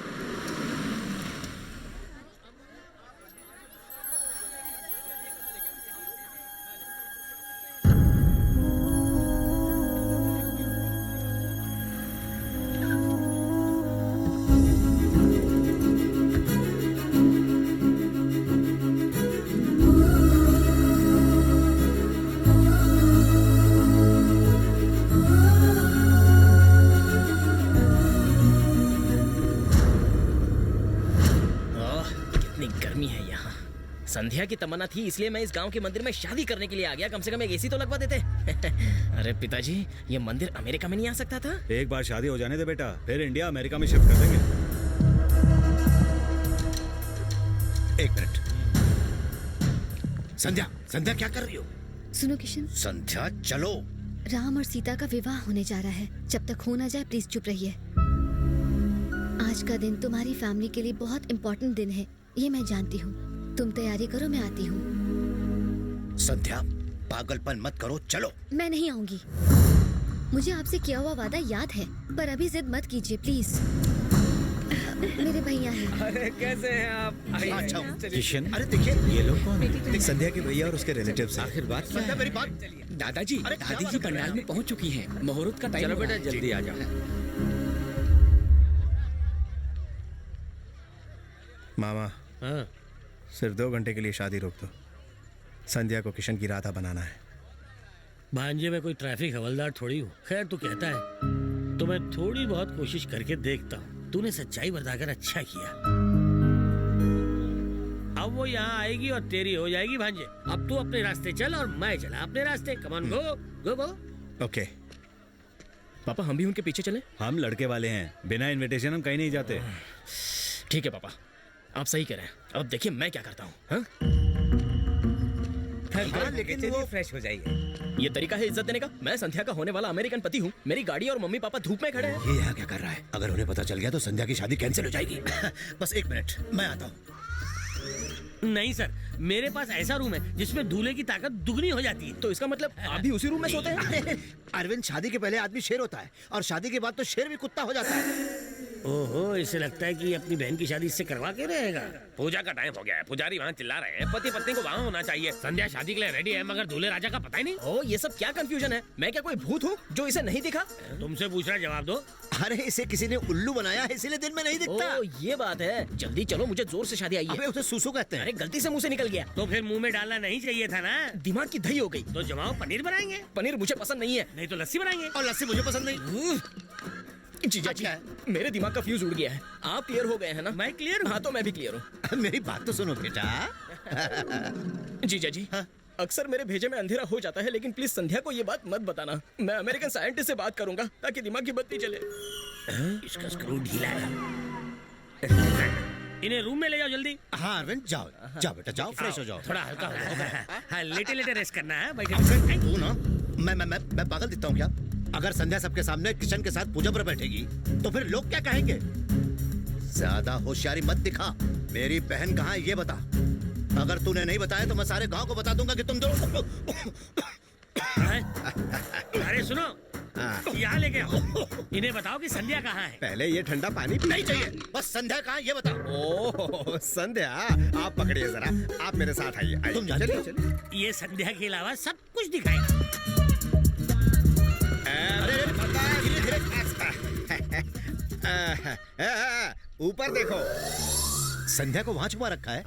संध्या की तमन्ना थी, इसलिए मैं इस गांव के मंदिर में शादी करने के लिए आ गया। कम से कम एक एसी तो लगवा देते। अरे पिताजी, ये मंदिर अमेरिका में नहीं आ सकता था? एक बार शादी हो जाने दे बेटा, फिर इंडिया अमेरिका में शिफ्ट कर देंगे। 1 मिनट। संध्या, संध्या क्या कर रही हो? सुनो किशन, संध्या चलो। राम और सीता का विवाह होने जा रहा है। जब तक हो ना जाए प्लीज चुप रहिए। आज का दिन तुम्हारी फैमिली के लिए बहुत इम्पोर्टेंट दिन है, ये मैं जानती हूँ। तुम तैयारी करो, मैं आती हूँ। संध्या, पागलपन मत करो, चलो। मैं नहीं आऊंगी। मुझे आपसे किया हुआ वादा याद है, पर अभी जिद मत कीजिए प्लीज। मेरे भैया हैं। अरे कैसे हैं आप? अच्छा किशन, अरे देखिए ये लोग कौन है? संध्या के भैया और उसके रिलेटिव्स हैं। आखिर बात क्या संध्या है? मेरी बात। दादाजी, दादी जी पंडाल में पहुंच चुकी हैं। मुहूर्त का टाइम। चलो बेटा जल्दी आ जाओ। मामा, हाँ। सिर्फ 2 घंटे के लिए शादी रोक दो। संध्या को किशन की राधा बनाना है। भांजे में कोई ट्रैफिक हवलदार थोड़ी हूँ। खैर तू कहता है तो मैं थोड़ी बहुत कोशिश करके देखता हूँ। तूने सच्चाई बताकर अच्छा किया। अब वो यहाँ आएगी और तेरी हो जाएगी भांजे। अब तू अपने रास्ते चल और मैं चला अपने रास्ते। Come on, go go go. Okay. पापा, हम भी उनके पीछे चले? हम लड़के वाले हैं, बिना इनविटेशन हम कहीं नहीं जाते। ठीक है पापा, आप सही कह रहे हैं। अब देखिए मैं क्या करता हूँ। हाँ, लेकिन वो फ्रेश हो जाएगी। ये तरीका है इज्जत देने का? मैं संध्या का होने वाला अमेरिकन पति हूँ। मेरी गाड़ी और मम्मी पापा धूप में खड़े हैं। ये यहाँ क्या कर रहा है? अगर उन्हें पता चल गया तो संध्या की शादी कैंसिल हो जाएगी। बस 1 मिनट, मैं आता हूँ। नहीं सर, मेरे पास ऐसा रूम है जिसमें दूल्हे की ताकत दुगनी हो जाती है। तो इसका मतलब आप भी उसी रूम में सोते हैं? अरविंद, शादी के पहले आदमी शेर होता है और शादी के बाद तो शेर भी कुत्ता हो जाता है। ओहो, इसे लगता है कि अपनी बहन की शादी इससे करवा के रहेगा। पूजा का टाइम हो गया है, पुजारी वहाँ चिल्ला रहे हैं। पति पत्नी को वहाँ होना चाहिए। संध्या शादी के लिए रेडी है, मगर दूल्हे राजा का पता ही नहीं। ओ, ये सब क्या कंफ्यूजन है? मैं क्या कोई भूत हूँ जो इसे नहीं दिखा? तुमसे पूछ रहा, जवाब दो। अरे इसे किसी ने उल्लू बनाया है, इसीलिए दिन में नहीं दिखता। ओ, ये बात है। जल्दी चलो, मुझे जोर से शादी आई है। अबे उसे सूसू कहते हैं। अरे गलती से मुंह से निकल गया। तो फिर मुंह में डालना नहीं चाहिए था ना। दिमाग की दही हो गई। तो जमाओ, पनीर बनाएंगे। पनीर मुझे पसंद नहीं है। नहीं तो लस्सी बनाएंगे। और लस्सी मुझे पसंद नहीं। जीजा जी, मेरे दिमाग का फ्यूज उड़ गया है। आप क्लियर हो गए हैं ना? मैं क्लियर हूँ। हाँ, तो मैं भी क्लियर हूँ। मेरी बात तो सुनो बेटा। जीजा जी, अक्सर मेरे भेजे में अंधेरा हो जाता है, लेकिन प्लीज संध्या को ये बात मत बताना। मैं अमेरिकन साइंटिस्ट से बात करूंगा ताकि दिमाग की बत्ती चले। इसका स्क्रू ढीला है। इन्हें रूम में ले जाओ जल्दी। हाँ अरविंद, जाओ जाओ बेटा, जाओ, फ्रेश हो जाओ। थोड़ा हल्का हो जाओ। हाँ, लेटे लेटे रेस्ट करना है। तू ना, मैं पागल दिखता हूँ क्या? अगर संध्या सबके सामने किशन के साथ पूजा पर बैठेगी तो फिर लोग क्या कहेंगे? ज्यादा होशियारी मत दिखा। मेरी बहन कहाँ है ये बता। अगर तूने नहीं बताया तो मैं सारे गांव को बता दूंगा कि तुम दोनों। अरे सुनो, यहाँ लेके आओ। इन्हें बताओ कि संध्या कहाँ है। पहले ये ठंडा पानी नहीं चाहिए, बस संध्या कहाँ है ये बता। ओह संध्या, आप पकड़िए जरा, आप मेरे साथ आइए। तुम जानते हो? चलिए। ये संध्या के अलावा सब कुछ दिखाएगा। ऊपर देखो, संध्या को वहाँ छुपा रखा है।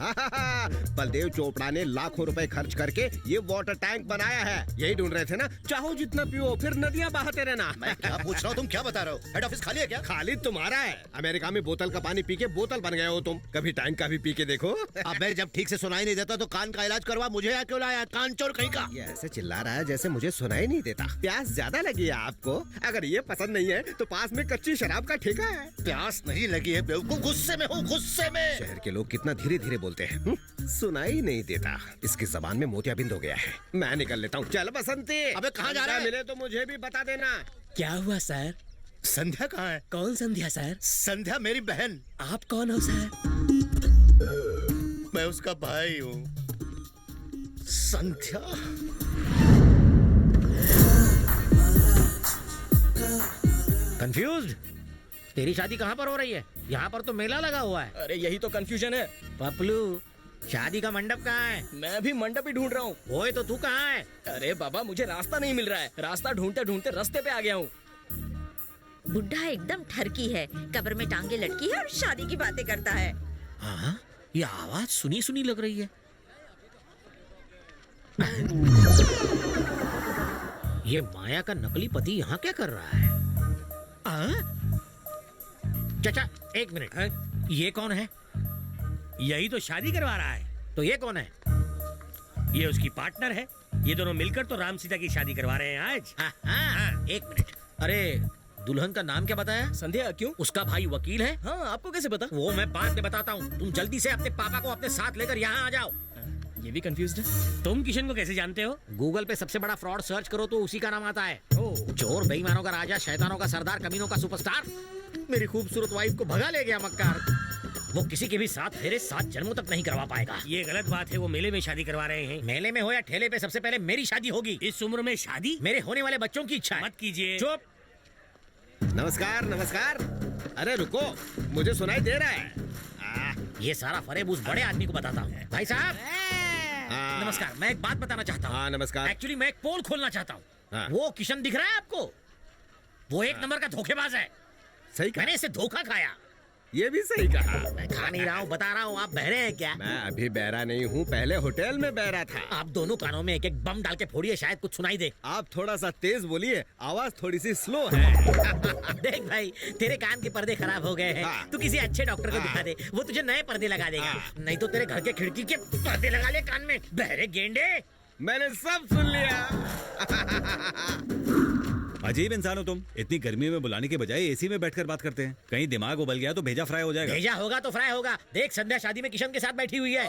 बलदेव चोपड़ा ने लाखों रुपए खर्च करके ये वाटर टैंक बनाया है। यही ढूंढ रहे थे ना? चाहो जितना पियो, फिर नदियाँ बहाते रहना। मैं क्या पूछ रहा हूँ, तुम क्या बता रहे हो? हेड ऑफिस खाली है क्या? खाली तुम्हारा है। अमेरिका में बोतल का पानी पी के बोतल बन गए हो तुम। कभी टैंक का भी पी के देखो। अबे जब ठीक से सुनाई नहीं देता तो कान का इलाज करवा। मुझे यहाँ क्यों लाया, कान चोर कहीं का? ये ऐसे चिल्ला रहा है जैसे मुझे सुनाई नहीं देता। प्यास ज्यादा लगी है आपको? अगर ये पसंद नहीं है तो पास में कच्ची शराब का ठेका है। प्यास नहीं लगी है बेवकूफ, गुस्से में हूँ, गुस्से में। शहर के लोग कितना धीरे धीरे बोलते हैं। सुनाई नहीं देता। इसकी जबान में मोतियाबिंद हो गया है। मैं निकल लेता हूँ। चल बसंती। अबे कहाँ जा रहा है? मिले तो मुझे भी बता देना। क्या हुआ सर? संध्या कहाँ है? कौन संध्या सर? संध्या मेरी बहन। आप कौन हो सर? मैं उसका भाई हूँ। संध्या। कंफ्यूज्ड? तेरी शादी कहाँ पर हो रही है? यहाँ पर तो मेला लगा हुआ है। अरे यही तो कंफ्यूजन है। पपलू, शादी का मंडप कहाँ है? मैं भी मंडप ही ढूंढ रहा हूँ। ओए तो तू कहाँ है? अरे बाबा, मुझे रास्ता नहीं मिल रहा है। रास्ता ढूंढते ढूंढते रास्ते पे आ गया हूँ। बुढ़ा एकदम ठरकी है, कब्र में टांगे लटकी है और शादी की बातें करता है। हाँ, ये आवाज सुनी सुनी लग रही है। ये माया का नकली पति यहाँ क्या कर रहा है? चाचा एक मिनट, ये कौन है? यही तो शादी करवा रहा है। तो ये कौन है? ये उसकी पार्टनर है। ये दोनों मिलकर तो राम सीता की शादी करवा रहे हैं आज। हाँ, एक मिनट। अरे दुल्हन का नाम क्या बताया? संध्या। क्यों? उसका भाई वकील है। हाँ, आपको कैसे पता? वो मैं बाद में बताता हूँ। तुम जल्दी से अपने पापा को अपने साथ लेकर यहाँ आ जाओ। ये भी कंफ्यूज्ड है। तुम किशन को कैसे जानते हो? गूगल पे सबसे बड़ा फ्रॉड सर्च करो तो उसी का नाम आता है। चोर, बेईमानों का राजा, शैतानों का सरदार, कमीनों का सुपरस्टार। मेरी खूबसूरत वाइफ को भगा ले गया मक्कार। वो किसी के भी साथ फेरे 7 जन्मों तक नहीं करवा पाएगा। ये गलत बात है। वो मेले में शादी करवा रहे हैं। मेले में हो या ठेले पे, सबसे पहले मेरी शादी होगी। इस उम्र में शादी? मेरे होने वाले बच्चों की इच्छा है। मत कीजिए। चुप। नमस्कार नमस्कार। अरे रुको, मुझे सुनाई दे रहा है। ये सारा फरेब उस बड़े आदमी को बताता हूँ। भाई साहब नमस्कार, मैं एक बात बताना चाहता हूँ। हाँ नमस्कार। एक्चुअली मैं एक पोल खोलना चाहता हूँ। हाँ। वो किशन दिख रहा है आपको? वो एक नंबर का धोखेबाज है। सही कहा। मैंने इसे धोखा खाया। ये भी सही कहा। मैं खा नहीं रहा हूँ, बता रहा हूँ। आप बहरे हैं क्या? मैं अभी बहरा नहीं हूँ, पहले होटल में बहरा था। आप दोनों कानों में एक एक बम डाल के फोड़िए, शायद कुछ सुनाई दे। आप थोड़ा सा तेज बोलिए, आवाज थोड़ी सी स्लो है। देख भाई, तेरे कान के पर्दे खराब हो गए हैं। तू किसी अच्छे डॉक्टर को दिखा दे, वो तुझे नए पर्दे लगा देगा। नहीं तो तेरे घर के खिड़की के पर्दे लगा ले कान में, बहरे गेंडे। मैंने सब सुन लिया। अजीब इंसान हो तुम। इतनी गर्मी में बुलाने के बजाय एसी में बैठकर बात करते हैं। कहीं दिमाग उबल गया तो भेजा फ्राई हो जाएगा। भेजा होगा तो फ्राई होगा। देख, संध्या शादी में किशन के साथ बैठी हुई है।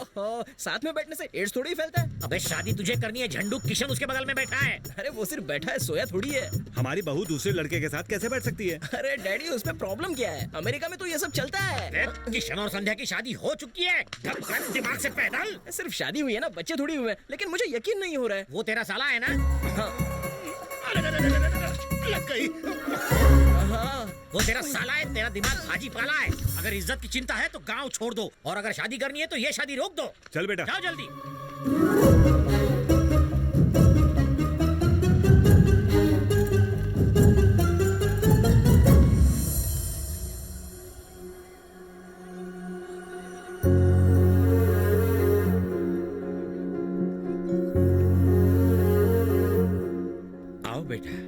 साथ में बैठने से एड्स थोड़ी फैलता है। अबे शादी तुझे करनी है झंडू, किशन उसके बगल में बैठा है। अरे वो सिर्फ बैठा है, सोया थोड़ी है। हमारी बहू दूसरे लड़के के साथ कैसे बैठ सकती है? अरे डैडी, उसमें प्रॉब्लम क्या है? अमेरिका में तो ये सब चलता है। किशन और संध्या की शादी हो चुकी है। दिमाग से पैदल। सिर्फ शादी हुई है ना, बच्चे थोड़ी हुए हैं। लेकिन मुझे यकीन नहीं हो रहा है। वो तेरा साला है ना? लग गई। वो तेरा साला है, तेरा दिमाग भाजी पाला है। अगर इज्जत की चिंता है तो गांव छोड़ दो, और अगर शादी करनी है तो ये शादी रोक दो। चल बेटा, जाओ जल्दी। आओ बेटा।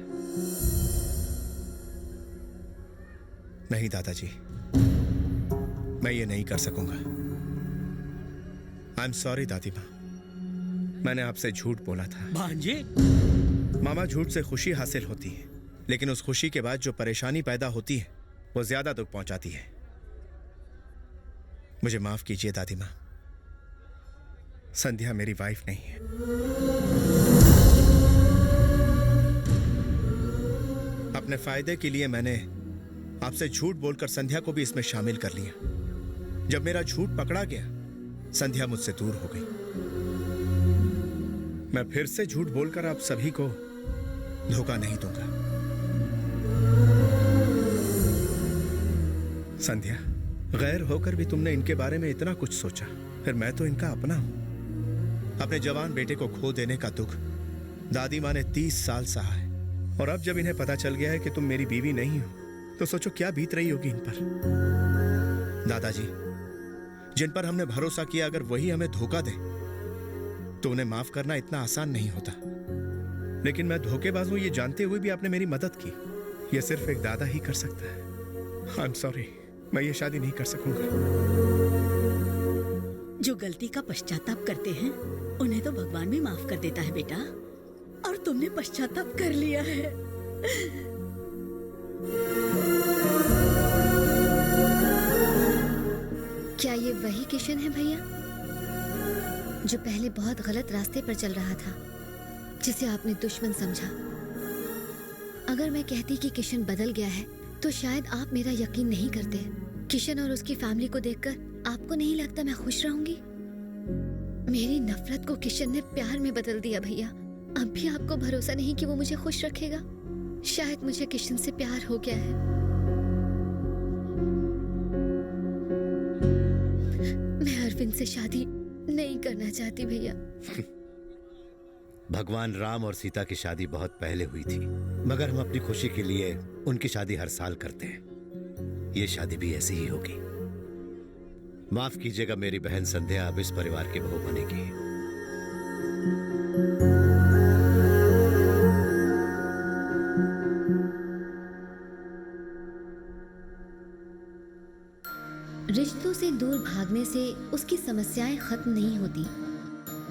नहीं दादाजी, मैं ये नहीं कर सकूंगा। आई एम सॉरी दादी माँ। मैंने आपसे झूठ बोला था। भांजे? मामा, झूठ से खुशी हासिल होती है, लेकिन उस खुशी के बाद जो परेशानी पैदा होती है वो ज्यादा दुख पहुंचाती है। मुझे माफ कीजिए दादी माँ, संध्या मेरी वाइफ नहीं है। अपने फायदे के लिए मैंने आपसे झूठ बोलकर संध्या को भी इसमें शामिल कर लिया। जब मेरा झूठ पकड़ा गया, संध्या मुझसे दूर हो गई। मैं फिर से झूठ बोलकर आप सभी को धोखा नहीं दूंगा। संध्या, गैर होकर भी तुमने इनके बारे में इतना कुछ सोचा, फिर मैं तो इनका अपना हूं। अपने जवान बेटे को खो देने का दुख दादी माँ ने 30 साल सहा है, और अब जब इन्हें पता चल गया है कि तुम मेरी बीवी नहीं हो, तो सोचो क्या बीत रही होगी इन पर। दादाजी, जिन पर हमने भरोसा किया, अगर वही हमें धोखा दे तो उन्हें माफ करना इतना आसान नहीं होता। लेकिन मैं धोखेबाज हूं ये जानते हुए भी आपने मेरी मदद की। यह सिर्फ एक दादा ही कर सकता है। आई एम सॉरी, मैं ये शादी नहीं कर सकूंगा। जो गलती का पश्चाताप करते हैं उन्हें तो भगवान भी माफ कर देता है बेटा, और तुमने पश्चाताप कर लिया है। क्या ये वही किशन है भैया, जो पहले बहुत गलत रास्ते पर चल रहा था, जिसे आपने दुश्मन समझा? अगर मैं कहती कि किशन बदल गया है तो शायद आप मेरा यकीन नहीं करते। किशन और उसकी फैमिली को देखकर आपको नहीं लगता मैं खुश रहूंगी? मेरी नफरत को किशन ने प्यार में बदल दिया भैया। अब भी आपको भरोसा नहीं कि वो मुझे खुश रखेगा? शायद मुझे किशन से प्यार हो गया है। मैं अरविंद से शादी नहीं करना चाहती भैया। भगवान राम और सीता की शादी बहुत पहले हुई थी, मगर हम अपनी खुशी के लिए उनकी शादी हर साल करते हैं। ये शादी भी ऐसी ही होगी। माफ कीजिएगा मेरी बहन संध्या अब इस परिवार की बहू बनेगी। रिश्तों से दूर भागने से उसकी समस्याएं खत्म नहीं होती।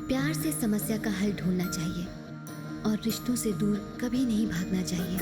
प्यार से समस्या का हल ढूंढना चाहिए और रिश्तों से दूर कभी नहीं भागना चाहिए।